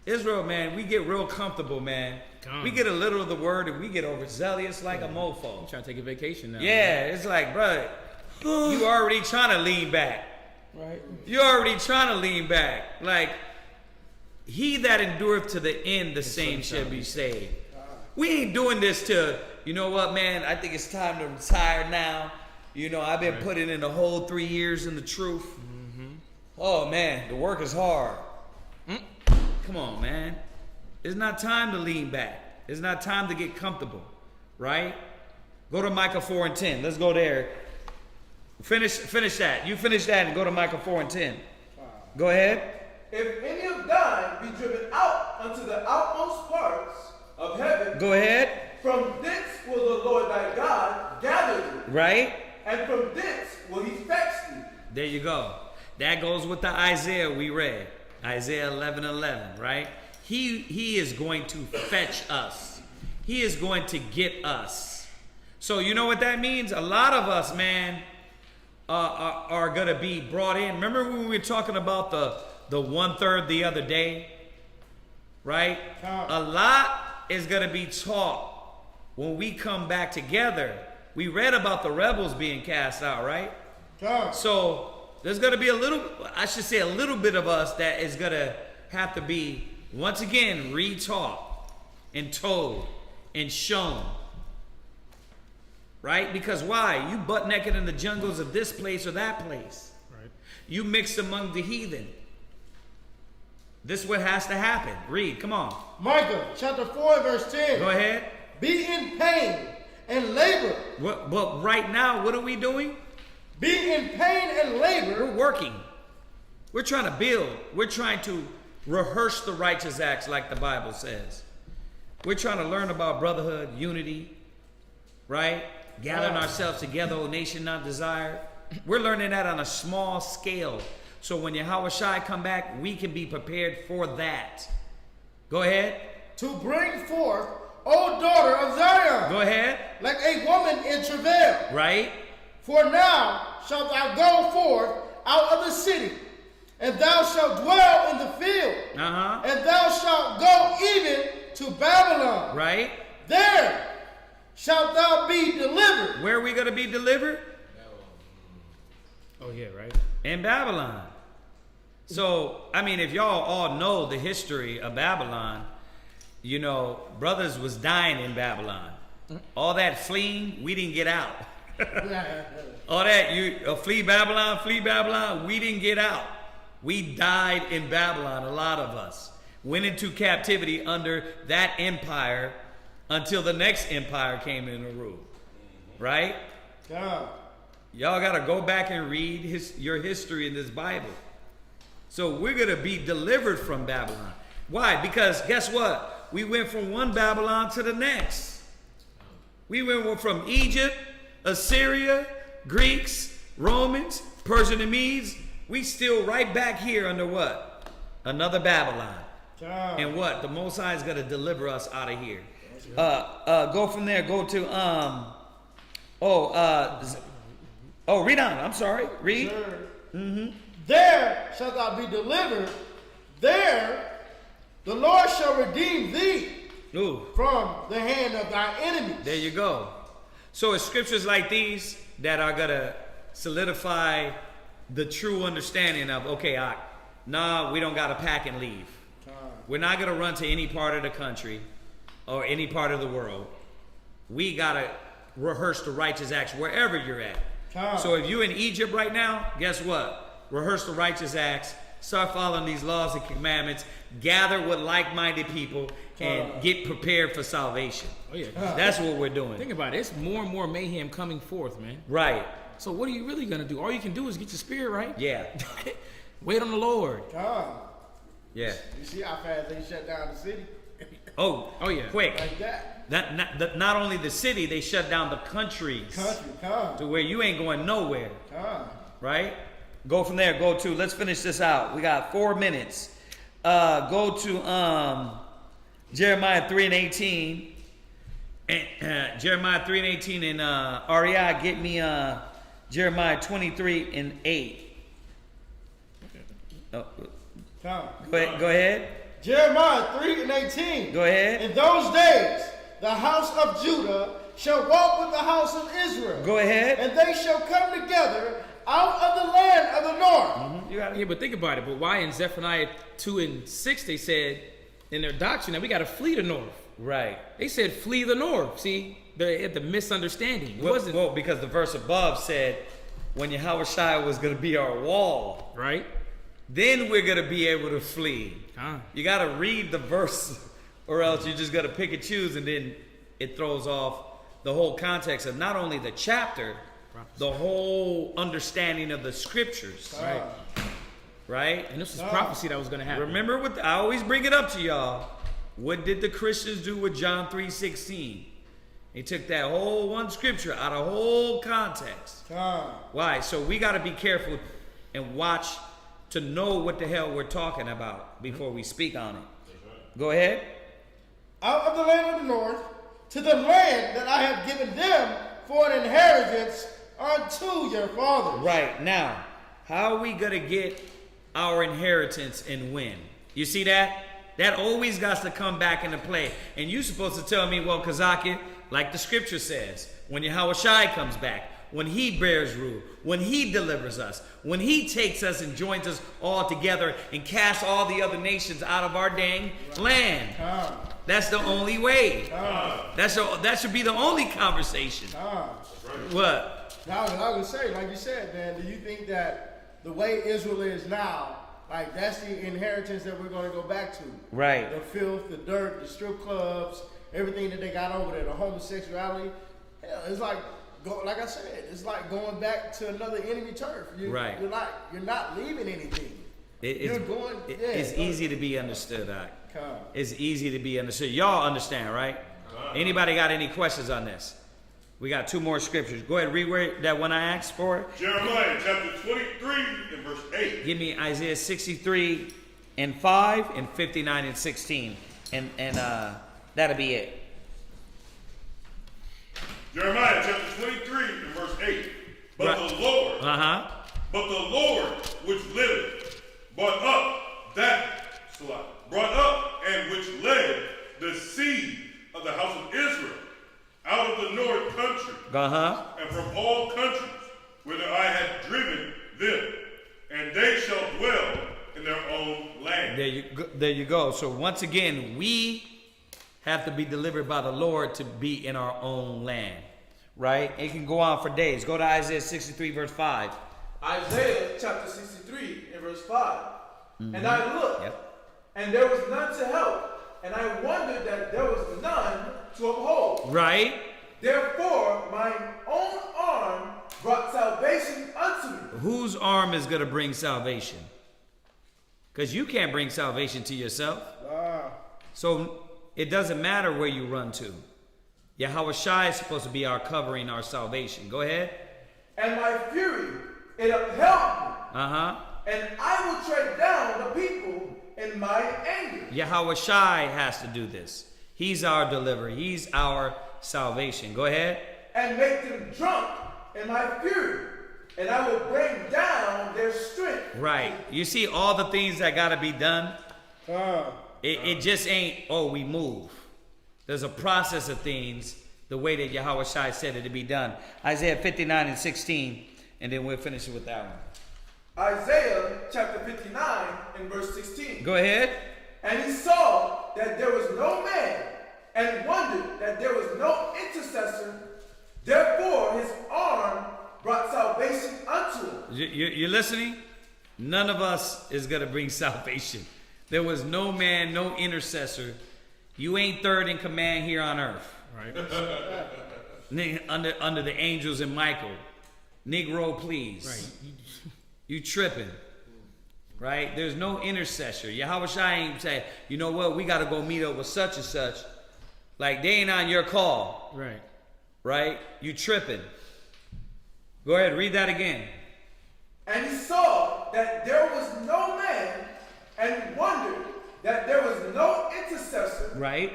Israel, man, we get real comfortable, man. We get a little of the word and we get overzealous like a mofo. I'm trying to take a vacation now. Yeah, it's like, bro, you already trying to lean back. Right. You already trying to lean back. Like, he that endureth to the end, the same shall be saved. We ain't doing this to, you know what, man, I think it's time to retire now. You know, I've been putting in the whole 3 years in the truth. Oh, man, the work is hard. Come on, man. It's not time to lean back. It's not time to get comfortable, right? Go to Micah 4 and 10. Let's go there. Finish that. You finish that and go to Micah 4 and 10. Go ahead. If any of thine be driven out unto the outmost parts of heaven. Go ahead. From thence will the Lord thy God gather thee. Right. And from thence will he fetch thee. There you go. That goes with the Isaiah we read. Isaiah 11:11, right? He is going to fetch us. He is going to get us. So you know what that means? A lot of us, man, are going to be brought in. Remember when we were talking about the 1/3 the other day? Right? A lot is going to be taught when we come back together. We read about the rebels being cast out, right? So there's going to be a little bit of us that is going to have to be, once again, retaught and told and shown. Right? Because why? You butt naked in the jungles of this place or that place. Right. You mixed among the heathen. This is what has to happen. Read, come on. Micah chapter 4 verse 10. Go ahead. Be in pain and labor. But right now, what are we doing? Be in pain and labor. We're working. We're trying to build. We're trying to rehearse the righteous acts like the Bible says. We're trying to learn about brotherhood, unity, right? Gathering ourselves together, O nation not desired. We're learning that on a small scale. So when Yahweh Shai come back, we can be prepared for that. Go ahead. To bring forth, O daughter of Zion. Go ahead. Like a woman in travail. Right. For now shalt thou go forth out of the city, and thou shalt dwell in the field. And thou shalt go even to Babylon. Right. There shalt thou be delivered. Where are we going to be delivered? Oh, yeah, right. In Babylon. So, I mean, if y'all all know the history of Babylon, you know, brothers was dying in Babylon. All that fleeing, we didn't get out. All that, you flee Babylon, we didn't get out. We died in Babylon, a lot of us. Went into captivity under that empire until the next empire came into rule. Right? God. Y'all got to go back and read your history in this Bible. So we're going to be delivered from Babylon. Why? Because guess what? We went from one Babylon to the next. We went from Egypt, Assyria, Greeks, Romans, Persian and Medes. We still right back here under what? Another Babylon. God. And what? The Most High is going to deliver us out of here. Go from there. Go to read on. I'm sorry. Read. Sure. There shalt thou be delivered. There the Lord shall redeem thee from the hand of thy enemies. There you go. So it's scriptures like these that are going to solidify the true understanding of, okay, we don't got to pack and leave. We're not going to run to any part of the country or any part of the world. We got to rehearse the righteous acts wherever you're at. So if you're in Egypt right now, guess what? Rehearse the righteous acts, start following these laws and commandments, gather with like-minded people, and get prepared for salvation. Oh, yeah. That's what we're doing. Think about it. It's more and more mayhem coming forth, man. Right. So what are you really going to do? All you can do is get your spirit right. Yeah. Wait on the Lord. Yeah. You see how fast they shut down the city? Oh yeah. Quick. Like that. Not only the city, they shut down the countries. To where you ain't going nowhere. Right? Go from there. Let's finish this out. We got 4 minutes. Go to Jeremiah 3:18. Jeremiah 3:18 and REI, get me Jeremiah 23:8. Oh. Go ahead. Jeremiah 3:18. Go ahead. In those days, the house of Judah shall walk with the house of Israel. Go ahead. And they shall come together out of the land of the north. You got it. Yeah, but think about it. But why in Zephaniah 2:6 they said in their doctrine that we got to flee the north? Right. They said flee the north. See, they had the misunderstanding. It wasn't because the verse above said when Yahweh Shai was going to be our wall. Right. Then we're going to be able to flee. You got to read the verse or else you just got to pick and choose, and then it throws off the whole context of not only the chapter, the whole understanding of the scriptures. Right? And this was prophecy that was going to happen. Remember I always bring it up to y'all. What did the Christians do with John 3:16? They took that whole one scripture out of whole context. Why? So we got to be careful and watch to know what the hell we're talking about before we speak on it. Go ahead. Out of the land of the north, to the land that I have given them for an inheritance unto your fathers. Right. Now, how are we going to get our inheritance and when? You see that? That always got to come back into play. And you're supposed to tell me, well, Kazaki, like the scripture says, when Yahweh Shai comes back, when he bears rule, when he delivers us, when he takes us and joins us all together and casts all the other nations out of our dang land. That's the only way. That should be the only conversation. What? Now, I would say, like you said, man, do you think that the way Israel is now, Like, that's the inheritance that we're going to go back to. Right. The filth, the dirt, the strip clubs, everything that they got over there, the homosexuality. Hell, it's like, like I said, it's like going back to another enemy turf. Right. You're not leaving anything. It's easy to be understood. It's easy to be understood. Y'all understand, right? Anybody got any questions on this? We got 2 more scriptures. Go ahead, read that one I asked for. Jeremiah chapter 23 and verse 8. Give me Isaiah 63 and 5 and 59 and 16. And that'll be it. Jeremiah chapter 23 and verse 8. But the Lord which liveth brought up and which led the seed of the house of Israel out of the north country, and from all countries whither I had driven them, and they shall dwell in their own land. There you go. So once again, we have to be delivered by the Lord to be in our own land, right? It can go on for days. Go to Isaiah 63 verse 5. Isaiah chapter 63 and verse 5. And I looked, and there was none to help, and I wondered that there was none to uphold. Right. Therefore, mine own arm brought salvation unto me. Whose arm is going to bring salvation? Because you can't bring salvation to yourself. So it doesn't matter where you run to. Yahweh Shai is supposed to be our covering, our salvation. Go ahead. And my fury, it upheld me. And I will tread down the people in my anger. Yahweh Shai has to do this. He's our deliverer. He's our salvation. Go ahead. And make them drunk in my fury, and I will bring down their strength. Right. You see all the things that got to be done? It just ain't, we move. There's a process of things, the way that Yahweh Shai said it to be done. Isaiah 59 and 16, and then we'll finish it with that one. Isaiah chapter 59 and verse 16. Go ahead. And he saw that there was no man, and wondered that there was no intercessor. Therefore his arm brought salvation unto him. You're listening? None of us is going to bring salvation. There was no man, no intercessor. You ain't third in command here on earth. Right. under the angels and Michael. Negro, please. Right. You tripping. Right? There's no intercessor. Yahweh Shai ain't say, you know what, we got to go meet up with such and such. Like, they ain't on your call. Right. Right? You tripping. Go ahead, read that again. And he saw that there was no man, and wondered that there was no intercessor. Right.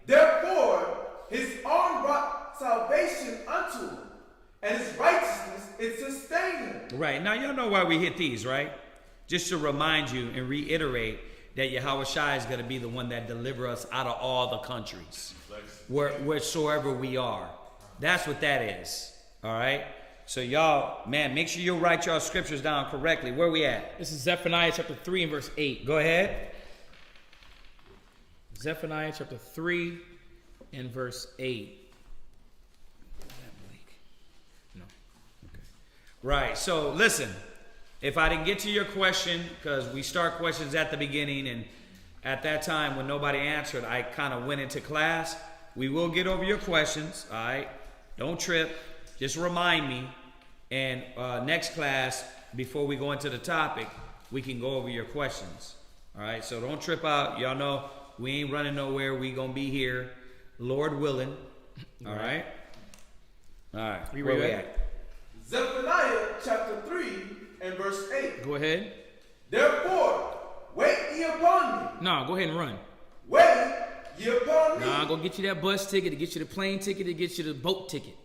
Therefore, his arm brought salvation unto him, and his righteousness, it sustained him. Right. Now, y'all know why we hit these, right? Just to remind you and reiterate that Yahweh Shai is going to be the one that deliver us out of all the countries, wheresoever we are. That's what that is. All right? So y'all, man, make sure you write your scriptures down correctly. Where we at? This is Zephaniah chapter 3 and verse 8. Go ahead. Zephaniah chapter 3 and verse 8. No. Okay. Right. So listen, if I didn't get to your question, because we start questions at the beginning, and at that time when nobody answered, I kind of went into class. We will get over your questions. All right. Don't trip. Just remind me, and next class, before we go into the topic, we can go over your questions. All right, so don't trip out. Y'all know we ain't running nowhere. We gonna be here, Lord willing. All right. All right. Where we at? Zephaniah chapter 3 and verse 8. Go ahead. Therefore, wait ye upon me. No, go ahead and run. Wait ye upon me. Nah, go get you that bus ticket, to get you the plane ticket, to get you the boat ticket.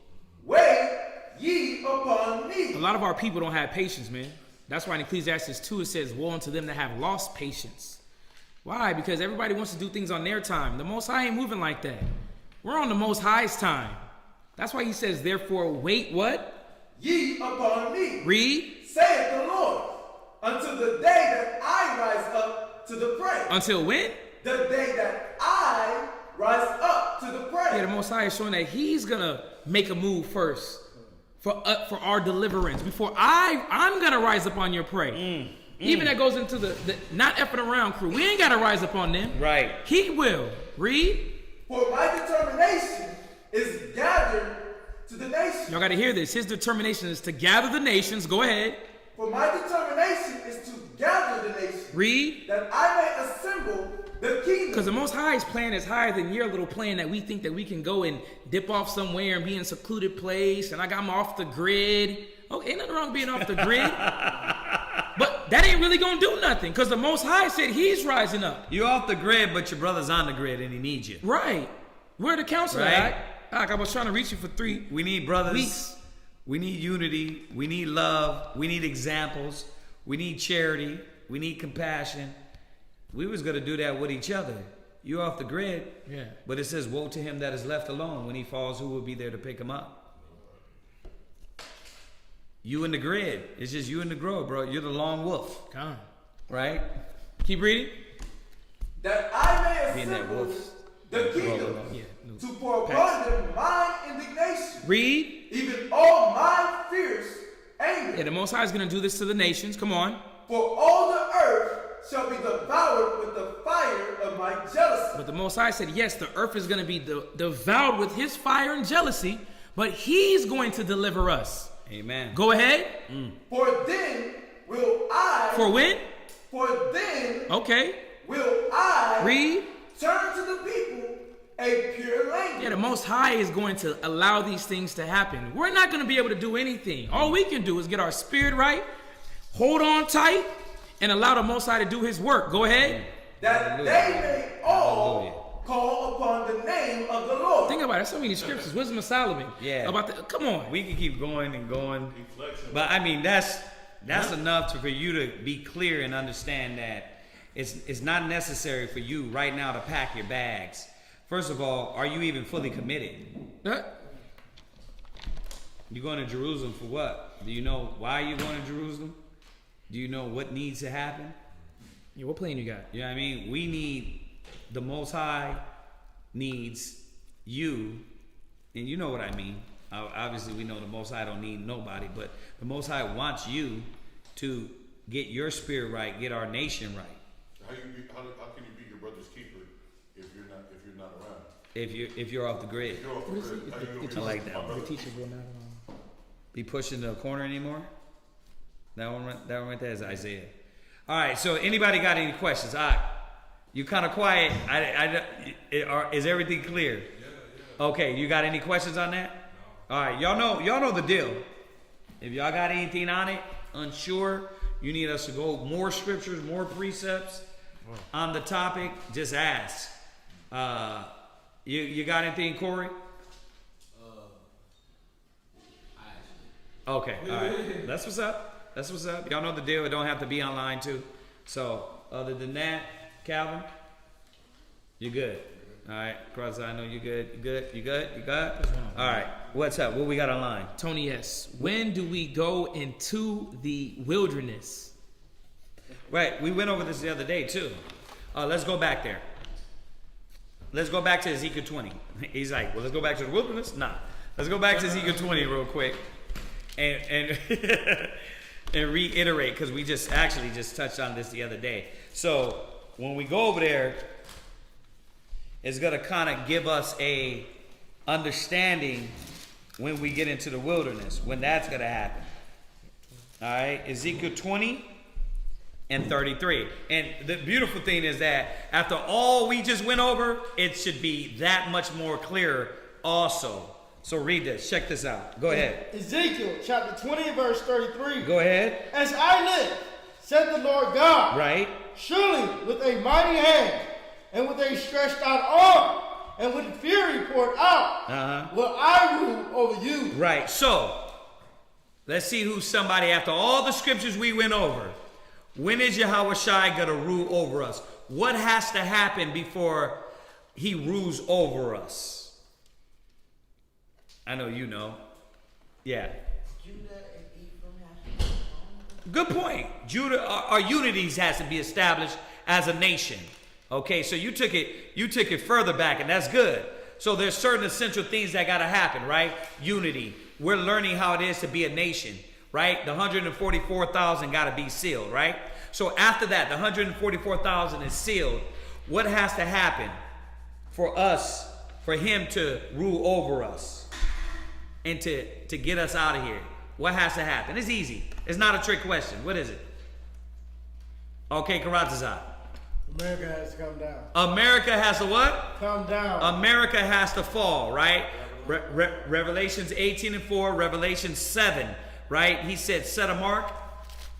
Wait ye upon me. A lot of our people don't have patience, man. That's why in Ecclesiastes 2 it says, woe unto them that have lost patience. Why? Because everybody wants to do things on their time. The Most High ain't moving like that. We're on the Most High's time. That's why he says, therefore, wait what? Ye upon me. Read. Saith the Lord, until the day that I rise up to the prey. Until when? The day that I rise up to the prey. Yeah, the Most High is showing that he's going to make a move first for our deliverance before I'm going to rise up on your prey. Even that goes into the not effing around crew. We ain't got to rise up on them. Right. He will. Read. For my determination is gathered to the nations. Y'all got to hear this. His determination is to gather the nations. Go ahead. For my determination is to gather the nations. Read. That I may assemble the kingdom. Because the Most High's plan is higher than your little plan that we think that we can go and dip off somewhere and be in a secluded place. And I got them off the grid. Okay, ain't nothing wrong with being off the grid. But that ain't really going to do nothing. Because the Most High said he's rising up. You're off the grid, but your brother's on the grid and he needs you. Right. Where the council Right. at? I was trying to reach you for 3 We need brothers. weeks. We need unity. We need love. We need examples. We need charity. We need compassion. We was going to do that with each other. You're off the grid. Yeah. But it says, woe to him that is left alone. When he falls, who will be there to pick him up? You in the grid. It's just you in the grove, bro. You're the lone wolf. Come on. Right? Keep reading. That I may Being that assemble wolf. the kingdom. Yeah. To pour upon them mine indignation. Read. Even all my fierce anger. Yeah, the Most High is going to do this to the nations. Come on. For all the earth shall be devoured with the fire of my jealousy. But the Most High said, yes, the earth is going to be devoured with his fire and jealousy, but he's going to deliver us. Amen. Go ahead. For then will I. For when? For then Okay. will I. Read. Turn to the people a pure language. Yeah, the Most High is going to allow these things to happen. We're not going to be able to do anything. All we can do is get our spirit right, hold on tight, and allow the Most High to do his work. Go ahead. That they may all call upon the name of the Lord. Think about it. So many scriptures. Wisdom of Solomon. Yeah. About the, come on. We can keep going and going. But I mean, that's enough for you to be clear and understand that it's not necessary for you right now to pack your bags. First of all, are you even fully committed? You're going to Jerusalem for what? Do you know why you're going to Jerusalem? Do you know what needs to happen? Yeah, what plan you got? You know what I mean? We need, the Most High needs you, and you know what I mean. Obviously, we know the Most High don't need nobody, but the Most High wants you to get your spirit right, get our nation right. How can you be your brother's keeper if you're not around? If you're off the grid. If you're off the grid, how you gonna be I like that. my brother? The teacher will not Be pushed into a corner anymore? That one right there is Isaiah. All right, so anybody got any questions? You kind of quiet. Is everything clear? Yeah. Okay, you got any questions on that? No. All right, y'all know the deal. If y'all got anything on it, unsure, you need us to go more scriptures, more precepts on the topic, just ask. You got anything, Corey? Okay, all right. That's what's up. Y'all know the deal. It don't have to be online too. So other than that, Calvin, you good. All right, Cross, I know you good. You good? All right. What's up? What we got online? Tony S. When do we go into the wilderness? Right. We went over this the other day too. Let's go back there. Let's go back to Ezekiel 20. He's like, well, let's go back to the wilderness? Nah. Let's go back to Ezekiel 20 real quick. And and reiterate, because we just touched on this the other day. So when we go over there, it's going to kind of give us a understanding when we get into the wilderness, when that's going to happen. All right, Ezekiel 20 and 33. And the beautiful thing is that after all we just went over, it should be that much more clearer also. So read this. Check this out. Go ahead. Ezekiel chapter 20 verse 33. Go ahead. As I live, said the Lord God. Right. Surely with a mighty hand and with a stretched out arm and with fury poured out will I rule over you. Right. So let's see who's somebody after all the scriptures we went over. When is Yahweh Shai going to rule over us? What has to happen before he rules over us? I know you know. Yeah. Judah and Ephraim have to. Good point. Judah, our unities has to be established as a nation. Okay, so you took it further back, and that's good. So there's certain essential things that got to happen, right? Unity. We're learning how it is to be a nation, right? The 144,000 got to be sealed, right? So after that, the 144,000 is sealed. What has to happen for us, for him to rule over us and to get us out of here? What has to happen? It's easy. It's not a trick question. What is it? Okay, Karatazar. America has to come down. America has to what? Come down. America has to fall, right? Revelations 18:4, Revelation 7, right? He said, set a mark.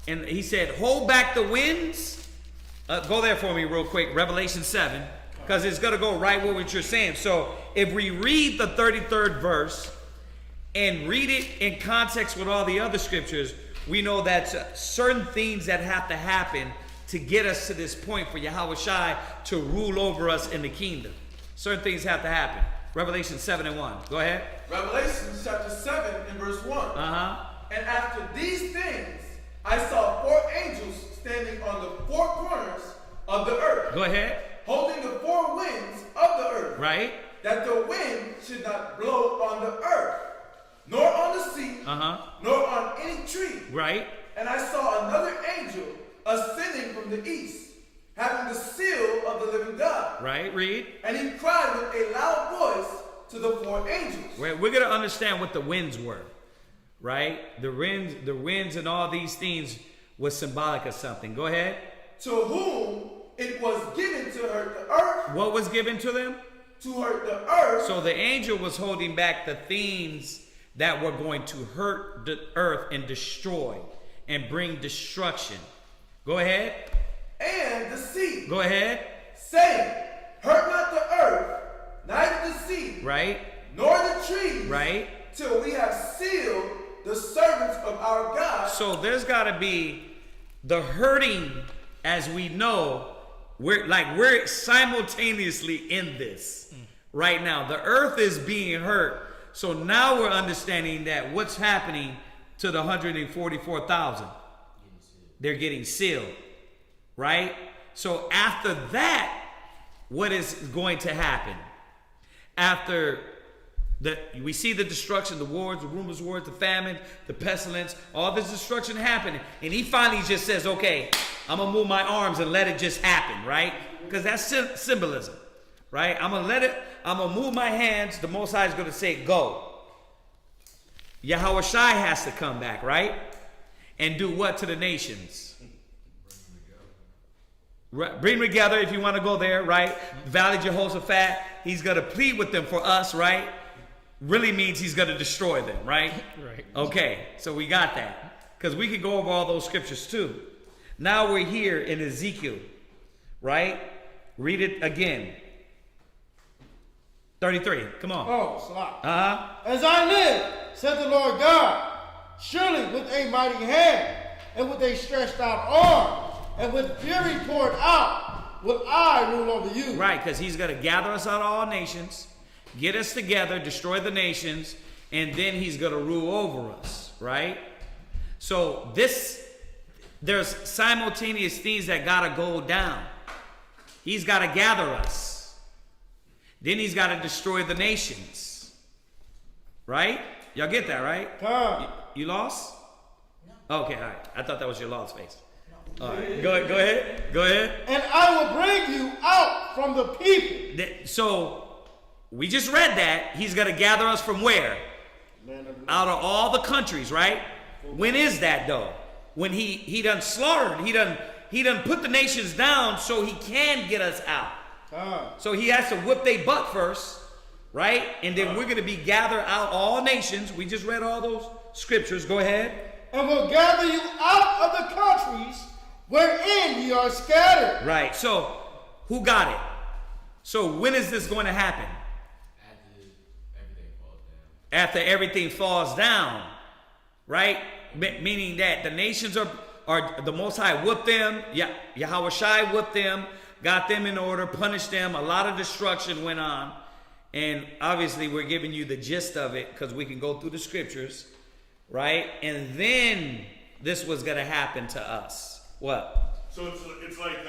And he said, hold back the winds. Go there for me real quick. Revelation 7. Because it's going to go right with what you're saying. So if we read the 33rd verse and read it in context with all the other scriptures, we know that certain things that have to happen to get us to this point for Yahweh Shai to rule over us in the kingdom. Certain things have to happen. Revelation 7:1. Go ahead. Revelation chapter 7 and verse 1. And after these things, I saw 4 angels standing on the 4 corners of the earth. Go ahead. Holding the 4 winds of the earth. Right. That the wind should not blow on the earth, nor on the sea, nor on any tree. Right. And I saw another angel ascending from the east, having the seal of the living God. Right, read. And he cried with a loud voice to the 4 angels. We're going to understand what the winds were, right? The winds and all these things was symbolic of something. Go ahead. To whom it was given to hurt the earth. What was given to them? To hurt the earth. So the angel was holding back the things that were going to hurt the earth and destroy and bring destruction. Go ahead. And the sea. Go ahead. Saying, hurt not the earth, neither the sea. Right. Nor the trees. Right. Till we have sealed the servants of our God. So there's got to be the hurting, as we know. We're simultaneously in this right now. The earth is being hurt. So now we're understanding that what's happening to the 144,000. They're getting sealed, right? So after that, what is going to happen? After we see the destruction, the wars, the rumors of wars, the famine, the pestilence, all this destruction happening. And he finally just says, okay, I'm going to move my arms and let it just happen, right? Because that's symbolism, right? I'm going to move my hands. The Most High is going to say, go. Yahweh Shai has to come back, right? And do what to the nations? Bring them together if you want to go there, right? Valley Jehoshaphat, he's going to plead with them for us, right? Really means he's going to destroy them, right? Right. Okay, so we got that. Because we could go over all those scriptures too. Now we're here in Ezekiel, right? Read it again. 33, come on. Oh, Salah. As I live, said the Lord God, surely with a mighty hand, and with a stretched out arm, and with fury poured out, will I rule over you. Right, because he's going to gather us out of all nations, get us together, destroy the nations, and then he's going to rule over us, right? So there's simultaneous things that got to go down. He's got to gather us. Then he's got to destroy the nations. Right? Y'all get that, right? You lost? No. Okay, all right. I thought that was your lost face. No. All right. Go ahead. And I will bring you out from the people. So, we just read that. He's going to gather us from where? Out of all the countries, right? When is that, though? When he done slaughtered. He done put the nations down so he can get us out. So he has to whip their butt first, right? And then we're going to be gathered out all nations. We just read all those scriptures. Go ahead. And will gather you out of the countries wherein ye are scattered. Right. So who got it? So when is this going to happen? After everything falls down. Right? Meaning that the nations are the Most High whipped them. Yahweh Shai whipped them. Got them in order, punished them. A lot of destruction went on. And obviously we're giving you the gist of it because we can go through the scriptures, right? And then this was going to happen to us. What? So it's like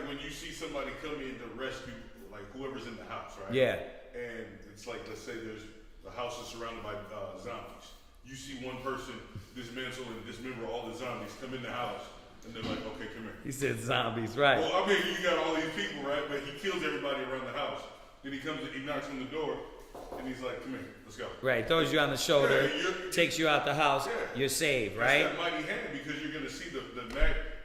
when you see somebody come in to rescue, like whoever's in the house, right? Yeah. And it's like, let's say the house is surrounded by zombies. You see one person dismantle and dismember all the zombies, come in the house, And they're like, okay, come here. He said zombies, right? Well, I mean, you got all these people, right? But he kills everybody around the house. Then he comes, he knocks on the door, and he's like, come here, let's go. Right, throws you on the shoulder, takes you out the house, you're saved, right? That's that mighty hand, because you're going to see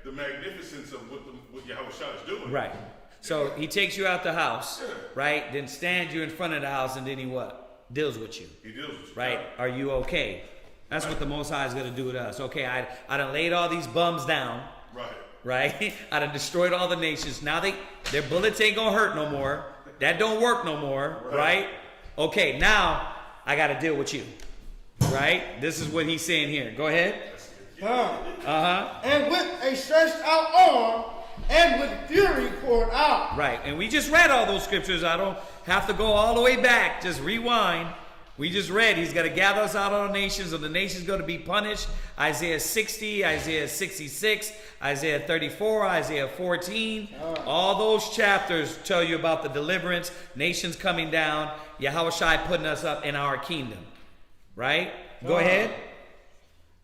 the magnificence of what Yahweh Shah is doing. Right. So he takes you out the house, right? Then stands you in front of the house, and then he what? Deals with you. He deals with you. Right? Are you okay? That's what the Most High is going to do with us. Okay, I done laid all these bums down. Right. Right? I done destroyed all the nations. Now their bullets ain't going to hurt no more. That don't work no more. Right? Okay, now I got to deal with you. Right? This is what he's saying here. Go ahead. And with a stretched out arm and with fury poured out. Right, and we just read all those scriptures. I don't have to go all the way back. Just rewind. We just read he's going to gather us out of the nations, and the nations going to be punished. Isaiah 60, Isaiah 66, Isaiah 34, Isaiah 14. All those chapters tell you about the deliverance, nations coming down, Yahweh Shai putting us up in our kingdom. Right? Go ahead.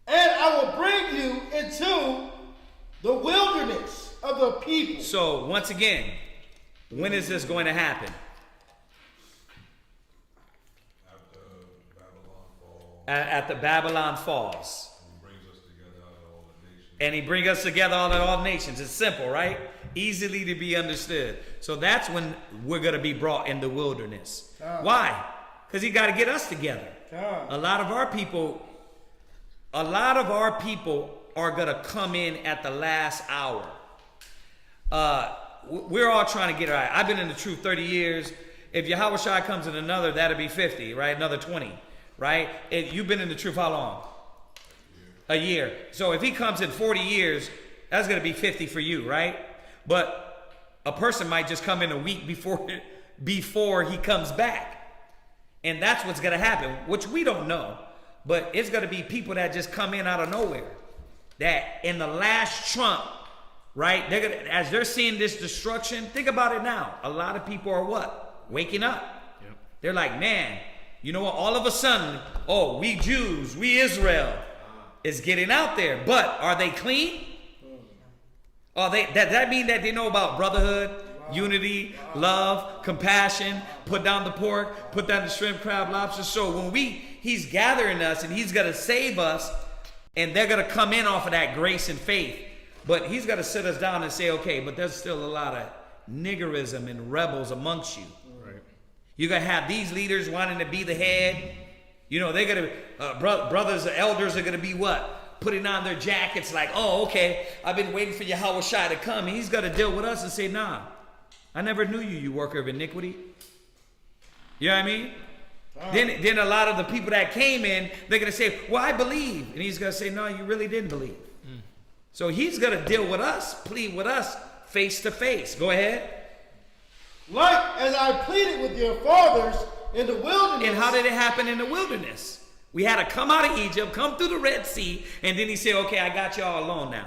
And I will bring you into the wilderness of the people. So, once again, when is this going to happen? At the Babylon falls. And he brings us together out of all nations. It's simple, right? Easily to be understood. So that's when we're going to be brought in the wilderness. Why? Because he got to get us together. A lot of our people are going to come in at the last hour. We're all trying to get it right. I've been in the truth 30 years. If Yahweh Shai comes in another, that'll be 50, right? Another 20, right? You've been in the truth how long? A year. So if he comes in 40 years, that's going to be 50 for you, right? But a person might just come in a week before he comes back. And that's what's going to happen, which we don't know. But it's going to be people that just come in out of nowhere. That in the last trump, right? As they're seeing this destruction, think about it now. A lot of people are what? Waking up. Yep. They're like, man, you know what? All of a sudden, we Jews, we Israel is getting out there. But are they clean? That mean that they know about brotherhood, unity, love, compassion, put down the pork, put down the shrimp, crab, lobster. So when he's gathering us and he's going to save us, and they're going to come in off of that grace and faith. But he's going to sit us down and say, okay, but there's still a lot of niggerism and rebels amongst you. Right. You're going to have these leaders wanting to be the head. You know, they're going to, brothers or elders are going to be what? Putting on their jackets like, oh, okay, I've been waiting for Yahweh Shai to come. And he's got to deal with us and say, nah, I never knew you, you worker of iniquity. You know what I mean? Then a lot of the people that came in, they're going to say, well, I believe. And he's going to say, no, you really didn't believe. So he's going to deal with us, plead with us face to face. Go ahead. Like as I pleaded with your fathers in the wilderness. And how did it happen in the wilderness? We had to come out of Egypt, come through the Red Sea, and then he said, okay, I got y'all alone now.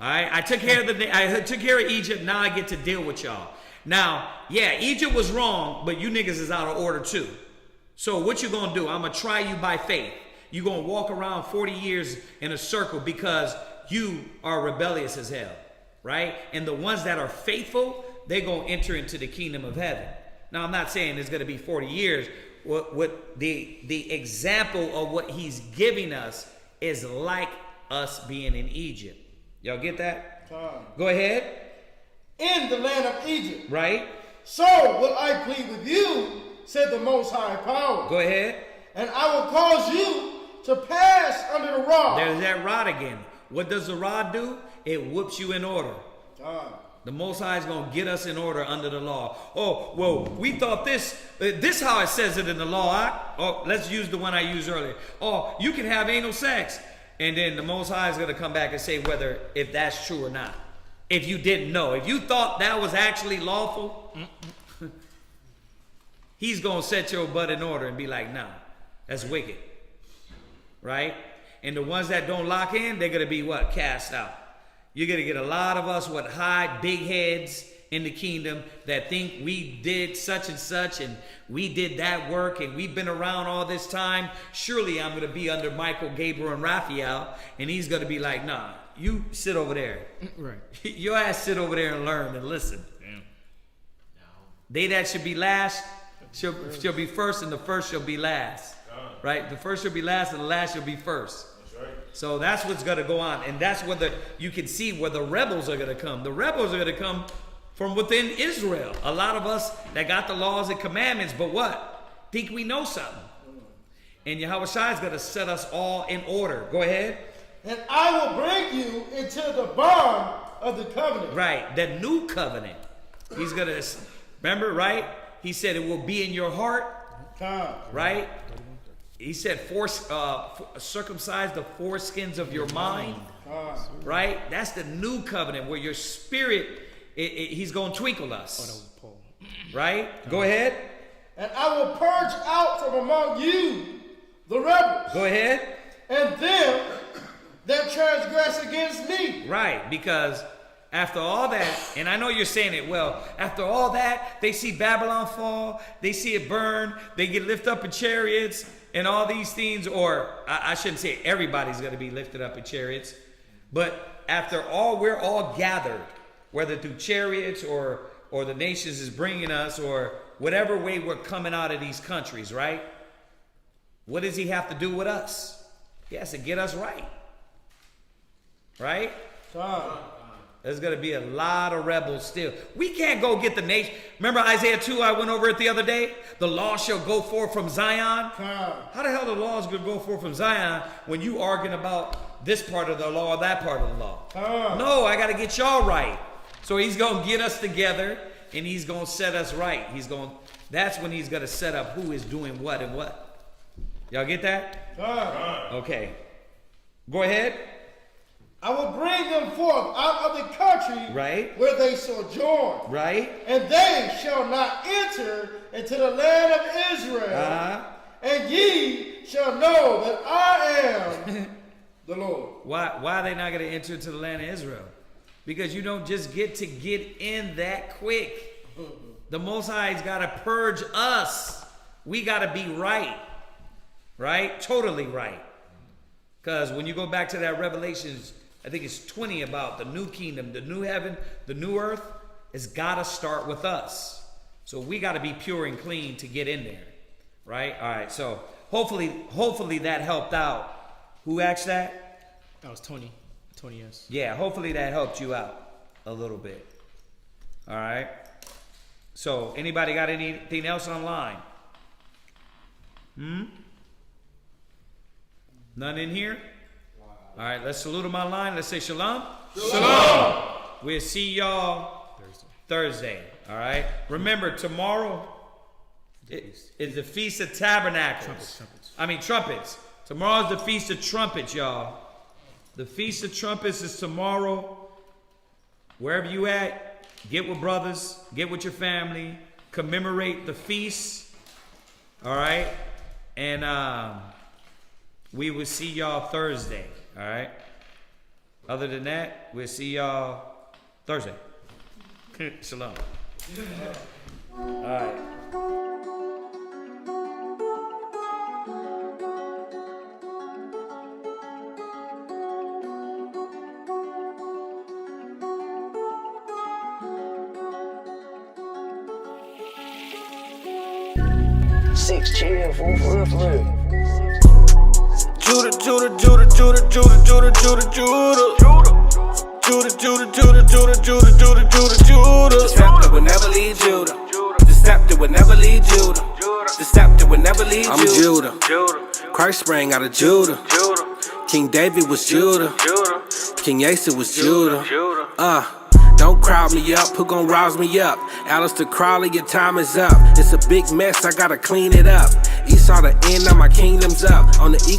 All right, I took care of Egypt, now I get to deal with y'all. Now, yeah, Egypt was wrong, but you niggas is out of order too. So what you gonna do? I'm gonna try you by faith. You're gonna walk around 40 years in a circle because you are rebellious as hell, right? And the ones that are faithful, they're gonna enter into the kingdom of heaven. Now, I'm not saying it's gonna be 40 years. What the example of what he's giving us is like us being in Egypt. Y'all get that? Go ahead. In the land of Egypt. Right. So will I plead with you, said the Most High Power. Go ahead. And I will cause you to pass under the rod. There's that rod again. What does the rod do? It whoops you in order. The Most High is going to get us in order under the law. Oh, well, we thought this how it says it in the law. Let's use the one I used earlier. Oh, you can have anal sex. And then the Most High is going to come back and say if that's true or not. If you didn't know. If you thought that was actually lawful, he's going to set your butt in order and be like, nah, that's wicked. Right? And the ones that don't lock in, they're going to be what? Cast out. You're going to get a lot of us with high, big heads in the kingdom that think we did such and such and we did that work and we've been around all this time. Surely I'm going to be under Michael, Gabriel, and Raphael, and he's going to be like, nah, you sit over there. Right. Your ass sit over there and learn and listen. Damn. They that should be last shall be first, and the first shall be last. Right? The first shall be last, and the last shall be first. That's right. So that's what's going to go on, and that's where you can see where the rebels are going to come. The rebels are going to come from within Israel. A lot of us that got the laws and commandments, but what? Think we know something. And Yahushua is going to set us all in order. Go ahead. And I will bring you into the bond of the covenant. Right, the new covenant. He's going to, remember, right? He said it will be in your heart. Right? He said circumcise the foreskins of your mind. Right? That's the new covenant where your spirit, he's going to twinkle us. Right? Go ahead. And I will purge out from among you the rebels. Go ahead. And them that transgress against me. Right, because after all that, and I know you're saying it well, after all that, they see Babylon fall, they see it burn, they get lifted up in chariots and all these things, or I shouldn't say everybody's going to be lifted up in chariots, but after all, we're all gathered, whether through chariots or the nations is bringing us, or whatever way we're coming out of these countries, right? What does he have to do with us? He has to get us right. Right? There's going to be a lot of rebels still. We can't go get the nation. Remember Isaiah 2, I went over it the other day? The law shall go forth from Zion. How the hell the law is going to go forth from Zion when you arguing about this part of the law or that part of the law? No, I got to get y'all right. So he's going to get us together and he's going to set us right. That's when he's going to set up who is doing what and what. Y'all get that? Okay. Go ahead. I will bring them forth out of the country where they sojourn. Right. And they shall not enter into the land of Israel. And ye shall know that I am the Lord. Why are they not going to enter into the land of Israel? Because you don't just get in that quick. The Most High's got to purge us. We got to be right. Right? Totally right. Because when you go back to that Revelations, I think it's 20 about the new kingdom, the new heaven, the new earth, it's got to start with us. So we got to be pure and clean to get in there. Right? All right. So hopefully that helped out. Who asked that? That was Tony. Tony, yes. Yeah, hopefully that helped you out a little bit. All right. So anybody got anything else online? None in here? All right, let's salute them online. Let's say shalom. Shalom. We'll see y'all Thursday. All right. Remember, tomorrow is the Feast of Tabernacles. Trumpets. Tomorrow's the Feast of Trumpets, y'all. The Feast of Trumpets is tomorrow. Wherever you at, get with brothers, get with your family, commemorate the feast. All right. And we will see y'all Thursday. All right. Other than that, we'll see y'all Thursday. Shalom. All right. 6 chill, for real. Judah. The scepter will never leave Judah. The scepter will never leave Judah. The scepter will never leave Judah. I'm Judah. Christ sprang out of Judah. King David was Judah. King Asa was Judah. Don't crowd me up, who gon' rouse me up? Alistair Crowley, your time is up. It's a big mess, I gotta clean it up. Esau, the end of my kingdom's up. On the eagle